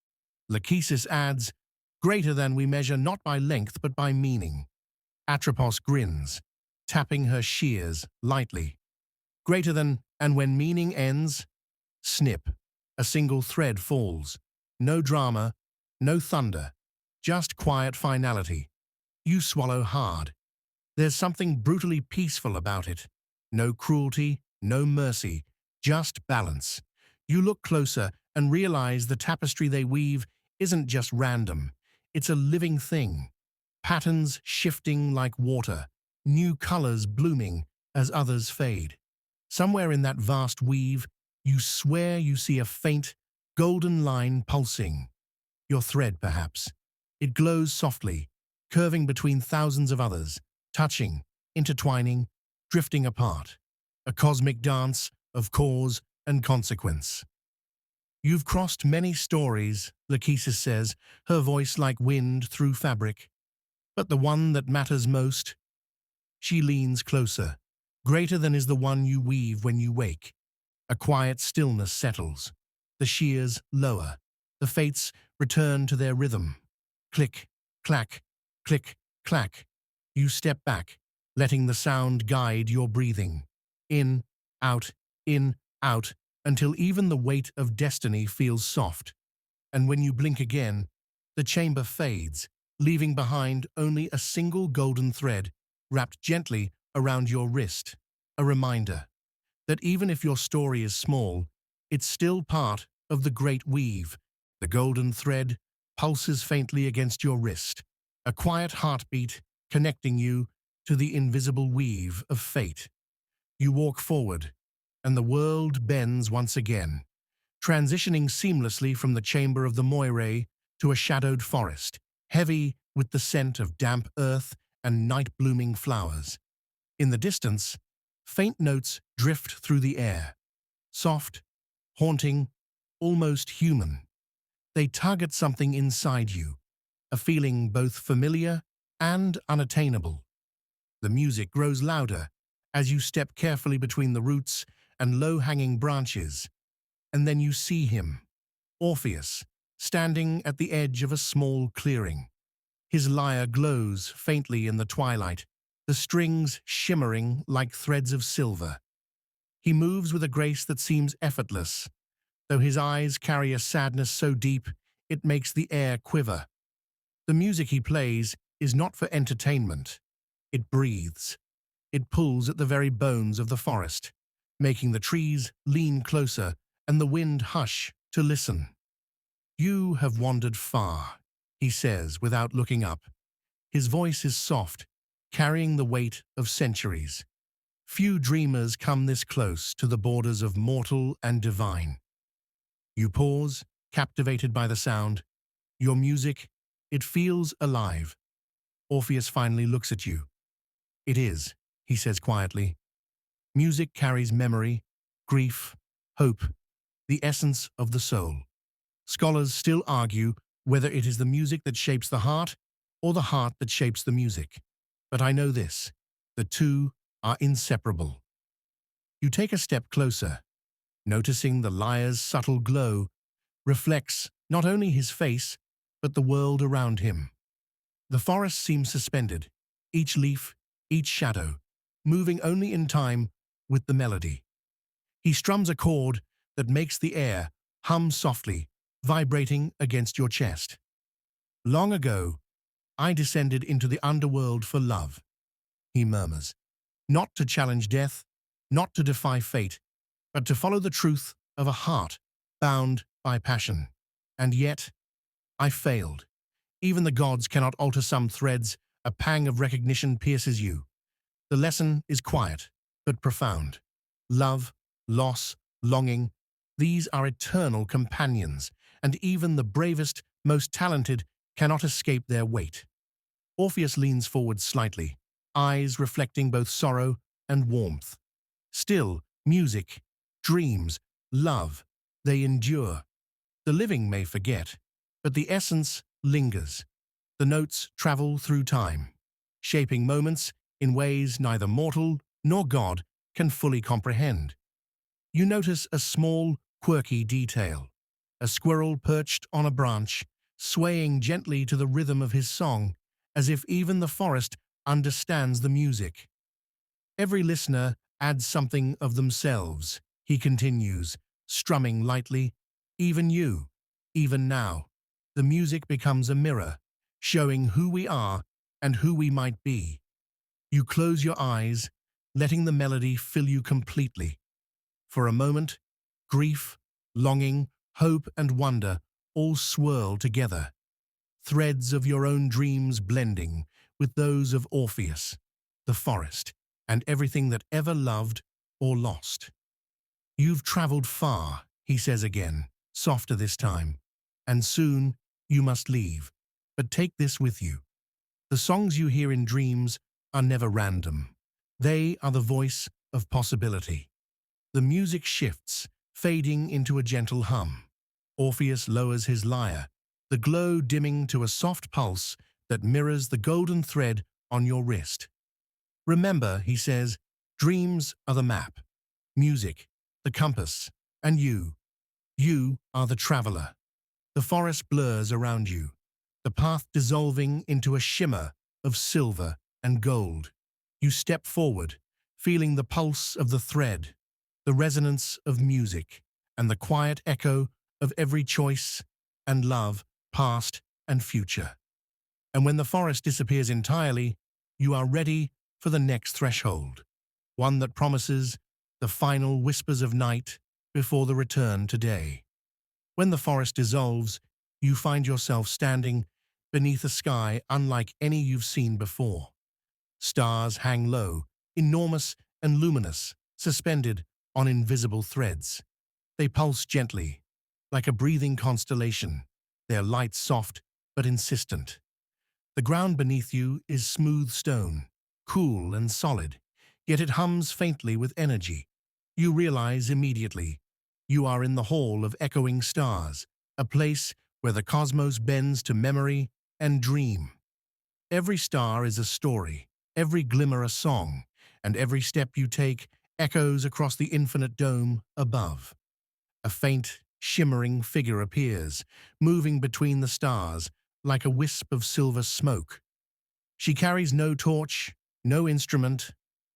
Lachesis adds, "Greater than we measure not by length but by meaning." Atropos grins, tapping her shears lightly. Greater than, and when meaning ends, snip, a single thread falls. No drama, no thunder, just quiet finality. You swallow hard. There's something brutally peaceful about it. No cruelty, no mercy, just balance. You look closer and realize the tapestry they weave isn't just random. It's a living thing. Patterns shifting like water, new colors blooming as others fade. Somewhere in that vast weave, you swear you see a faint, golden line pulsing. Your thread, perhaps. It glows softly, curving between thousands of others, touching, intertwining, drifting apart. A cosmic dance of cause and consequence. You've crossed many stories, Lachesis says, her voice like wind through fabric. But the one that matters most? She leans closer. Greater than is the one you weave when you wake. A quiet stillness settles. The shears lower. The fates return to their rhythm. Click, clack, click, clack. You step back, letting the sound guide your breathing. In, in, out, until even the weight of destiny feels soft. And when you blink again, the chamber fades, leaving behind only a single golden thread wrapped gently around your wrist. A reminder that even if your story is small, it's still part of the great weave. The golden thread pulses faintly against your wrist, a quiet heartbeat connecting you to the invisible weave of fate. You walk forward, and the world bends once again, transitioning seamlessly from the chamber of the Moire to a shadowed forest, heavy with the scent of damp earth and night-blooming flowers. In the distance, faint notes drift through the air, soft, haunting, almost human. They tug at something inside you, a feeling both familiar and unattainable. The music grows louder as you step carefully between the roots and low-hanging branches, and then you see him, Orpheus, standing at the edge of a small clearing. His lyre glows faintly in the twilight, the strings shimmering like threads of silver. He moves with a grace that seems effortless, though his eyes carry a sadness so deep it makes the air quiver. The music he plays is not for entertainment. It breathes. It pulls at the very bones of the forest, making the trees lean closer and the wind hush to listen. "You have wandered far," he says without looking up. His voice is soft, carrying the weight of centuries. Few dreamers come this close to the borders of mortal and divine. You pause, captivated by the sound. Your music, it feels alive. Orpheus finally looks at you. "It is," he says quietly. "Music carries memory, grief, hope, the essence of the soul." Scholars still argue whether it is the music that shapes the heart or the heart that shapes the music. But I know this: the two are inseparable. You take a step closer, noticing the lyre's subtle glow reflects not only his face, but the world around him. The forest seems suspended, each leaf, each shadow, moving only in time with the melody. He strums a chord that makes the air hum softly, vibrating against your chest. "Long ago, I descended into the underworld for love," he murmurs. "Not to challenge death, not to defy fate, but to follow the truth of a heart bound by passion. And yet, I failed. Even the gods cannot alter some threads. A pang of recognition pierces you. The lesson is quiet, but profound. Love, loss, longing, these are eternal companions, and even the bravest, most talented cannot escape their weight." Orpheus leans forward slightly, eyes reflecting both sorrow and warmth. Still, music, dreams, love, they endure. The living may forget, but the essence lingers. The notes travel through time, shaping moments in ways neither mortal nor God can fully comprehend. You notice a small, quirky detail: a squirrel perched on a branch, swaying gently to the rhythm of his song, as if even the forest understands the music. "Every listener adds something of themselves," he continues, strumming lightly. "Even you, even now. The music becomes a mirror, showing who we are and who we might be." You close your eyes, letting the melody fill you completely. For a moment, grief, longing, hope, and wonder all swirl together, threads of your own dreams blending with those of Orpheus, the forest, and everything that ever loved or lost. "You've traveled far," he says again, softer this time, "and soon you must leave. But take this with you. The songs you hear in dreams are never random. They are the voice of possibility." The music shifts, fading into a gentle hum. Orpheus lowers his lyre, the glow dimming to a soft pulse that mirrors the golden thread on your wrist. "Remember," he says, Dreams are the map, music, the compass, and you are the traveler. The forest blurs around you, the path dissolving into a shimmer of silver and gold. You step forward, feeling the pulse of the thread, the resonance of music, and the quiet echo of every choice and love, past and future. And when the forest disappears entirely, you are ready for the next threshold, one that promises the final whispers of night before the return to day. When the forest dissolves, you find yourself standing beneath a sky unlike any you've seen before. Stars hang low, enormous and luminous, suspended on invisible threads. They pulse gently, like a breathing constellation, their light soft but insistent. The ground beneath you is smooth stone, cool and solid, yet it hums faintly with energy. You realize immediately you are in the hall of echoing stars, a place where the cosmos bends to memory and dream. Every star is a story, every glimmer a song, and every step you take echoes across the infinite dome above. A faint, shimmering figure appears, moving between the stars like a wisp of silver smoke. She carries no torch, no instrument,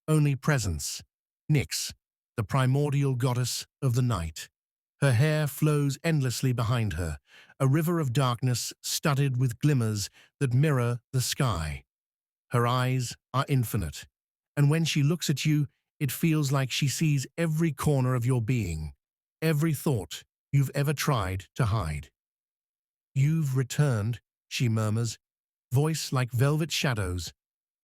only presence. Nyx, the primordial goddess of the night. Her hair flows endlessly behind her, a river of darkness studded with glimmers that mirror the sky. Her eyes are infinite, and when she looks at you, it feels like she sees every corner of your being, every thought you've ever tried to hide. "You've returned," she murmurs, voice like velvet shadows.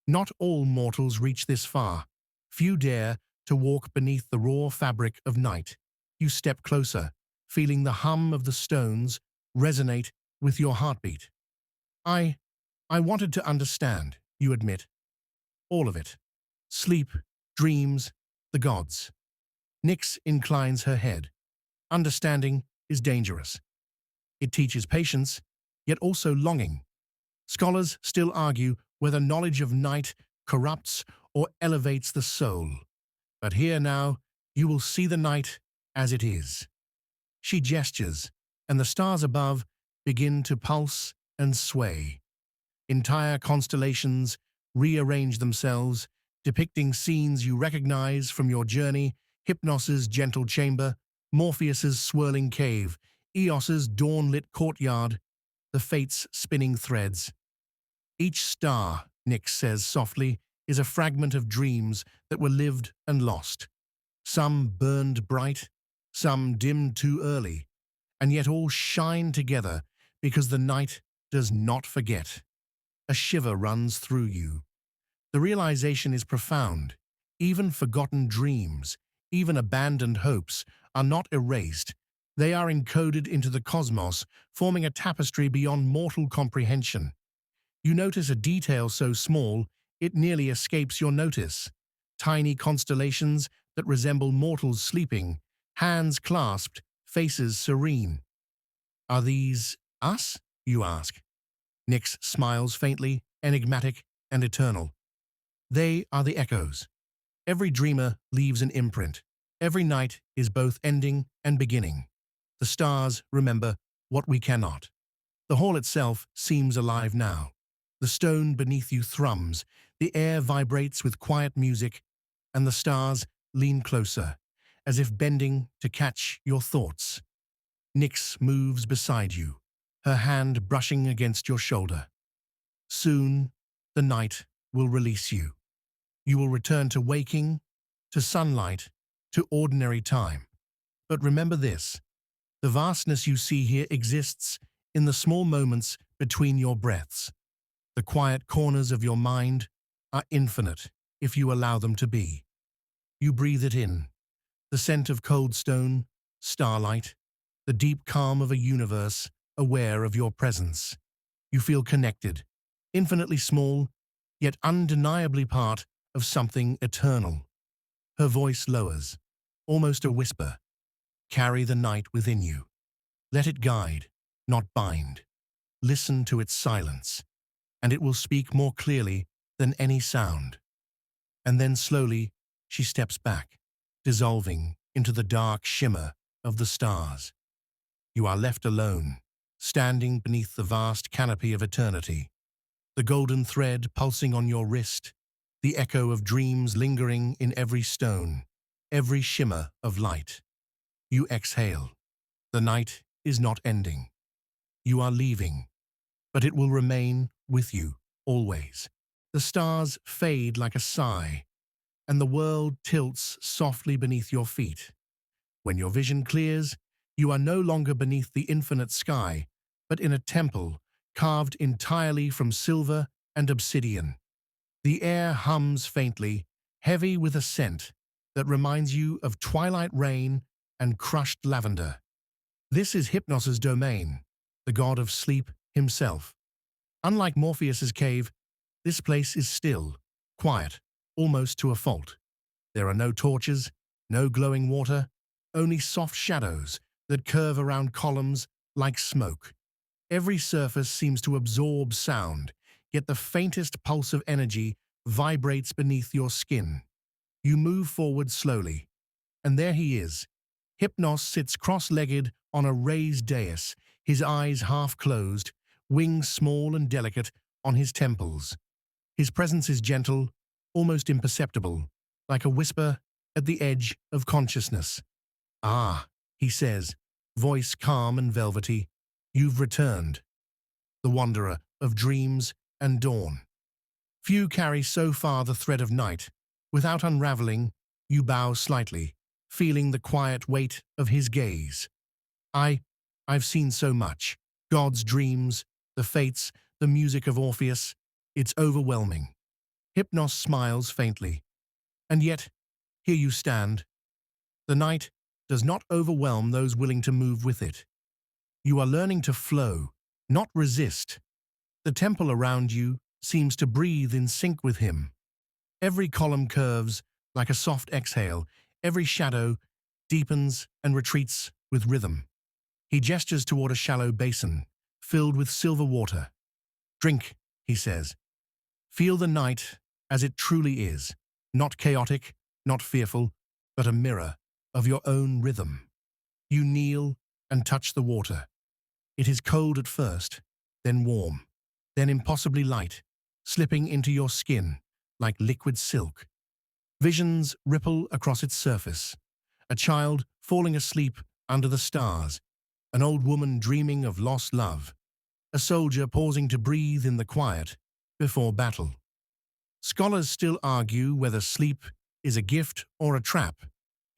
"Not all mortals reach this far. Few dare to walk beneath the raw fabric of night." You step closer, feeling the hum of the stones resonate with your heartbeat. I wanted to understand," you admit. "All of it. Sleep, dreams, the gods." Nyx inclines her head. "Understanding is dangerous. It teaches patience, yet also longing. Scholars still argue whether knowledge of night corrupts or elevates the soul. But here now, you will see the night as it is." She gestures, and the stars above begin to pulse and sway. Entire constellations rearrange themselves, depicting scenes you recognize from your journey: Hypnos's gentle chamber, Morpheus's swirling cave, Eos's dawn-lit courtyard, the fates' spinning threads. Each star, Nyx says softly, is a fragment of dreams that were lived and lost. Some burned bright, some dimmed too early, and yet all shine together because the night does not forget. A shiver runs through you. The realization is profound. Even forgotten dreams, even abandoned hopes, are not erased. They are encoded into the cosmos, forming a tapestry beyond mortal comprehension. You notice a detail so small, it nearly escapes your notice. Tiny constellations that resemble mortals sleeping, hands clasped, faces serene. "Are these us?" you ask. Nyx smiles faintly, enigmatic and eternal. "They are the echoes. Every dreamer leaves an imprint. Every night is both ending and beginning. The stars remember what we cannot." The hall itself seems alive now. The stone beneath you thrums, the air vibrates with quiet music, and the stars lean closer, as if bending to catch your thoughts. Nyx moves beside you, her hand brushing against your shoulder. "Soon, the night will release you. You will return to waking, to sunlight, to ordinary time. But remember this: the vastness you see here exists in the small moments between your breaths. The quiet corners of your mind are infinite if you allow them to be." You breathe it in, the scent of cold stone, starlight, the deep calm of a universe aware of your presence. You feel connected, infinitely small, yet undeniably part of something eternal. Her voice lowers, almost a whisper. "Carry the night within you. Let it guide, not bind. Listen to its silence, and it will speak more clearly than any sound." And then slowly, she steps back, dissolving into the dark shimmer of the stars. You are left alone, standing beneath the vast canopy of eternity, the golden thread pulsing on your wrist, the echo of dreams lingering in every stone, every shimmer of light. You exhale. The night is not ending. You are leaving, but it will remain with you, always. The stars fade like a sigh, and the world tilts softly beneath your feet. When your vision clears, you are no longer beneath the infinite sky, but in a temple carved entirely from silver and obsidian. The air hums faintly, heavy with a scent that reminds you of twilight rain and crushed lavender. This is Hypnos's domain, the god of sleep himself. Unlike Morpheus's cave, this place is still, quiet, almost to a fault. There are no torches, no glowing water, only soft shadows that curve around columns like smoke. Every surface seems to absorb sound, yet the faintest pulse of energy vibrates beneath your skin. You move forward slowly, and there he is. Hypnos sits cross-legged on a raised dais, his eyes half closed, wings small and delicate on his temples. His presence is gentle, almost imperceptible, like a whisper at the edge of consciousness. "Ah," he says, voice calm and velvety, "you've returned." The wanderer of dreams and dawn. Few carry so far the thread of night. Without unraveling, you bow slightly, feeling the quiet weight of his gaze. I've seen so much. Gods' dreams, the fates, the music of Orpheus. It's overwhelming. Hypnos smiles faintly. And yet, here you stand. The night does not overwhelm those willing to move with it. You are learning to flow, not resist. The temple around you seems to breathe in sync with him. Every column curves like a soft exhale. Every shadow deepens and retreats with rhythm. He gestures toward a shallow basin, filled with silver water. "Drink," he says. "Feel the night as it truly is, not chaotic, not fearful, but a mirror of your own rhythm." You kneel and touch the water. It is cold at first, then warm, then impossibly light, slipping into your skin like liquid silk. Visions ripple across its surface. A child falling asleep under the stars, an old woman dreaming of lost love, a soldier pausing to breathe in the quiet before battle. Scholars still argue whether sleep is a gift or a trap.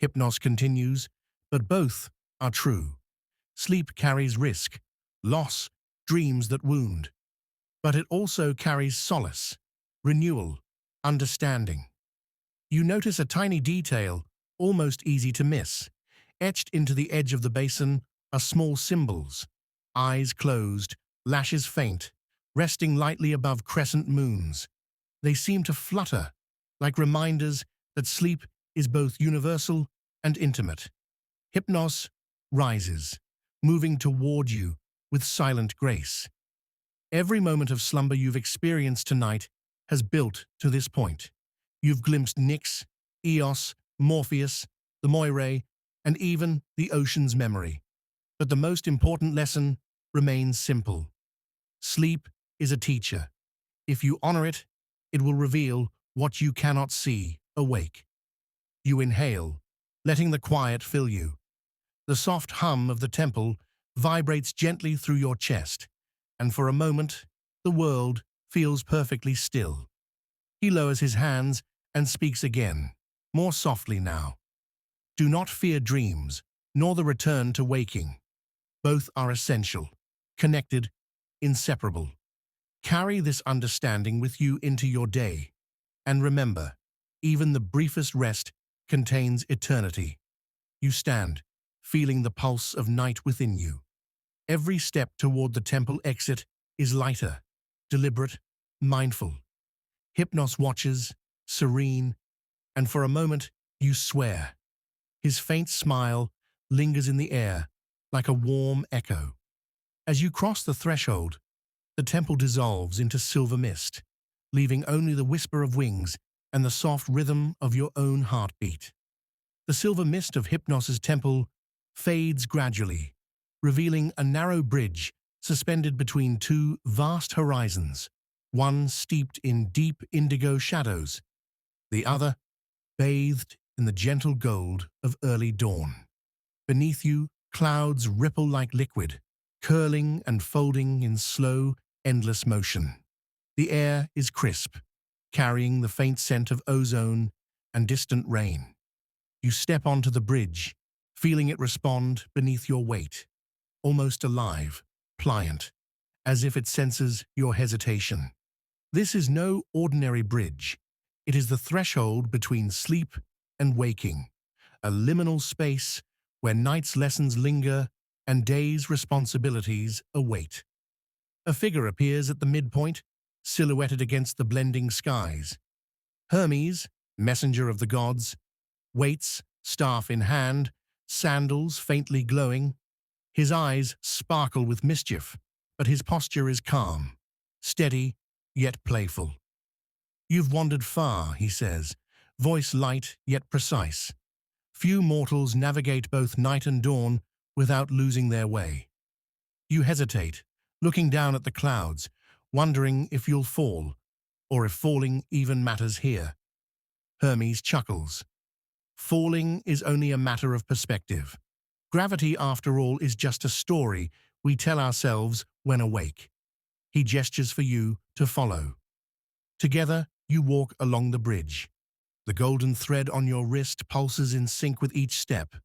Hypnos continues, but both are true. Sleep carries risk, loss, dreams that wound. But it also carries solace, renewal, understanding. You notice a tiny detail, almost easy to miss. Etched into the edge of the basin are small symbols, eyes closed, lashes faint, resting lightly above crescent moons. They seem to flutter, like reminders that sleep is both universal and intimate. Hypnos rises, moving toward you with silent grace. Every moment of slumber you've experienced tonight has built to this point. You've glimpsed Nyx, Eos, Morpheus, the Moirae, and even the ocean's memory. But the most important lesson remains simple. Sleep is a teacher. If you honor it, it will reveal what you cannot see awake. You inhale, letting the quiet fill you. The soft hum of the temple vibrates gently through your chest, and for a moment, the world feels perfectly still. He lowers his hands and speaks again, more softly now. "Do not fear dreams, nor the return to waking. Both are essential, connected, inseparable. Carry this understanding with you into your day. And remember, even the briefest rest contains eternity." You stand, feeling the pulse of night within you. Every step toward the temple exit is lighter, deliberate, mindful. Hypnos watches, serene, and for a moment you swear. His faint smile lingers in the air like a warm echo. As you cross the threshold, the temple dissolves into silver mist, leaving only the whisper of wings and the soft rhythm of your own heartbeat. The silver mist of Hypnos's temple fades gradually, revealing a narrow bridge suspended between two vast horizons, one steeped in deep indigo shadows, the other bathed in the gentle gold of early dawn. Beneath you, clouds ripple like liquid, curling and folding in slow, endless motion. The air is crisp, carrying the faint scent of ozone and distant rain. You step onto the bridge, feeling it respond beneath your weight, almost alive, pliant, as if it senses your hesitation. This is no ordinary bridge. It is the threshold between sleep and waking, a liminal space where night's lessons linger and day's responsibilities await. A figure appears at the midpoint, silhouetted against the blending skies. Hermes, messenger of the gods, waits, staff in hand, sandals faintly glowing. His eyes sparkle with mischief, but his posture is calm, steady, yet playful. "You've wandered far," he says, voice light yet precise. "Few mortals navigate both night and dawn without losing their way." You hesitate, looking down at the clouds, wondering if you'll fall, or if falling even matters here. Hermes chuckles. Falling is only a matter of perspective. Gravity, after all, is just a story we tell ourselves when awake. He gestures for you to follow. Together, you walk along the bridge. The golden thread on your wrist pulses in sync with each step,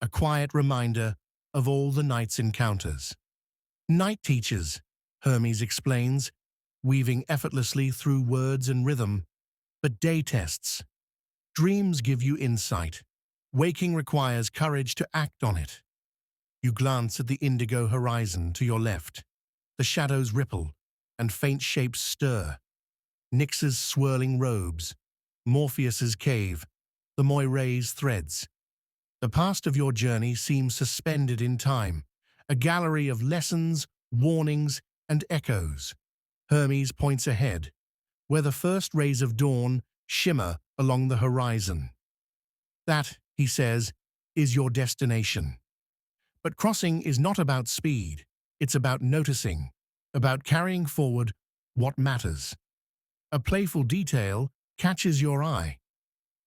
a quiet reminder of all the night's encounters. "Night teachers," Hermes explains, weaving effortlessly through words and rhythm, "but day tests. Dreams give you insight. Waking requires courage to act on it." You glance at the indigo horizon to your left. The shadows ripple, and faint shapes stir. Nyx's swirling robes, Morpheus's cave, the Moiray's threads. The past of your journey seems suspended in time, a gallery of lessons, warnings, and echoes. Hermes points ahead, where the first rays of dawn shimmer along the horizon. That, he says, is your destination. But crossing is not about speed, it's about noticing, about carrying forward what matters. A playful detail catches your eye.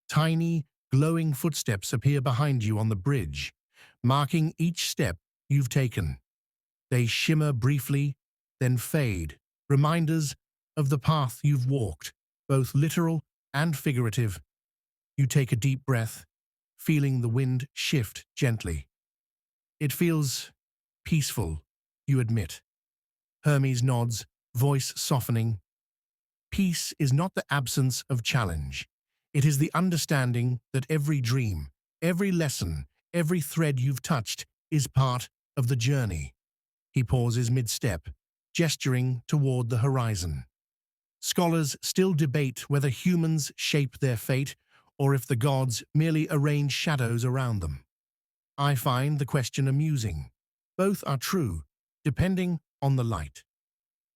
Tiny, glowing footsteps appear behind you on the bridge, marking each step you've taken. They shimmer briefly, then fade, reminders of the path you've walked, both literal and figurative. You take a deep breath, feeling the wind shift gently. It feels peaceful, you admit. Hermes nods, voice softening. Peace is not the absence of challenge. It is the understanding that every dream, every lesson, every thread you've touched is part of the journey. He pauses mid-step, gesturing toward the horizon. Scholars still debate whether humans shape their fate or if the gods merely arrange shadows around them. I find the question amusing. Both are true, depending on the light.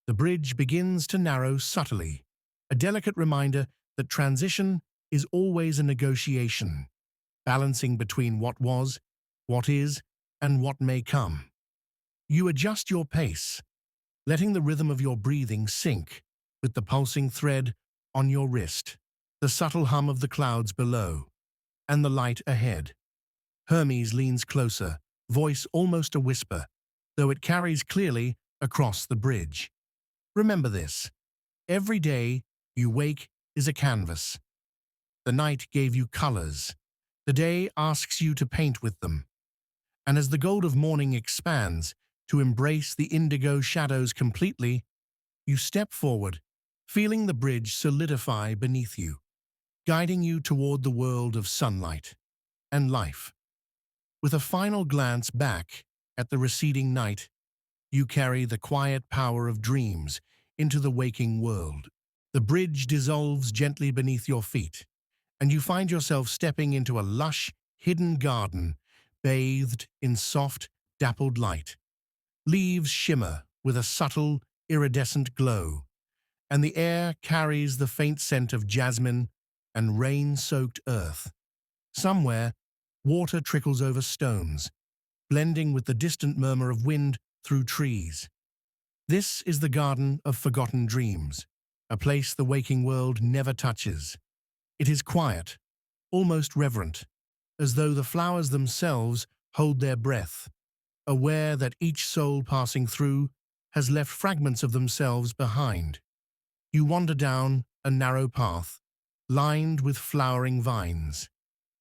The bridge begins to narrow subtly, a delicate reminder that transition is always a negotiation, balancing between what was, what is, and what may come. You adjust your pace, letting the rhythm of your breathing sync with the pulsing thread on your wrist, the subtle hum of the clouds below, and the light ahead. Hermes leans closer, voice almost a whisper, though it carries clearly across the bridge. Remember this. Every day you wake is a canvas. The night gave you colors. The day asks you to paint with them. And as the gold of morning expands to embrace the indigo shadows completely, you step forward, feeling the bridge solidify beneath you, guiding you toward the world of sunlight and life. With a final glance back at the receding night, you carry the quiet power of dreams into the waking world. The bridge dissolves gently beneath your feet, and you find yourself stepping into a lush, hidden garden bathed in soft, dappled light. Leaves shimmer with a subtle, iridescent glow, and the air carries the faint scent of jasmine and rain-soaked earth. Somewhere, water trickles over stones, blending with the distant murmur of wind through trees. This is the Garden of Forgotten Dreams, a place the waking world never touches. It is quiet, almost reverent, as though the flowers themselves hold their breath, aware that each soul passing through has left fragments of themselves behind. You wander down a narrow path, lined with flowering vines.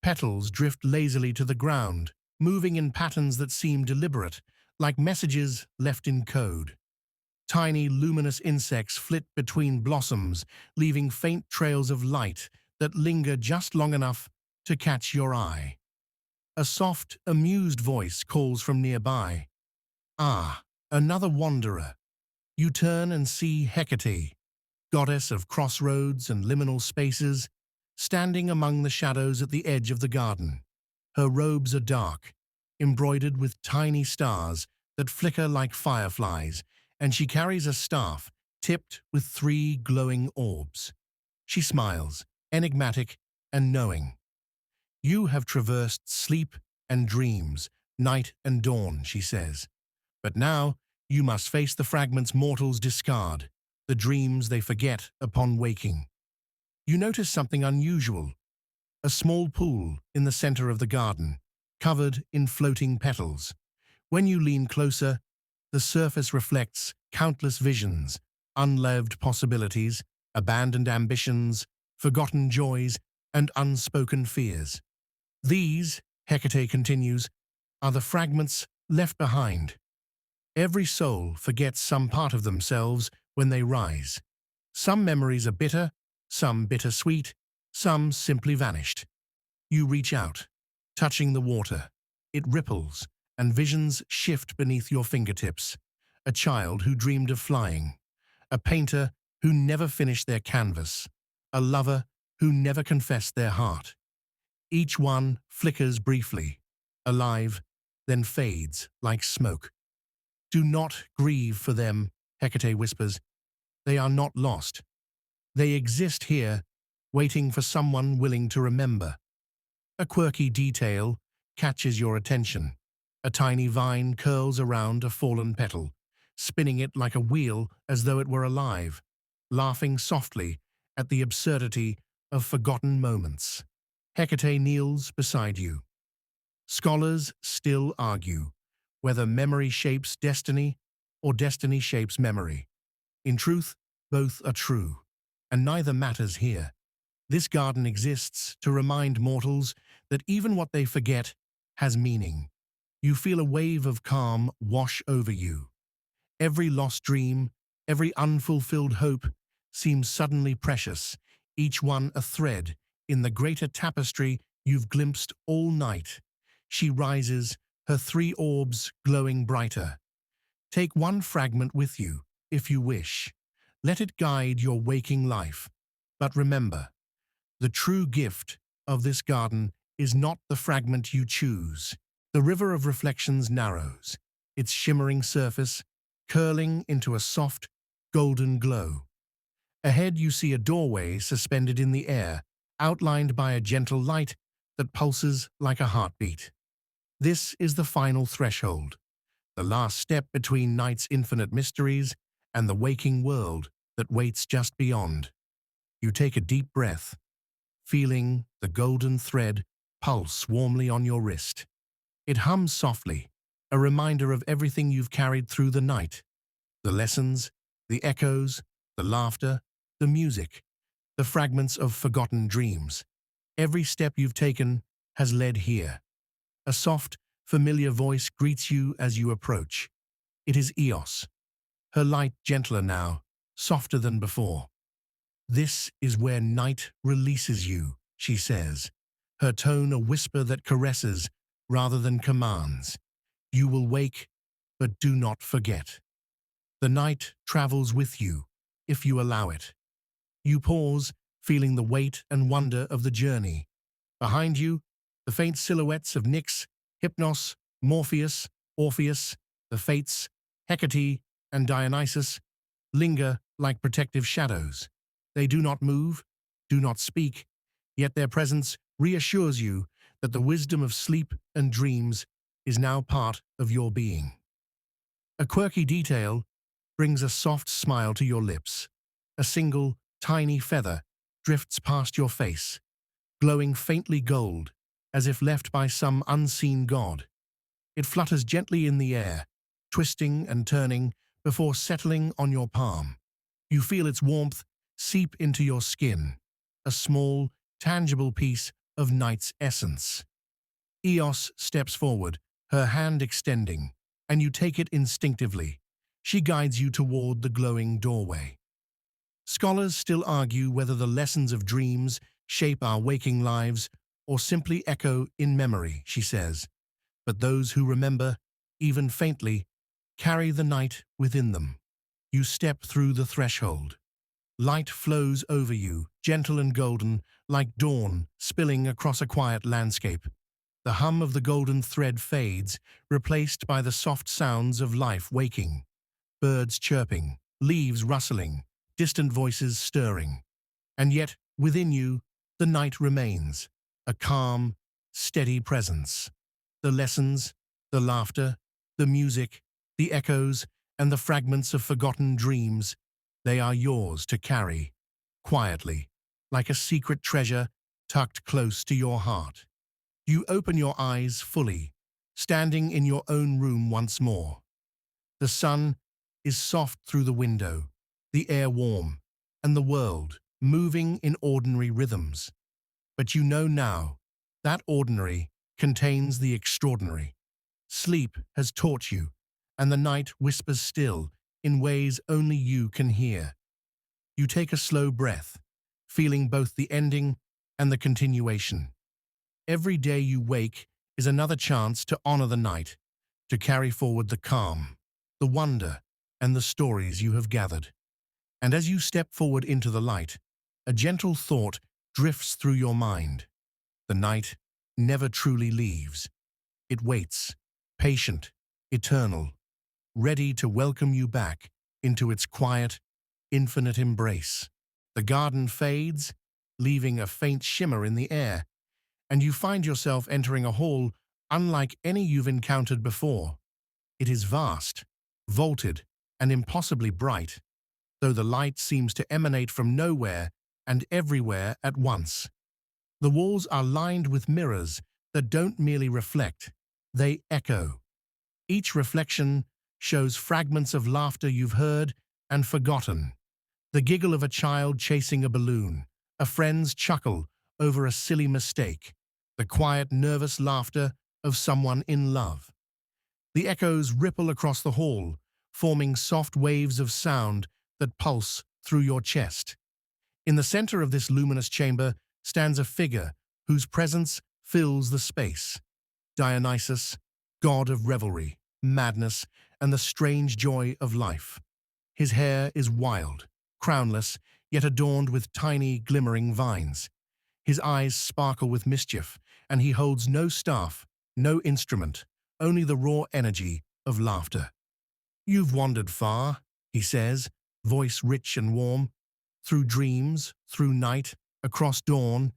Petals drift lazily to the ground, moving in patterns that seem deliberate, like messages left in code. Tiny, luminous insects flit between blossoms, leaving faint trails of light that linger just long enough to catch your eye. A soft, amused voice calls from nearby. Ah, another wanderer. You turn and see Hecate, goddess of crossroads and liminal spaces, standing among the shadows at the edge of the garden. Her robes are dark, embroidered with tiny stars that flicker like fireflies, and she carries a staff tipped with 3 glowing orbs. She smiles, enigmatic and knowing. You have traversed sleep and dreams, night and dawn, she says. But now you must face the fragments mortals discard, the dreams they forget upon waking. You notice something unusual, a small pool in the center of the garden, covered in floating petals. When you lean closer, the surface reflects countless visions, unlived possibilities, abandoned ambitions, forgotten joys, and unspoken fears. These, Hecate continues, are the fragments left behind. Every soul forgets some part of themselves when they rise. Some memories are bitter, some bittersweet, some simply vanished. You reach out, touching the water. It ripples, and visions shift beneath your fingertips. A child who dreamed of flying, a painter who never finished their canvas, a lover who never confessed their heart. Each one flickers briefly, alive, then fades like smoke. Do not grieve for them, Hecate whispers. They are not lost. They exist here, waiting for someone willing to remember. A quirky detail catches your attention. A tiny vine curls around a fallen petal, spinning it like a wheel as though it were alive, laughing softly at the absurdity of forgotten moments. Hecate kneels beside you. Scholars still argue whether memory shapes destiny or destiny shapes memory. In truth, both are true, and neither matters here. This garden exists to remind mortals that even what they forget has meaning. You feel a wave of calm wash over you. Every lost dream, every unfulfilled hope seems suddenly precious, each one a thread in the greater tapestry you've glimpsed all night. She rises, her 3 orbs glowing brighter. Take one fragment with you, if you wish. Let it guide your waking life. But remember, the true gift of this garden is not the fragment you choose. The river of reflections narrows, its shimmering surface curling into a soft, golden glow. Ahead you see a doorway suspended in the air, outlined by a gentle light that pulses like a heartbeat. This is the final threshold, the last step between night's infinite mysteries and the waking world that waits just beyond. You take a deep breath, feeling the golden thread pulse warmly on your wrist. It hums softly, a reminder of everything you've carried through the night. The lessons, the echoes, the laughter, the music, the fragments of forgotten dreams. Every step you've taken has led here. A soft, familiar voice greets you as you approach. It is Eos, her light gentler now, softer than before. This is where night releases you, she says, her tone a whisper that caresses rather than commands. You will wake, but do not forget. The night travels with you, if you allow it. You pause, feeling the weight and wonder of the journey. Behind you, the faint silhouettes of Nyx, Hypnos, Morpheus, Orpheus, the Fates, Hecate, and Dionysus linger like protective shadows. They do not move, do not speak, yet their presence reassures you that the wisdom of sleep and dreams is now part of your being. A quirky detail brings a soft smile to your lips. A single, tiny feather drifts past your face, glowing faintly gold, as if left by some unseen god. It flutters gently in the air, twisting and turning before settling on your palm. You feel its warmth seep into your skin, a small, tangible piece of night's essence. Eos steps forward, her hand extending, and you take it instinctively. She guides you toward the glowing doorway. Scholars still argue whether the lessons of dreams shape our waking lives or simply echo in memory, she says. But those who remember, even faintly, carry the night within them. You step through the threshold. Light flows over you, gentle and golden, like dawn spilling across a quiet landscape. The hum of the golden thread fades, replaced by the soft sounds of life waking. Birds chirping, leaves rustling, distant voices stirring. And yet, within you, the night remains, a calm, steady presence. The lessons, the laughter, the music, the echoes, and the fragments of forgotten dreams, they are yours to carry, quietly, like a secret treasure tucked close to your heart. You open your eyes fully, standing in your own room once more. The sun is soft through the window, the air warm, and the world moving in ordinary rhythms. But you know now, that ordinary contains the extraordinary. Sleep has taught you, and the night whispers still in ways only you can hear. You take a slow breath, feeling both the ending and the continuation. Every day you wake is another chance to honor the night, to carry forward the calm, the wonder, and the stories you have gathered. And as you step forward into the light, a gentle thought drifts through your mind. The night never truly leaves. It waits, patient, eternal, ready to welcome you back into its quiet, infinite embrace. The garden fades, leaving a faint shimmer in the air, and you find yourself entering a hall unlike any you've encountered before. It is vast, vaulted, and impossibly bright, though the light seems to emanate from nowhere and everywhere at once. The walls are lined with mirrors that don't merely reflect, they echo. Each reflection shows fragments of laughter you've heard and forgotten. The giggle of a child chasing a balloon, a friend's chuckle over a silly mistake, the quiet, nervous laughter of someone in love. The echoes ripple across the hall, forming soft waves of sound that pulse through your chest. In the center of this luminous chamber stands a figure whose presence fills the space. Dionysus, god of revelry, madness, and the strange joy of life. His hair is wild, crownless, yet adorned with tiny, glimmering vines. His eyes sparkle with mischief, and he holds no staff, no instrument, only the raw energy of laughter. "You've wandered far," he says, voice rich and warm, "through dreams, through night, across dawn,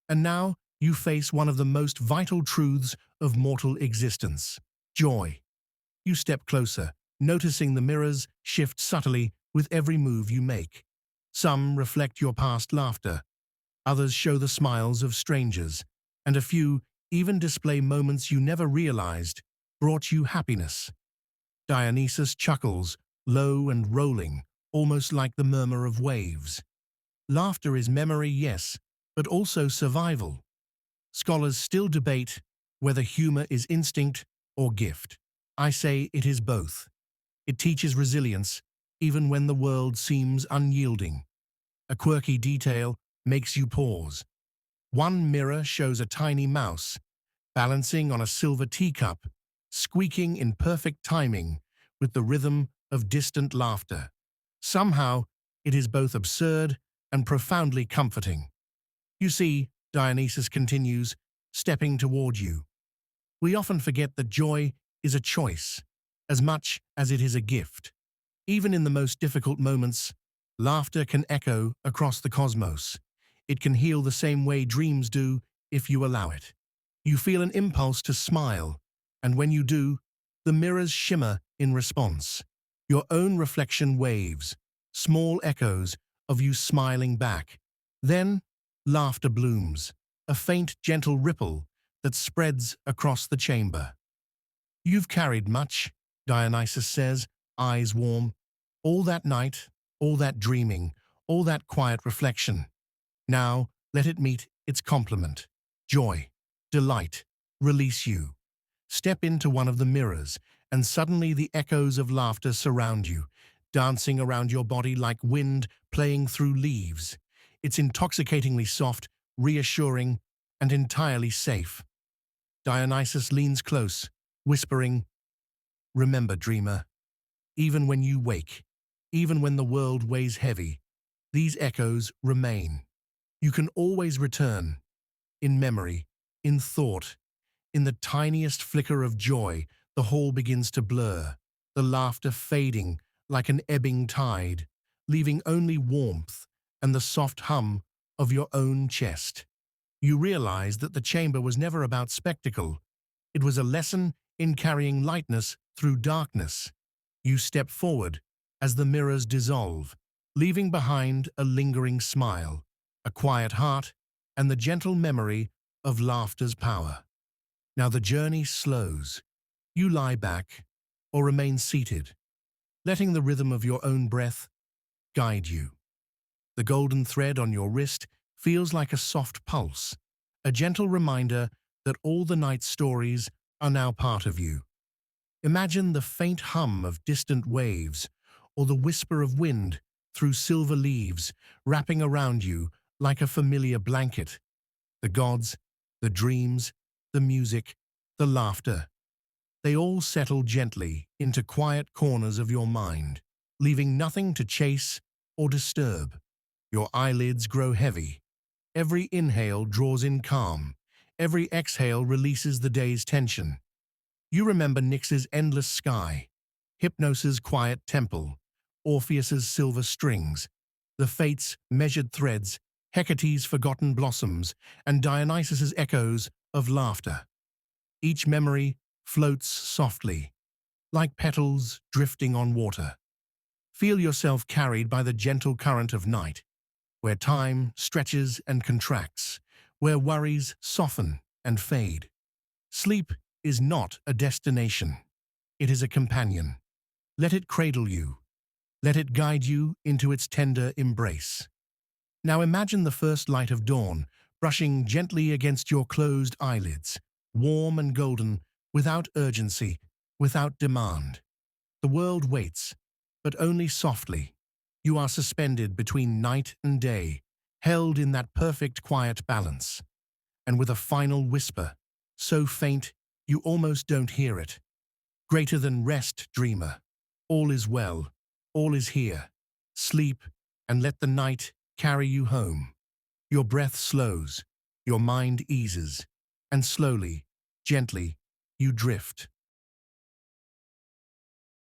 and now you face one of the most vital truths of mortal existence, joy." You step closer, noticing the mirrors shift subtly with every move you make. Some reflect your past laughter, others show the smiles of strangers, and a few even display moments you never realized brought you happiness. Dionysus chuckles, low and rolling, almost like the murmur of waves. Laughter is memory, yes, but also survival. Scholars still debate whether humor is instinct or gift. I say it is both. It teaches resilience, even when the world seems unyielding. A quirky detail makes you pause. One mirror shows a tiny mouse, balancing on a silver teacup, squeaking in perfect timing with the rhythm of distant laughter. Somehow, it is both absurd and profoundly comforting. You see, Dionysus continues, stepping toward you. We often forget that joy is a choice, as much as it is a gift. Even in the most difficult moments, laughter can echo across the cosmos. It can heal the same way dreams do if you allow it. You feel an impulse to smile, and when you do, the mirrors shimmer in response. Your own reflection waves, small echoes of you smiling back. Then, laughter blooms, a faint, gentle ripple that spreads across the chamber. "You've carried much," Dionysus says, eyes warm. "All that night, all that dreaming, all that quiet reflection. Now, let it meet its complement. Joy, delight, release you." Step into one of the mirrors, and suddenly the echoes of laughter surround you, dancing around your body like wind playing through leaves. It's intoxicatingly soft, reassuring, and entirely safe. Dionysus leans close, whispering, "Remember, dreamer, even when you wake, even when the world weighs heavy, these echoes remain. You can always return, in memory, in thought. In the tiniest flicker of joy, the whole begins to blur, the laughter fading like an ebbing tide, leaving only warmth and the soft hum of your own chest. You realize that the chamber was never about spectacle. It was a lesson in carrying lightness through darkness. You step forward as the mirrors dissolve, leaving behind a lingering smile, a quiet heart, and the gentle memory of laughter's power. Now the journey slows. You lie back or remain seated, letting the rhythm of your own breath guide you. The golden thread on your wrist feels like a soft pulse, a gentle reminder that all the night's stories are now part of you. Imagine the faint hum of distant waves or the whisper of wind through silver leaves wrapping around you like a familiar blanket. The gods, the dreams, the music, the laughter, they all settle gently into quiet corners of your mind, leaving nothing to chase or disturb. Your eyelids grow heavy. Every inhale draws in calm. Every exhale releases the day's tension. You remember Nyx's endless sky, Hypnos's quiet temple, Orpheus's silver strings, the Fates' measured threads, Hecate's forgotten blossoms, and Dionysus's echoes of laughter. Each memory floats softly, like petals drifting on water. Feel yourself carried by the gentle current of night, where time stretches and contracts, where worries soften and fade. Sleep is not a destination. It is a companion. Let it cradle you. Let it guide you into its tender embrace. Now imagine the first light of dawn brushing gently against your closed eyelids, warm and golden, without urgency, without demand. The world waits, but only softly. You are suspended between night and day, held in that perfect quiet balance. And with a final whisper, so faint you almost don't hear it. Greater than rest, dreamer. All is well. All is here. Sleep and let the night carry you home. Your breath slows, your mind eases, and slowly, gently, you drift.